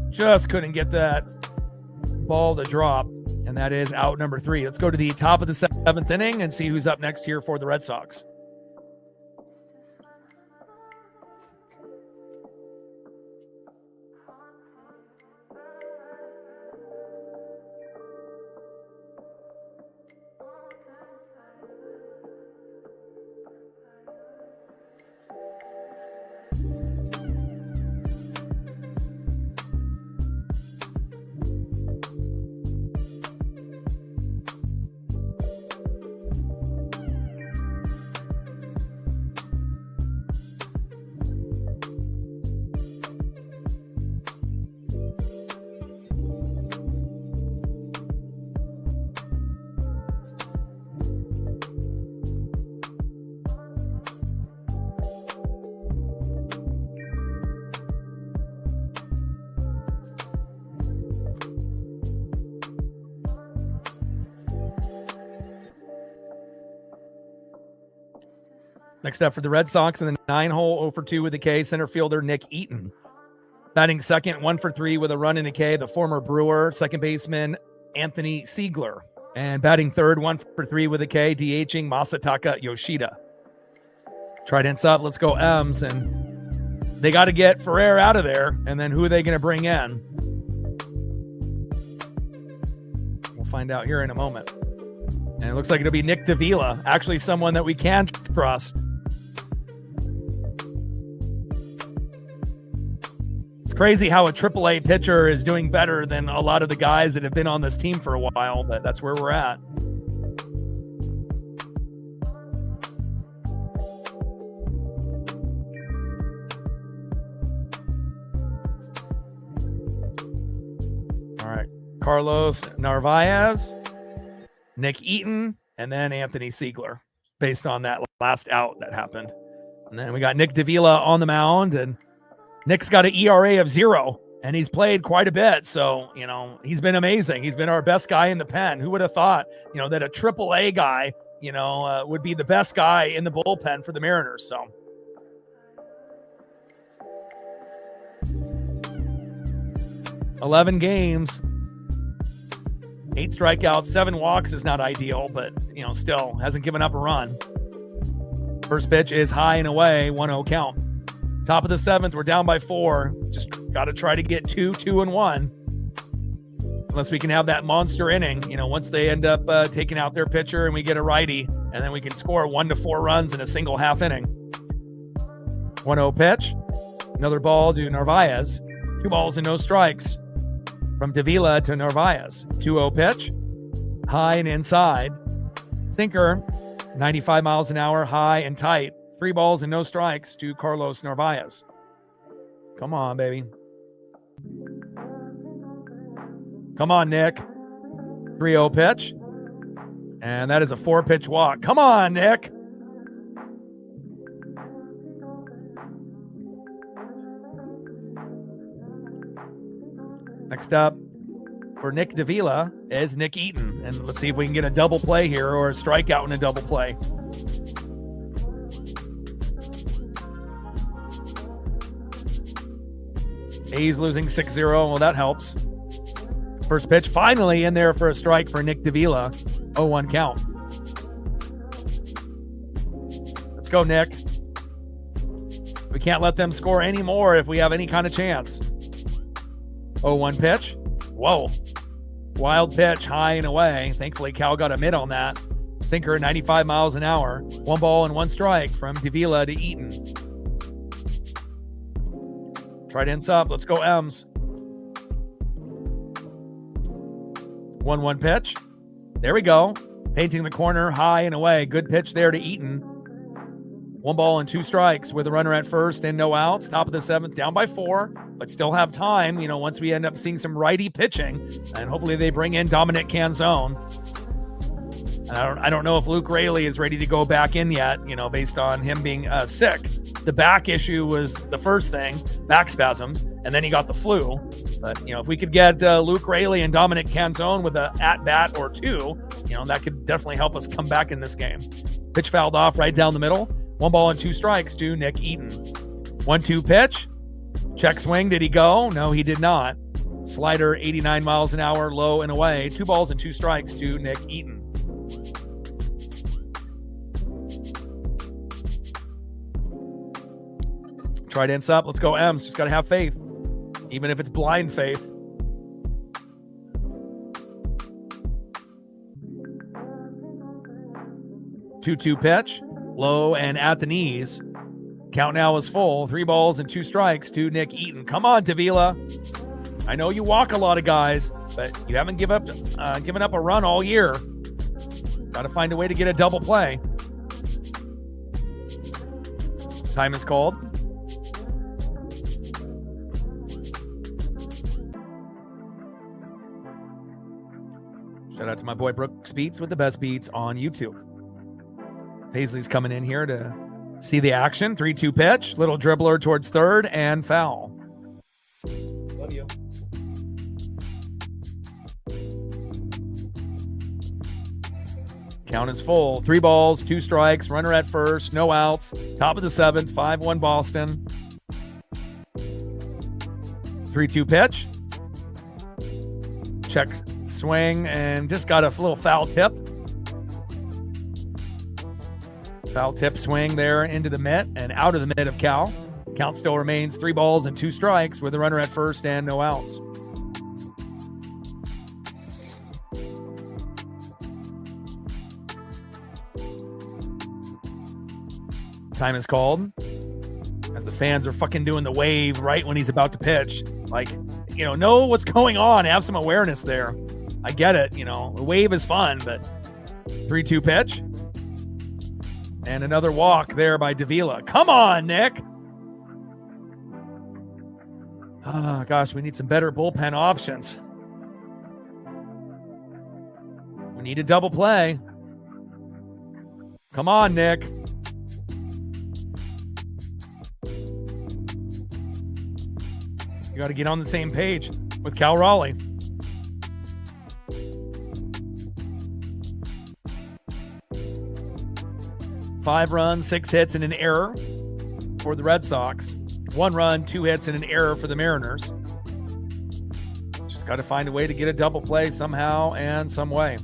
Just couldn't get that ball to drop, and that is out number 3. Let's go to the top of the 7th inning and see who's up next here for the Red Sox. Next up for the Red Sox in the 9-hole, 0 for 2 with a K, center fielder Nick Eaton. Batting second, 1 for 3 with a run and a K, the former Brewer, second baseman Anthony Siegler. And batting third, 1 for 3 with a K, DHing Masataka Yoshida. Trident's up, let's go M's, and they got to get Ferrer out of there, and then who are they going to bring in? We'll find out here in a moment. And it looks like it'll be Nick Davila, actually someone that we can trust. Crazy how a AAA pitcher is doing better than a lot of the guys that have been on this team for a while, but that's where we're at. All right, Carlos Narvaez, Nick Eaton, and then Anthony Siegler, based on that last out that happened. And then we got Nick Davila on the mound, and Nick's got an ERA of 0, and he's played quite a bit. So, you know, he's been amazing. He's been our best guy in the pen. Who would have thought, you know, that a AAA guy, you know, would be the best guy in the bullpen for the Mariners. So 11 games, 8 strikeouts, 7 walks is not ideal, but, you know, still hasn't given up a run. First pitch is high and away, 1-0 count. Top of the 7th, we're down by 4. Just got to try to get 2, 2, and 1. Unless we can have that monster inning, once they end up taking out their pitcher and we get a righty, and then we can score 1 to 4 runs in a single half inning. 1-0 pitch. Another ball to Narvaez. 2 balls and no strikes from Davila to Narvaez. 2-0 pitch. High and inside. Sinker, 95 miles an hour, high and tight. 3 balls and no strikes to Carlos Narvaez. Come on, baby. Come on, Nick. 3-0 pitch. And that is a 4-pitch walk. Come on, Nick. Next up for Nick Davila is Nick Eaton. And let's see if we can get a double play here or a strikeout in a double play. A's losing 6-0. Well, that helps. First pitch finally in there for a strike for Nick Davila. 0-1 count. Let's go, Nick. We can't let them score any more if we have any kind of chance. 0-1 pitch. Whoa. Wild pitch, high and away. Thankfully, Cal got a mid on that. Sinker, 95 miles an hour. 1 ball and 1 strike from Davila to Eaton. Tried ends up. Let's go, M's. 1-1 pitch. There we go. Painting the corner, high and away. Good pitch there to Eaton. 1 ball and 2 strikes with a runner at first and no outs. Top of the 7th, down by 4, but still have time, once we end up seeing some righty pitching. And hopefully they bring in Dominic Canzone. And I don't know if Luke Raley is ready to go back in yet, based on him being sick. The back issue was the first thing, back spasms, and then he got the flu. But, if we could get Luke Raley and Dominic Canzone with an at-bat or 2, that could definitely help us come back in this game. Pitch fouled off right down the middle. 1 ball and 2 strikes to Nick Eaton. 1-2 pitch. Check swing. Did he go? No, he did not. Slider, 89 miles an hour, low and away. 2 balls and 2 strikes to Nick Eaton. Tried ends up. Let's go, M's. Just got to have faith, even if it's blind faith. Two-two pitch, low and at the knees. Count now is full. 3 balls and 2 strikes to Nick Eaton. Come on, Davila. I know you walk a lot of guys, but you haven't given up a run all year. Got to find a way to get a double play. Time is called. Shout out to my boy Brooks Beats with the best beats on YouTube. Paisley's coming in here to see the action. 3-2 pitch, little dribbler towards third and foul. Love you. Count is full. 3 balls, 2 strikes, runner at first, no outs. Top of the 7th, 5-1 Boston. 3-2 pitch. Checks swing and just got a little foul tip. Foul tip swing there into the mitt and out of the mitt of Cal. Count still remains 3 balls and 2 strikes with a runner at first and no outs. Time is called as the fans are fucking doing the wave right when he's about to pitch. Like, know what's going on. Have some awareness there. I get it. The wave is fun, but 3-2 pitch. And another walk there by Davila. Come on, Nick. Oh, gosh, we need some better bullpen options. We need a double play. Come on, Nick. You got to get on the same page with Cal Raleigh. Five runs, 6 hits, and an error for the Red Sox. 1 run, 2 hits, and an error for the Mariners. Just got to find a way to get a double play somehow and some way.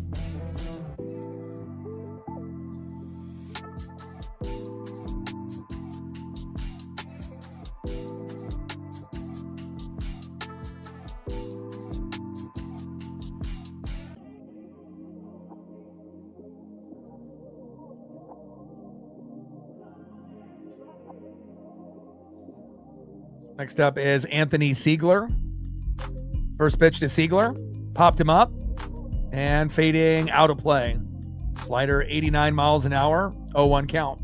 Next up is Anthony Siegler. First pitch to Siegler. Popped him up. And fading out of play. Slider 89 miles an hour. 0-1 count.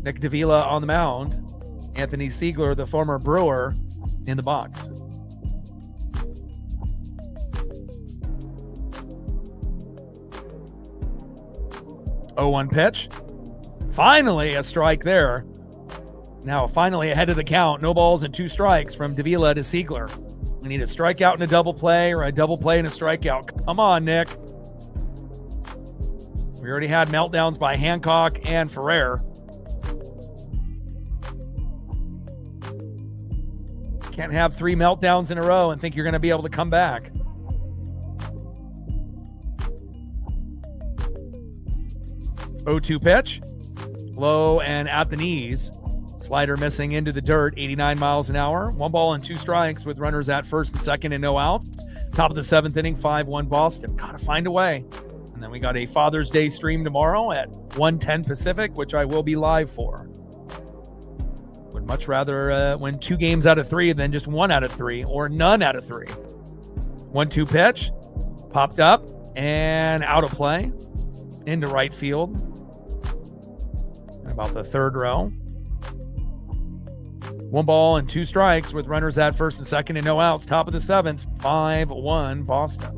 Nick Davila on the mound. Anthony Siegler, the former Brewer, in the box. Oh, 1 pitch. Finally a strike there. Now finally ahead of the count. No balls and 2 strikes from Davila to Siegler. We need a strikeout and a double play, or a double play and a strikeout. Come on, Nick. We already had meltdowns by Hancock and Ferrer. Can't have 3 meltdowns in a row and think you're going to be able to come back. Oh, 2 pitch. Low and at the knees. Slider missing into the dirt, 89 miles an hour. 1 ball and 2 strikes with runners at first and second and no outs. Top of the 7th inning, 5-1 Boston. Got to find a way. And then we got a Father's Day stream tomorrow at 1:10 Pacific, which I will be live for. Would much rather win 2 games out of 3 than just 1 out of 3 or none out of 3. 1-2 pitch. Popped up and out of play. Into right field. About the 3rd row. 1 ball and 2 strikes with runners at first and second and no outs. Top of the 7th, 5-1 Boston.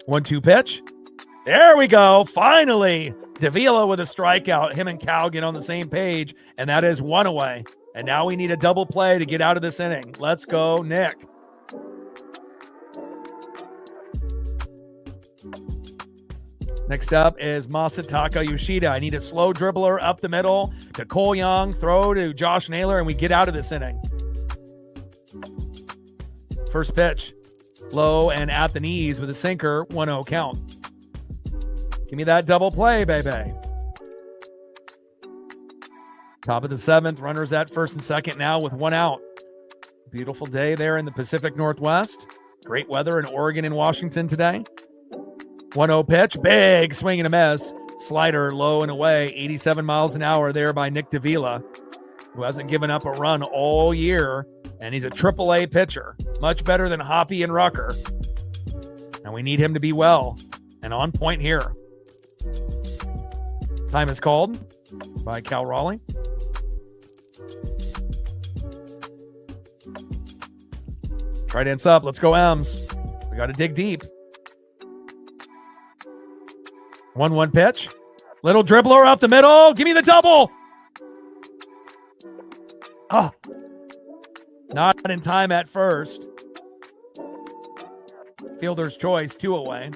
One, 2 pitch. There we go. Finally, Davila with a strikeout. Him and Cal get on the same page, and that is 1 away. And now we need a double play to get out of this inning. Let's go, Nick. Next up is Masataka Yoshida. I need a slow dribbler up the middle to Cole Young, throw to Josh Naylor, and we get out of this inning. First pitch, low and at the knees with a sinker, 1-0 count. Give me that double play, baby. Top of the 7th, runners at first and second now with 1 out. Beautiful day there in the Pacific Northwest. Great weather in Oregon and Washington today. 1-0 pitch, big swing and a miss. Slider low and away, 87 miles an hour there by Nick Davila, who hasn't given up a run all year, and he's a AAA pitcher, much better than Hoppy and Rucker. And we need him to be well and on point here. Time is called by Cal Raleigh. Right-hand sub, let's go M's. We got to dig deep. 1-1 pitch. Little dribbler up the middle. Give me the double. Oh, not in time at first. Fielder's choice, 2 away.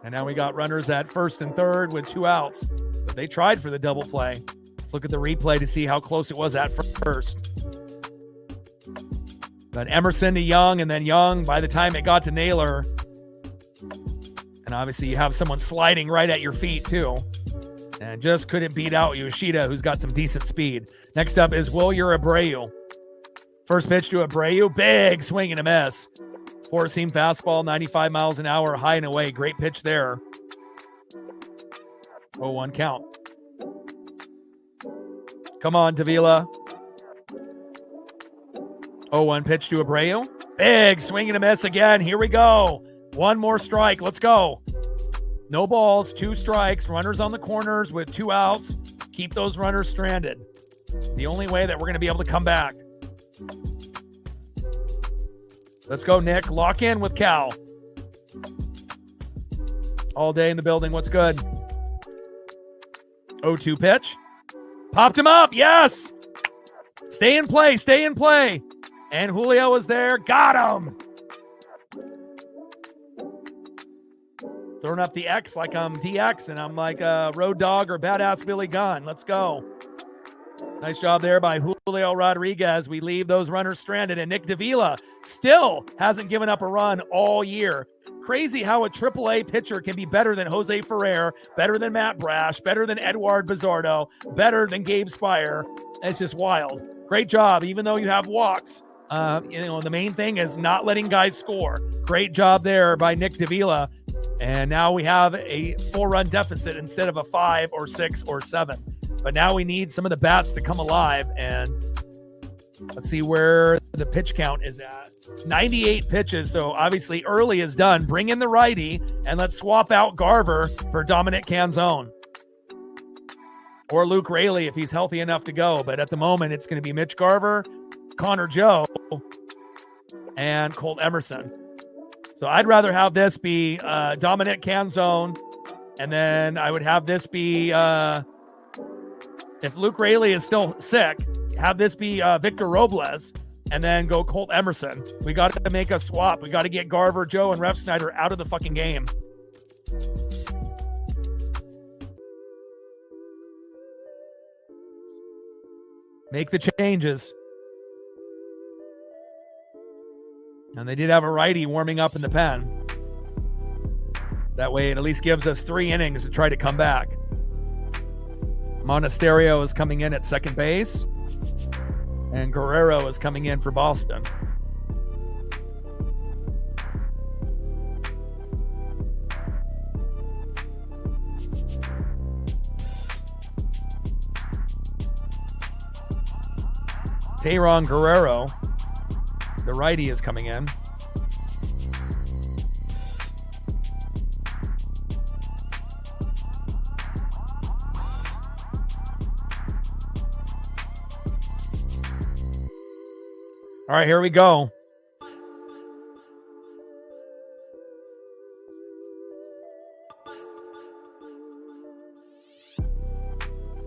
And now we got runners at first and third with 2 outs. But they tried for the double play. Let's look at the replay to see how close it was at first. Then Emerson to Young, and then Young, by the time it got to Naylor. And obviously you have someone sliding right at your feet too. And just couldn't beat out Yoshida, who's got some decent speed. Next up is Wilyer Abreu. First pitch to Abreu, big swing and a miss. 4-seam fastball, 95 miles an hour, high and away. Great pitch there. 0-1 count. Come on, Davila. 0-1 pitch to Abreu. Big swing and a miss again. Here we go. 1 more strike. Let's go. No balls, 2 strikes. Runners on the corners with 2 outs. Keep those runners stranded. The only way that we're going to be able to come back. Let's go, Nick. Lock in with Cal. All day in the building. What's good? 0-2 pitch. Popped him up. Yes. Stay in play. Stay in play. And Julio was there. Got him. Throwing up the X like I'm DX and I'm like Road Dogg or Badass Billy Gunn. Let's go. Nice job there by Julio Rodriguez. We leave those runners stranded, and Nick Davila still hasn't given up a run all year. Crazy how a AAA pitcher can be better than Jose Ferrer, better than Matt Brash, better than Eduard Bizardo, better than Gabe Spire. It's just wild. Great job. Even though you have walks, The main thing is not letting guys score. Great job there by Nick Davila. And now we have a 4-run deficit instead of a 5 or 6 or 7. But now we need some of the bats to come alive. And let's see where the pitch count is at. 98 pitches. So obviously early is done. Bring in the righty and let's swap out Garver for Dominic Canzone. Or Luke Raley if he's healthy enough to go. But at the moment, it's going to be Mitch Garver, Connor Joe, and Colt Emerson. So I'd rather have this be Dominic Canzone, and then I would have this be, if Luke Raley is still sick, have this be Victor Robles, and then go Colt Emerson. We got to make a swap. We got to get Garver, Joe, and Refsnyder out of the fucking game. Make the changes. And they did have a righty warming up in the pen. That way it at least gives us 3 innings to try to come back. Monasterio is coming in at second base. And Guerrero is coming in for Boston. Tayron Guerrero, the righty, is coming in. All right, here we go.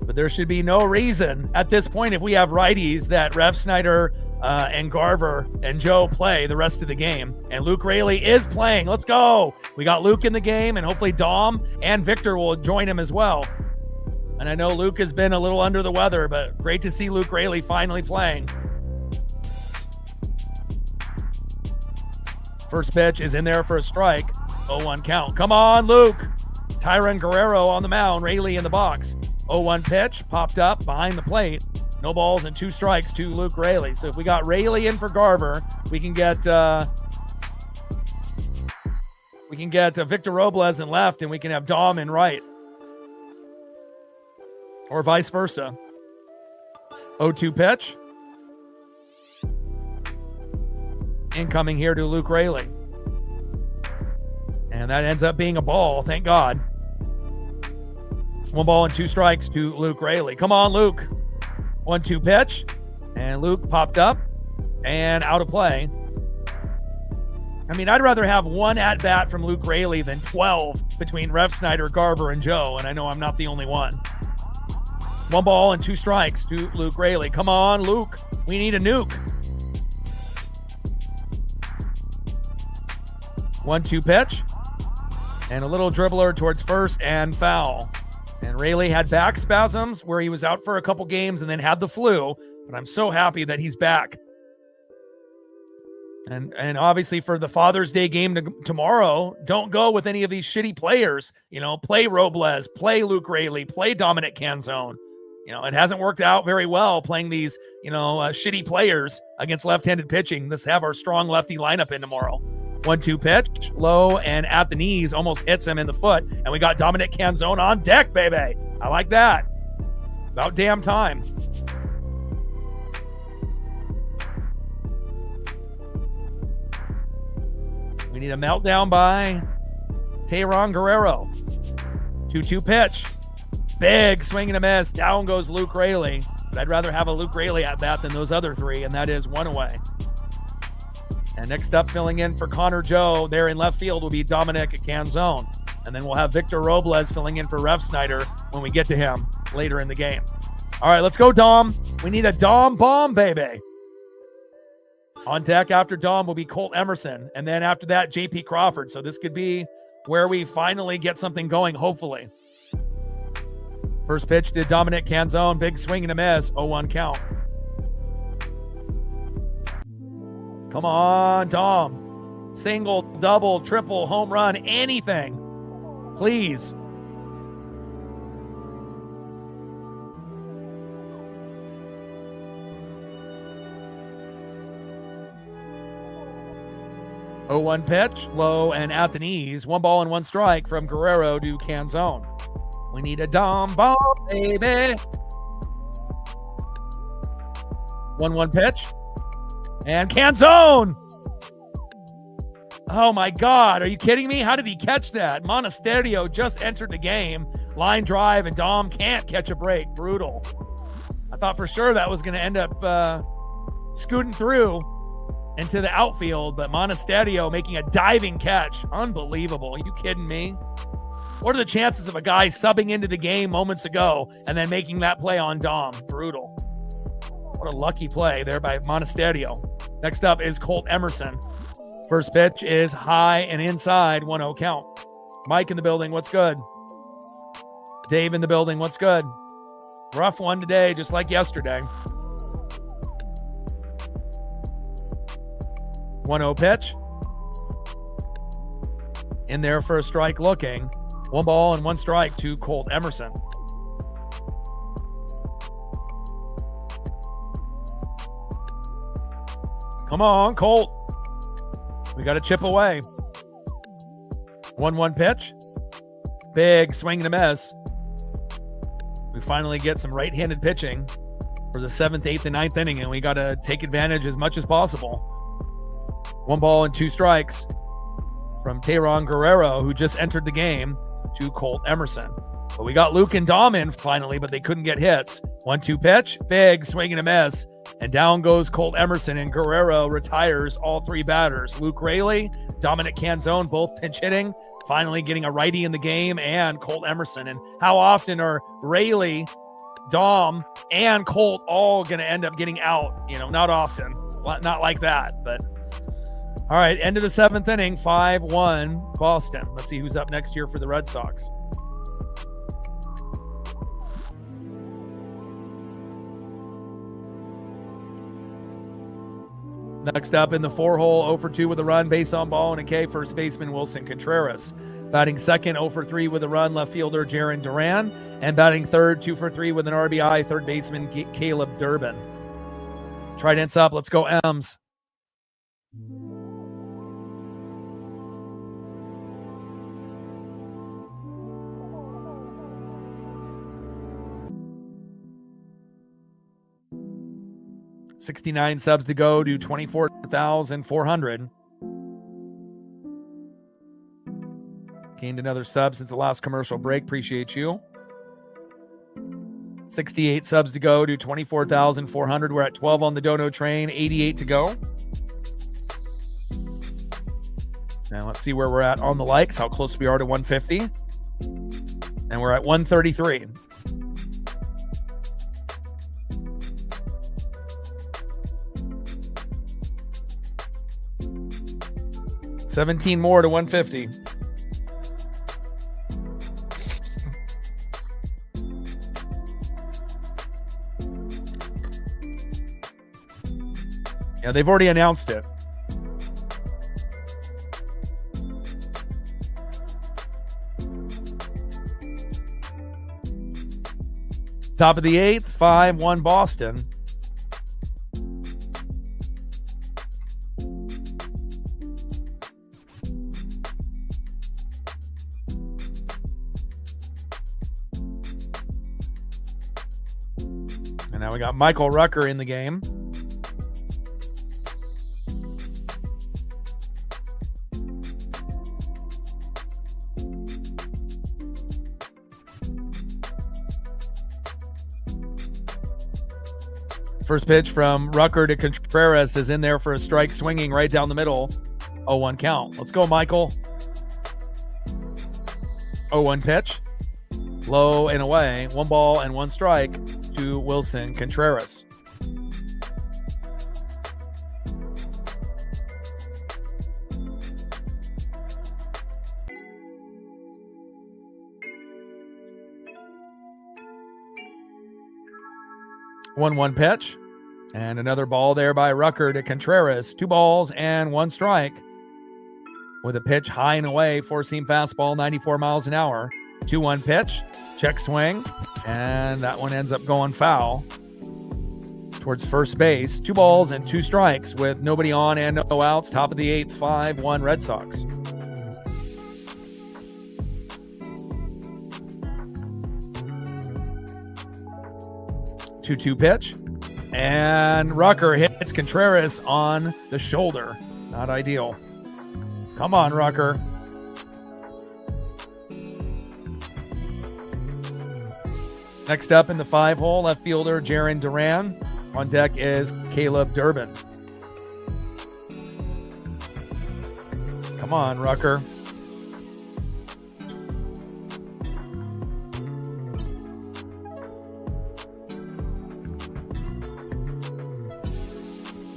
But there should be no reason at this point, if we have righties, that Refsnyder and Garver and Joe play the rest of the game. And Luke Raley is playing. Let's go. We got Luke in the game, and hopefully Dom and Victor will join him as well. And I know Luke has been a little under the weather, but great to see Luke Raley finally playing. First pitch is in there for a strike. 0-1 count. Come on, Luke. Tayron Guerrero on the mound. Raley in the box. 0-1 pitch. Popped up behind the plate. No balls and 2 strikes to Luke Raley. So if we got Raley in for Garver, we can get Victor Robles in left, and we can have Dom in right. Or vice versa. 0-2 pitch. Incoming here to Luke Raley. And that ends up being a ball, thank God. 1 ball and 2 strikes to Luke Raley. Come on, Luke. 1-2 pitch. And Luke popped up and out of play. I mean, I'd rather have 1 at-bat from Luke Raley than 12 between Refsnyder, Garver, and Joe. And I know I'm not the only one. 1 ball and 2 strikes to Luke Raley. Come on, Luke. We need a nuke. 1-2 pitch. And a little dribbler towards first and foul. And Raley had back spasms where he was out for a couple games and then had the flu. But I'm so happy that he's back. And obviously for the Father's Day game tomorrow, don't go with any of these shitty players. Play Robles, play Luke Raley, play Dominic Canzone. It hasn't worked out very well playing these, shitty players against left-handed pitching. Let's have our strong lefty lineup in tomorrow. 1-2 pitch, low and at the knees, almost hits him in the foot. And we got Dominic Canzone on deck, baby. I like that. About damn time. We need a meltdown by Tayron Guerrero. 2-2 pitch. Big swing and a miss. Down goes Luke Raley. But I'd rather have a Luke Raley at bat than those other 3, and that is 1 away. And next up, filling in for Connor Joe there in left field will be Dominic Canzone. And then we'll have Victor Robles filling in for Refsnyder when we get to him later in the game. All right, let's go, Dom. We need a Dom bomb, baby. On deck after Dom will be Colt Emerson. And then after that, J.P. Crawford. So this could be where we finally get something going, hopefully. First pitch to Dominic Canzone. Big swing and a miss. 0-1 count. Come on, Dom. Single, double, triple, home run, anything. Please. 0-1 pitch, low and at the knees. 1 ball and 1 strike from Guerrero to Canzone. We need a Dom ball, baby. 1-1 pitch. And Canzone. Oh my God, are you kidding me? How did he catch that? Monasterio just entered the game. Line drive, and Dom can't catch a break. Brutal. I thought for sure that was going to end up scooting through into the outfield, but Monasterio making a diving catch. Unbelievable. Are you kidding me? What are the chances of a guy subbing into the game moments ago and then making that play on Dom? Brutal. What a lucky play there by Monasterio. Next up is Colt Emerson. First pitch is high and inside, 1-0 count. Mike in the building, what's good? Dave in the building, what's good? Rough one today, just like yesterday. 1-0 pitch. In there for a strike looking. 1 ball and 1 strike to Colt Emerson. Come on, Colt. We got to chip away. 1-1 pitch. Big swing and a miss. We finally get some right-handed pitching for the 7th, 8th, and 9th inning, and we got to take advantage as much as possible. 1 ball and 2 strikes from Teheran Guerrero, who just entered the game, to Colt Emerson. But we got Luke and Dom in finally, but they couldn't get hits. 1-2 pitch. Big swing and a miss. And down goes Colt Emerson, and Guerrero retires all 3 batters. Luke Raley, Dominic Canzone, both pinch hitting, finally getting a righty in the game, and Colt Emerson. And how often are Raley, Dom, and Colt all going to end up getting out? You know, not often. Not like that, but all right, end of the 7th inning, 5-1 Boston. Let's see who's up next year for the Red Sox. Next up in the 4-hole, 0-for-2 with a run, base on ball and a K, first baseman Wilson Contreras. Batting second, 0-for-3 with a run, left fielder Jarren Duran. And batting third, 2-for-3 with an RBI, third baseman Caleb Durbin. Trident's up, let's go M's. $69 subs to go to 24,400. Gained another sub since the last commercial break. Appreciate you. 68 subs to go to 24,400. We're at 12 on the Dono train. 88 to go. Now let's see where we're at on the likes, how close we are to 150. And we're at 133. $17 more to 150. Yeah, they've already announced it. Top of the 8th, 5-1 Boston. And now we got Michael Rucker in the game. First pitch from Rucker to Contreras is in there for a strike, swinging right down the middle. 0-1 count. Let's go, Michael. 0-1 pitch. Low and away. 1 ball and 1 strike to Wilson Contreras. One pitch. And another ball there by Rucker to Contreras. 2 balls and 1 strike. With a pitch high and away, 4-seam fastball, 94 miles an hour. 2-1 pitch, check swing, and that one ends up going foul. towards first base. 2 balls and 2 strikes with nobody on and no outs. Top of the 8th, 5-1 Red Sox. Two pitch. And Rucker hits Contreras on the shoulder. Not ideal. Come on, Rucker. Next up in the 5-hole, left fielder Jarren Duran. On deck is Caleb Durbin. Come on, Rucker.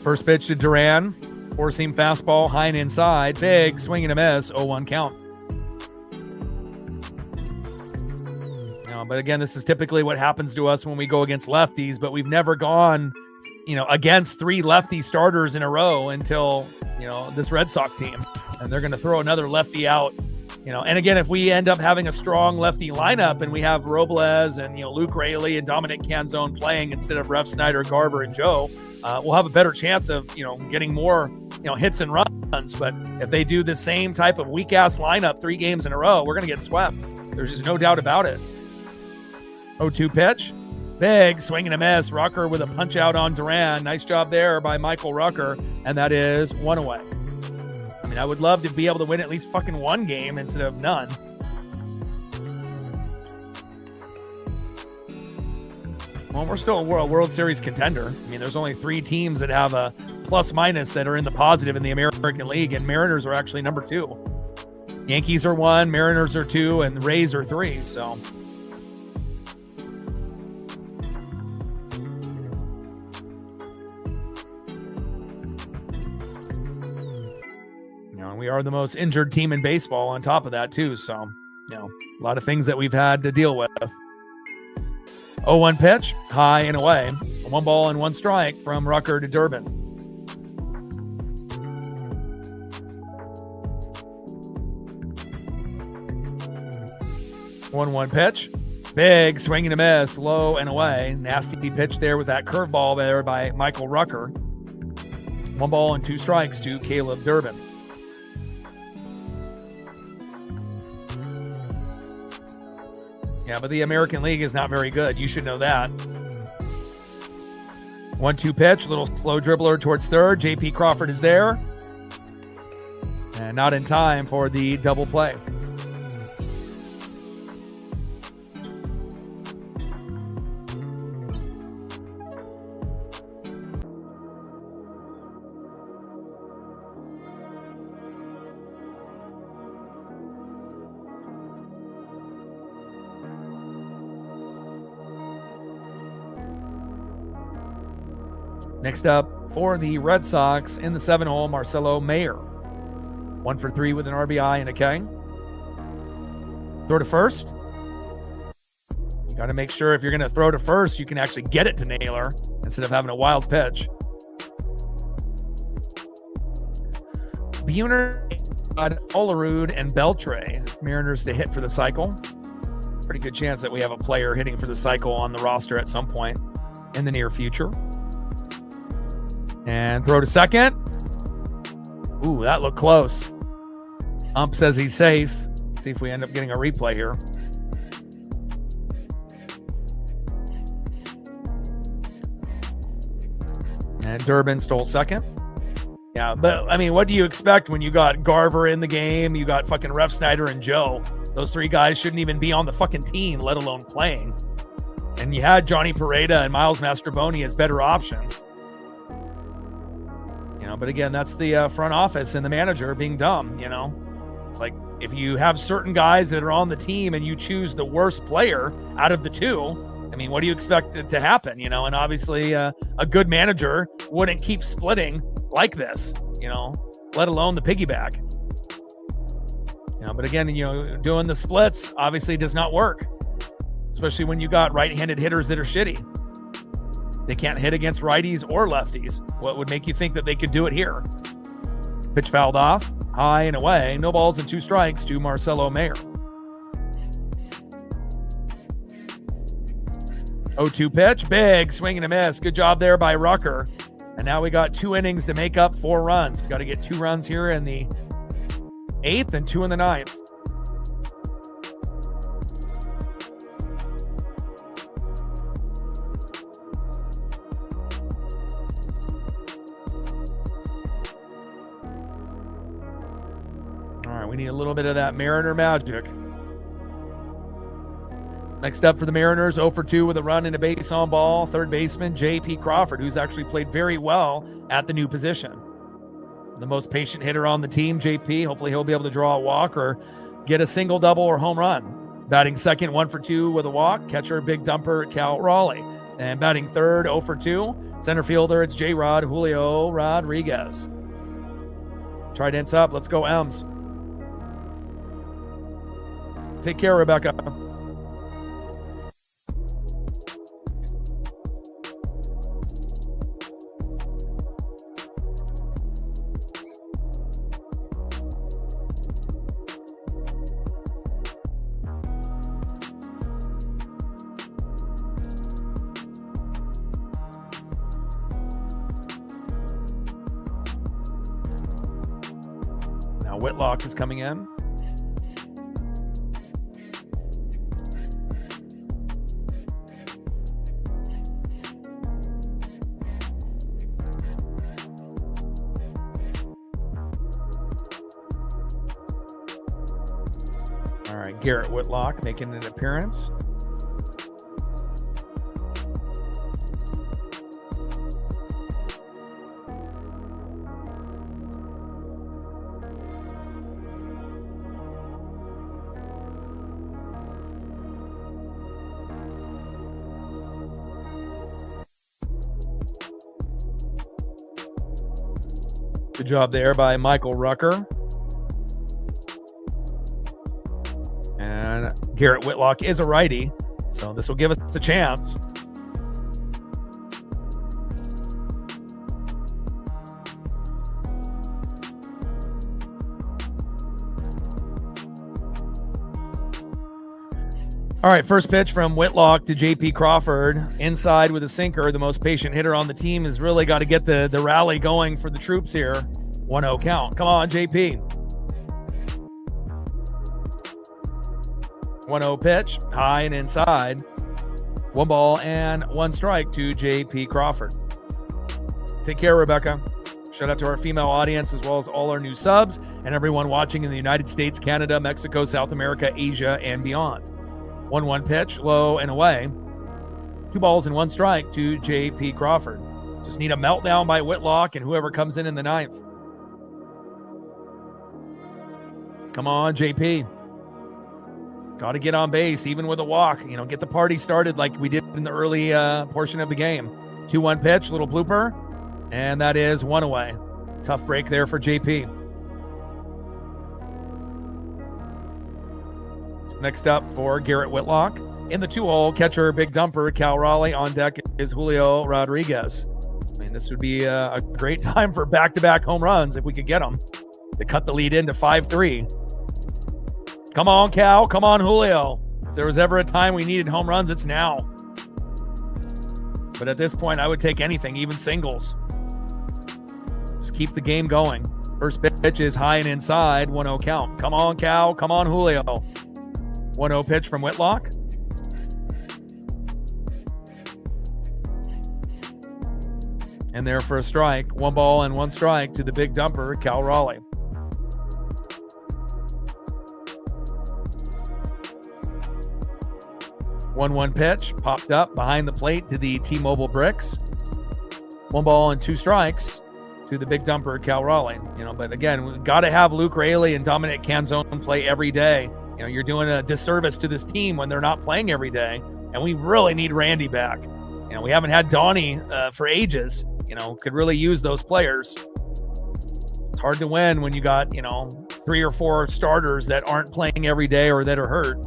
First pitch to Duran. Four-seam fastball, high and inside. Big swing and a miss. 0-1 count. But again, this is typically what happens to us when we go against lefties, but we've never gone, against 3 lefty starters in a row until, this Red Sox team. And they're going to throw another lefty out, And again, if we end up having a strong lefty lineup and we have Robles and, Luke Raley and Dominic Canzone playing instead of Refsnyder, Garver, and Joe, we'll have a better chance of, getting more, hits and runs. But if they do the same type of weak-ass lineup 3 games in a row, we're going to get swept. There's just no doubt about it. 0-2 pitch. Big swing and a miss. Rucker with a punch out on Duran. Nice job there by Michael Rucker. And that is 1 away. I mean, I would love to be able to win at least fucking 1 game instead of none. Well, we're still a World Series contender. I mean, there's only 3 teams that have a plus-minus that are in the positive in the American League, and Mariners are actually number 2. Yankees are 1, Mariners are 2, and Rays are 3, so... We are the most injured team in baseball on top of that too. So, a lot of things that we've had to deal with. 0-1 pitch, high and away. 1 ball and 1 strike from Rucker to Durbin. One pitch. Big swing and a miss, low and away. Nasty pitch there with that curveball there by Michael Rucker. 1 ball and 2 strikes to Caleb Durbin. Yeah, but the American League is not very good. You should know that. 1-2 pitch, little slow dribbler towards third. J.P. Crawford is there. And not in time for the double play. Next up for the Red Sox in the 7-hole, Marcelo Mayer. 1 for 3 with an RBI and a K. Throw to first. You got to make sure if you're going to throw to first, you can actually get it to Naylor instead of having a wild pitch. Buhner, Olerud, and Beltre, Mariners to hit for the cycle. Pretty good chance that we have a player hitting for the cycle on the roster at some point in the near future. And throw to second. Ooh, that looked close. Ump says he's safe. See if we end up getting a replay here. And Durbin stole second. Yeah, but I mean, what do you expect when you got Garver in the game? You got fucking Refsnyder and Joe. Those 3 guys shouldn't even be on the fucking team, let alone playing. And you had Johnny Pereda and Miles Mastrobuoni as better options. But again, that's the front office and the manager being dumb, It's like if you have certain guys that are on the team and you choose the worst player out of the 2, I mean, what do you expect to happen, And obviously a good manager wouldn't keep splitting like this, let alone the piggyback. But again, doing the splits obviously does not work, especially when you got right-handed hitters that are shitty. They can't hit against righties or lefties. What would make you think that they could do it here? Pitch fouled off, high and away. No balls and 2 strikes to Marcelo Mayer. 0-2 pitch, big swing and a miss. Good job there by Rucker. And now we got 2 innings to make up 4 runs. Got to get 2 runs here in the 8th and 2 in the 9th. All right, we need a little bit of that Mariner magic. Next up for the Mariners, 0-2 with a run and a base on ball. Third baseman, J.P. Crawford, who's actually played very well at the new position. The most patient hitter on the team, J.P. Hopefully he'll be able to draw a walk or get a single, double, or home run. Batting second, 1-2 with a walk. Catcher, big dumper, Cal Raleigh. And batting third, 0-2. Center fielder, it's J-Rod Julio Rodriguez. Trident's up. Let's go, Ems. Take care, Rebecca. Now Whitlock is coming in. All right, Garrett Whitlock making an appearance. Good job there by Michael Rucker. And Garrett Whitlock is a righty, so this will give us a chance. All right, first pitch from Whitlock to J.P. Crawford. Inside with a sinker. The most patient hitter on the team has really got to get the rally going for the troops here. 1-0 count. Come on, J.P. 1-0 pitch. High and inside. 1 ball and 1 strike to J.P. Crawford. Take care, Rebecca. Shout out to our female audience as well as all our new subs and everyone watching in the United States, Canada, Mexico, South America, Asia, and beyond. 1-1 pitch, low and away. 2 balls and 1 strike to J.P. Crawford. Just need a meltdown by Whitlock and whoever comes in the 9th. Come on, J.P. Got to get on base, even with a walk. You know, get the party started like we did in the early portion of the game. 2-1 pitch, little blooper, and that is 1 away. Tough break there for J.P. Next up for Garrett Whitlock. In the 2-hole, catcher, big dumper, Cal Raleigh. On deck is Julio Rodriguez. I mean, this would be a great time for back-to-back home runs if we could get them to cut the lead into 5-3. Come on, Cal. Come on, Julio. If there was ever a time we needed home runs, it's now. But at this point, I would take anything, even singles. Just keep the game going. First pitch is high and inside, 1-0 count. Come on, Cal. Come on, Julio. 1-0 pitch from Whitlock. And there for a strike. 1 ball and 1 strike to the big dumper, Cal Raleigh. One pitch popped up behind the plate to the T-Mobile bricks. 1 ball and 2 strikes to the big dumper, Cal Raleigh. You know, but again, we've got to have Luke Raley and Dominic Canzone play every day. You know, you're doing a disservice to this team when they're not playing every day, and we really need Randy back. You know, we haven't had Donnie for ages. You know, could really use those players. It's hard to win when you got, you know, 3 or 4 starters that aren't playing every day or that are hurt.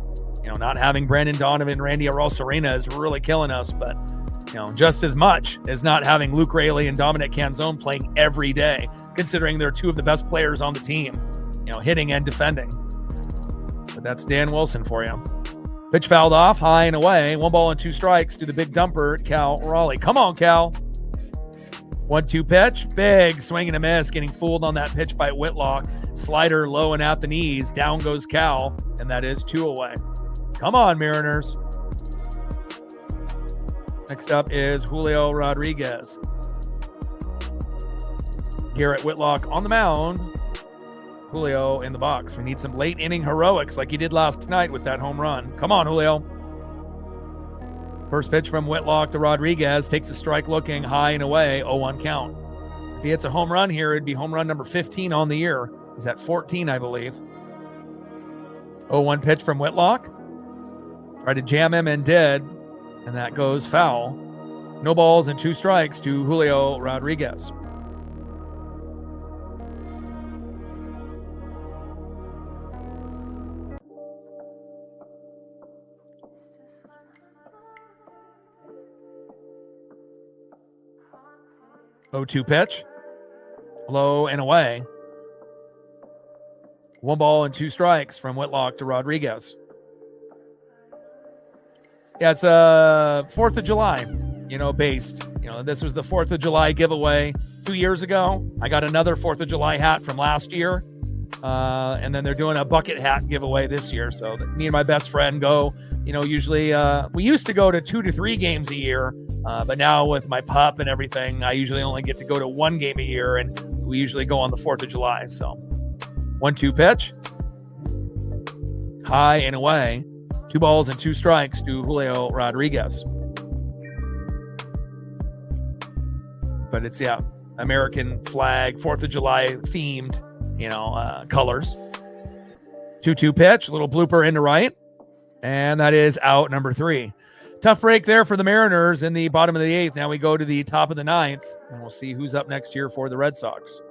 You know, not having Brandon Donovan, Randy Arozarena is really killing us, but, you know, just as much as not having Luke Raley and Dominic Canzone playing every day, considering they're 2 of the best players on the team, you know, hitting and defending. But that's Dan Wilson for you. Pitch fouled off, high and away. 1 ball and 2 strikes to the big dumper, Cal Raleigh. Come on, Cal. 1-2 pitch. Big swing and a miss. Getting fooled on that pitch by Whitlock. Slider low and at the knees. Down goes Cal, and that is 2 away. Come on, Mariners. Next up is Julio Rodriguez. Garrett Whitlock on the mound. Julio in the box. We need some late inning heroics like he did last night with that home run. Come on, Julio. First pitch from Whitlock to Rodriguez. Takes a strike looking, high and away. 0-1 count. If he hits a home run here, it'd be home run number 15 on the year. He's at 14, I believe. 0-1 pitch from Whitlock. Tried to jam him and did. And that goes foul. No balls and 2 strikes to Julio Rodriguez. Oh, 2 pitch. Low and away. 1 ball and 2 strikes from Whitlock to Rodriguez. Yeah, it's 4th of July, based. This was the 4th of July giveaway 2 years ago. I got another 4th of July hat from last year. And then they're doing a bucket hat giveaway this year. So me and my best friend go, usually we used to go to 2 to 3 games a year. But now with my pup and everything, I usually only get to go to 1 game a year. And we usually go on the 4th of July. So 1-2 pitch. High and away. 2 balls and 2 strikes to Julio Rodriguez. But it's, American flag, 4th of July themed, colors. 2-2 pitch, a little blooper into right. And that is out number 3. Tough break there for the Mariners in the bottom of the 8th. Now we go to the top of the 9th, and we'll see who's up next year for the Red Sox.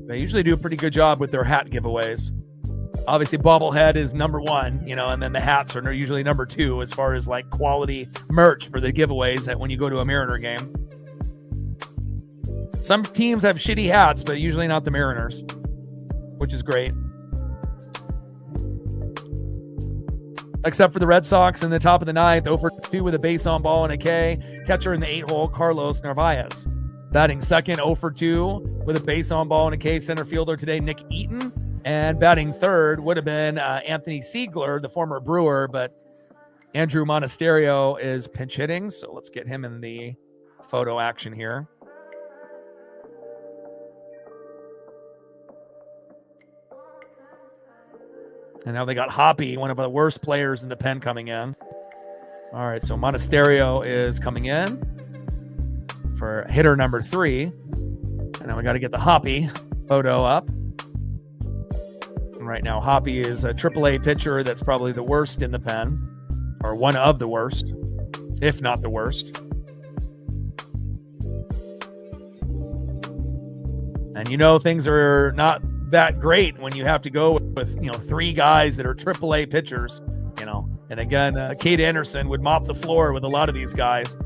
They usually do a pretty good job with their hat giveaways. Obviously, bobblehead is number 1, and then the hats are usually number 2 as far as like quality merch for the giveaways when you go to a Mariner game. Some teams have shitty hats, but usually not the Mariners, which is great. Except for the Red Sox in the top of the 9th, 0-for-2 with a base on ball and a K. Catcher in the 8-hole, Carlos Narvaez. Batting second, 0-for-2 with a base on ball and a K. Center fielder today, Nick Eaton. And batting third would have been Anthony Siegler, the former Brewer, but Andrew Monasterio is pinch hitting. So let's get him in the photo action here. And now they got Hoppy, one of the worst players in the pen, coming in. All right, so Monasterio is coming in for hitter number 3. And now we got to get the Hoppy photo up. And right now, Hoppy is a AAA pitcher that's probably the worst in the pen, or one of the worst, if not the worst. And things are not that great when you have to go with 3 guys that are AAA pitchers, And again, Cade Anderson would mop the floor with a lot of these guys.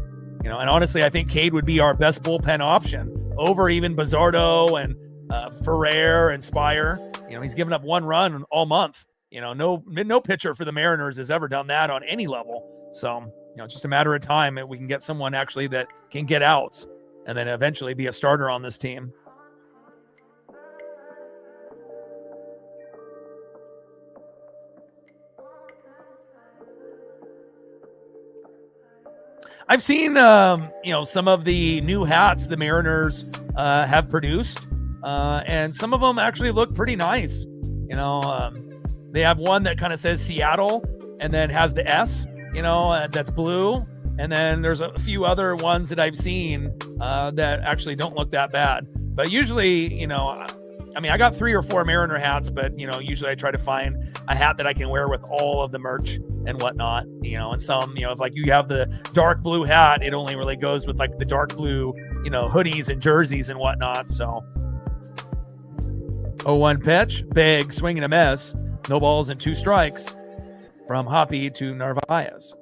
And honestly, I think Cade would be our best bullpen option over even Bizardo and Ferrer and Spire. He's given up 1 run all month. No pitcher for the Mariners has ever done that on any level. So, it's just a matter of time that we can get someone actually that can get outs and then eventually be a starter on this team. I've seen, some of the new hats the Mariners have produced, and some of them actually look pretty nice. They have one that kind of says Seattle and then has the S, that's blue. And then there's a few other ones that I've seen that actually don't look that bad. But usually, I got 3 or 4 Mariner hats, but, usually I try to find a hat that I can wear with all of the merch and whatnot, and some, if like you have the dark blue hat, it only really goes with like the dark blue, hoodies and jerseys and whatnot. So 0-1 pitch, big swing and a miss, no balls and 2 strikes from Hoppy to Narvaez.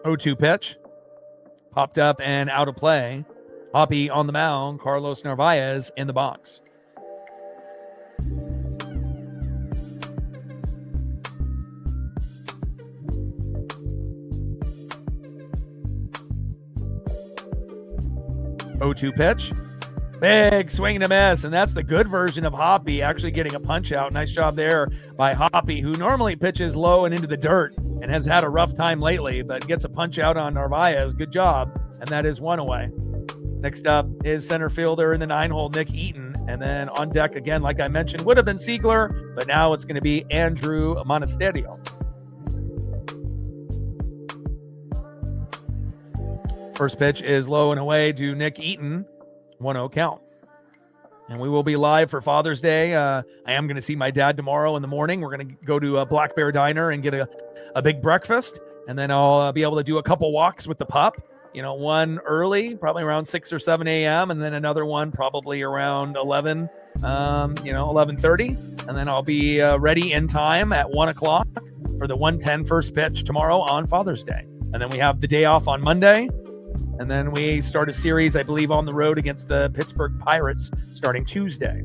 0-2 pitch. Popped up and out of play. Hoppy on the mound. Carlos Narvaez in the box. O2 pitch. Big swing and a miss, and that's the good version of Hoppy actually getting a punch out. Nice job there by Hoppy, who normally pitches low and into the dirt and has had a rough time lately, but gets a punch out on Narvaez. Good job, and that is one away. Next up is center fielder in the 9-hole, Nick Eaton, and then on deck again, like I mentioned, would have been Siegler, but now it's going to be Andrew Monasterio. First pitch is low and away to Nick Eaton. 1-0 count. And we will be live for Father's Day. I am going to see my dad tomorrow in the morning. We're going to go to a Black Bear Diner and get a big breakfast. And then I'll be able to do a couple walks with the pup. One early, probably around 6 or 7 a.m. And then another one probably around 11, 11:30. And then I'll be ready in time at 1 o'clock for the 1:10 first pitch tomorrow on Father's Day. And then we have the day off on Monday. And then we start a series, I believe, on the road against the Pittsburgh Pirates starting Tuesday.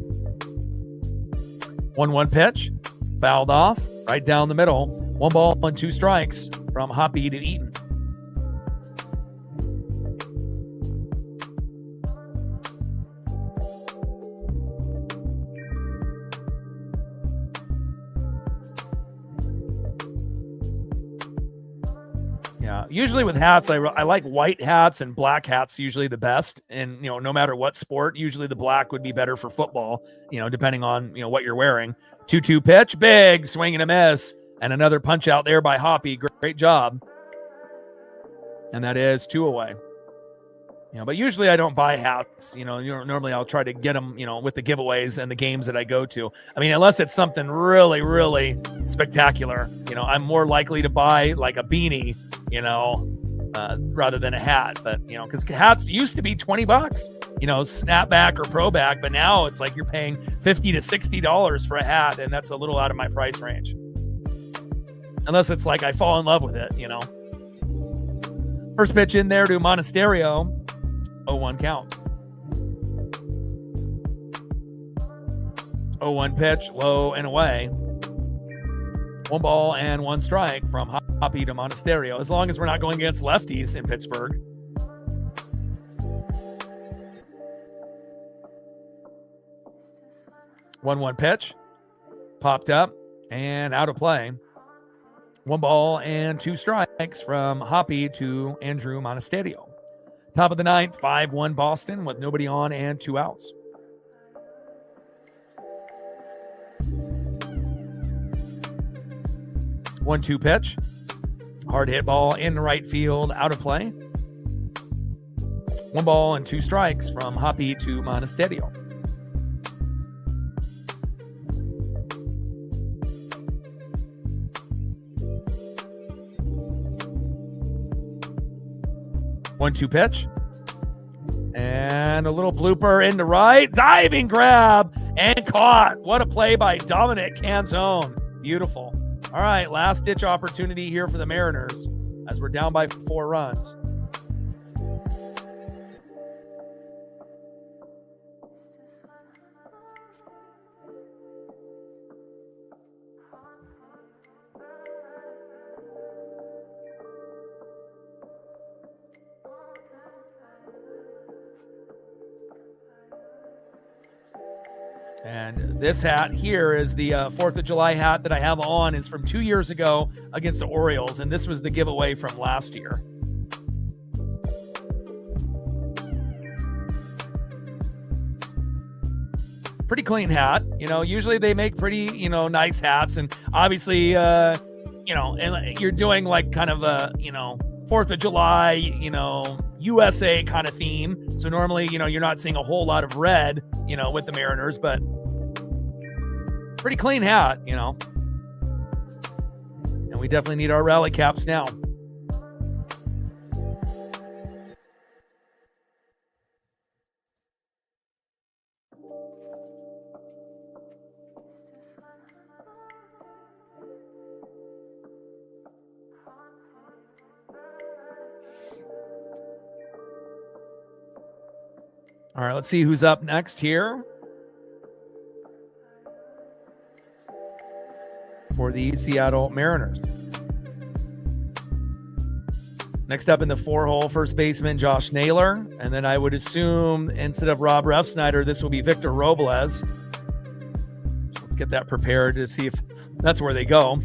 1-1 pitch, fouled off, right down the middle. 1 ball and 2 strikes from Hoppy to Eaton. Usually with hats, I like white hats, and black hats usually the best. And, no matter what sport, usually the black would be better for football, depending on, what you're wearing. 2-2 pitch, big swing and a miss, and another punch out there by Hoppy. Great job. And that is 2 away. But usually I don't buy hats. Normally I'll try to get them, with the giveaways and the games that I go to. I mean, unless it's something really, really spectacular, I'm more likely to buy like a beanie, rather than a hat. But, because hats used to be $20, snapback or pro back, but now it's like you're paying $50 to $60 for a hat, and that's a little out of my price range. Unless it's like I fall in love with it, First pitch in there to Monasterio. 0-1 count. 0-1 pitch, low and away. 1 ball and 1 strike from Hoppy to Monasterio. As long as we're not going against lefties in Pittsburgh. One pitch, popped up and out of play. 1 ball and 2 strikes from Hoppy to Andrew Monasterio. Top of the 9th, 5-1 Boston with nobody on and 2 outs. One-two pitch. Hard hit ball in the right field, out of play. 1 ball and 2 strikes from Hoppy to Monasterio. One-two pitch. And a little blooper into right. Diving grab and caught. What a play by Dominic Canzone. Beautiful. All right, last-ditch opportunity here for the Mariners as we're down by 4 runs. And this hat here is the 4th of July hat that I have on, is from 2 years ago against the Orioles, and this was the giveaway from last year. Pretty clean hat. Usually they make pretty, nice hats, and obviously, and you're doing like kind of a, 4th of July, USA kind of theme. So normally, you're not seeing a whole lot of red, with the Mariners, but pretty clean hat, And we definitely need our rally caps now. All right, let's see who's up next here for the Seattle Mariners. Next up in the 4-hole, first baseman Josh Naylor. And then I would assume instead of Rob Refsnyder, this will be Victor Robles. So let's get that prepared to see if that's where they go.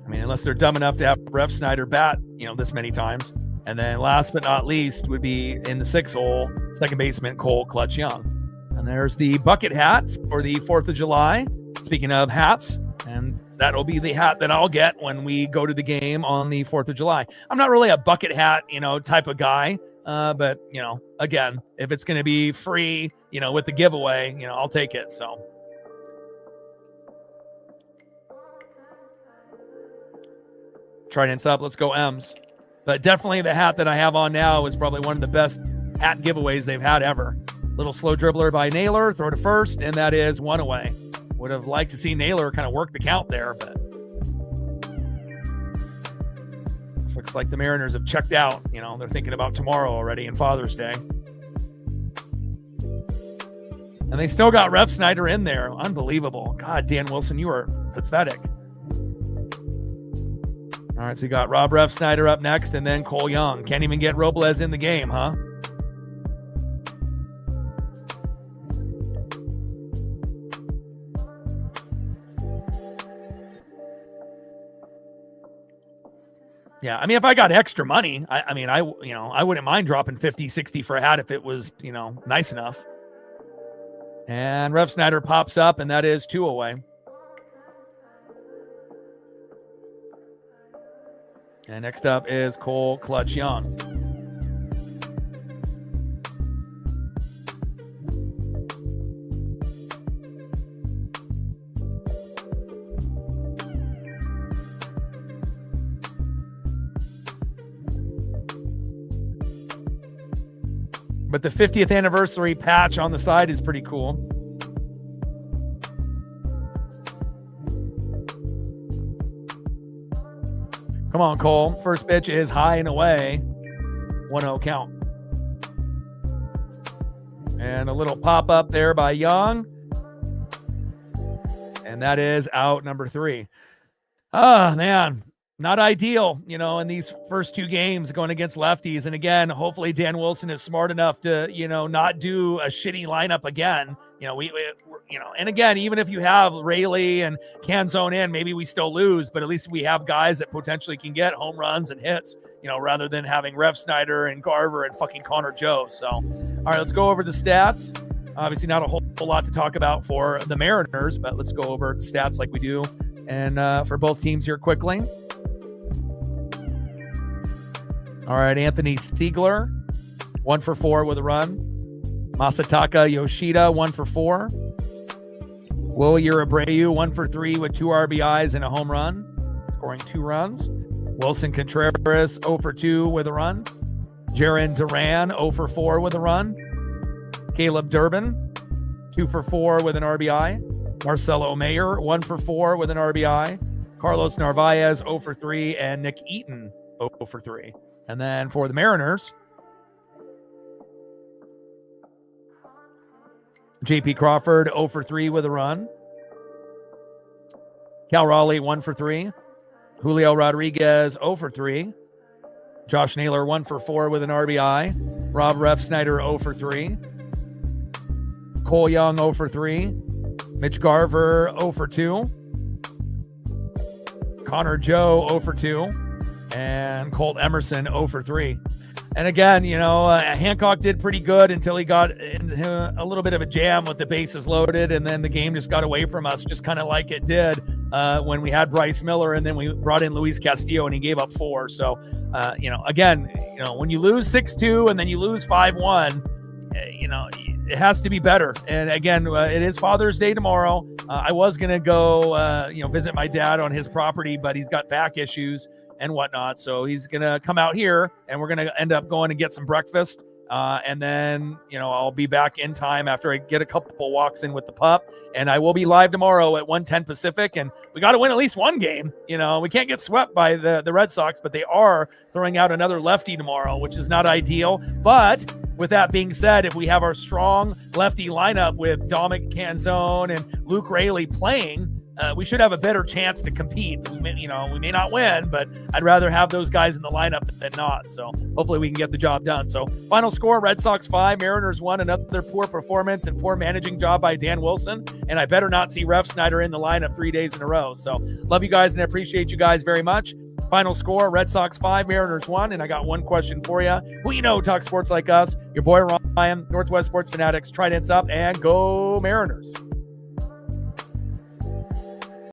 I mean, unless they're dumb enough to have Refsnyder bat, this many times. And then last but not least would be in the 6-hole, second baseman Cole Clutch Young. And there's the bucket hat for the 4th of July. Speaking of hats, and that'll be the hat that I'll get when we go to the game on the 4th of July. I'm not really a bucket hat, type of guy. But, again, if it's going to be free, with the giveaway, I'll take it. So. Trident's up. Let's go M's. But definitely the hat that I have on now is probably one of the best hat giveaways they've had ever. Little slow dribbler by Naylor, throw to first, and that is 1 away. Would have liked to see Naylor kind of work the count there, but this looks like the Mariners have checked out. They're thinking about tomorrow already and Father's Day. And they still got Refsnyder in there. Unbelievable. God, Dan Wilson, you are pathetic. All right, so you got Rob Refsnyder up next, and then Cole Young. Can't even get Robles in the game, huh? Yeah, I mean, if I got extra money, I wouldn't mind dropping 50, 60 for a hat if it was, nice enough. And Refsnyder pops up, and that is 2 away. And next up is Cole Clutch Young. But the 50th anniversary patch on the side is pretty cool. Come on, Cole. First pitch is high and away. 1-0 count. And a little pop-up there by Young. And that is out number 3. Oh, man. Not ideal, in these first 2 games going against lefties. And again, hopefully Dan Wilson is smart enough to, not do a shitty lineup again. And again, even if you have Rayleigh and Canzone in, maybe we still lose, but at least we have guys that potentially can get home runs and hits, rather than having Refsnyder and Garver and fucking Connor Joe. So, all right, let's go over the stats. Obviously not a whole lot to talk about for the Mariners, but let's go over the stats like we do. And for both teams here quickly. All right, Anthony Siegler, 1 for 4 with a run. Masataka Yoshida, 1 for 4. Will Abreu, 1 for 3 with 2 RBIs and a home run, scoring 2 runs. Wilson Contreras, 0 for 2 with a run. Jarren Duran, 0 for 4 with a run. Caleb Durbin, 2 for 4 with an RBI. Marcelo Mayer, 1 for 4 with an RBI. Carlos Narvaez, 0 for 3. And Nick Eaton, 0 for 3. And then for the Mariners, J.P. Crawford, 0 for 3 with a run. Cal Raleigh, 1 for 3. Julio Rodriguez, 0 for 3. Josh Naylor, 1 for 4 with an RBI. Rob Refsnyder, 0 for 3. Cole Young, 0 for 3. Mitch Garver, 0 for 2. Connor Joe, 0 for 2. And Colt Emerson, 0 for 3. And again, Hancock did pretty good until he got into a little bit of a jam with the bases loaded, and then the game just got away from us, just kind of like it did when we had Bryce Miller, and then we brought in Luis Castillo, and he gave up 4. So, again, when you lose 6-2 and then you lose 5-1, it has to be better. And again, it is Father's Day tomorrow. I was going to go, visit my dad on his property, but he's got back issues and whatnot. So he's going to come out here, and we're going to end up going and get some breakfast And then, I'll be back in time after I get a couple walks in with the pup. And I will be live tomorrow at 1:10 Pacific. And we got to win at least one game. We can't get swept by the Red Sox, but they are throwing out another lefty tomorrow, which is not ideal. But with that being said, if we have our strong lefty lineup with Dominic Canzone and Luke Raley playing, we should have a better chance to compete. We may not win, but I'd rather have those guys in the lineup than not. So hopefully we can get the job done. So final score, Red Sox 5, Mariners 1, another poor performance and poor managing job by Dan Wilson. And I better not see Ref Snyder in the lineup 3 days in a row. So love you guys and I appreciate you guys very much. Final score, Red Sox 5, Mariners 1. And I got one question for you. Who talk sports like us? Your boy Ryan, Northwest Sports Fanatics, Tridents up, and go Mariners.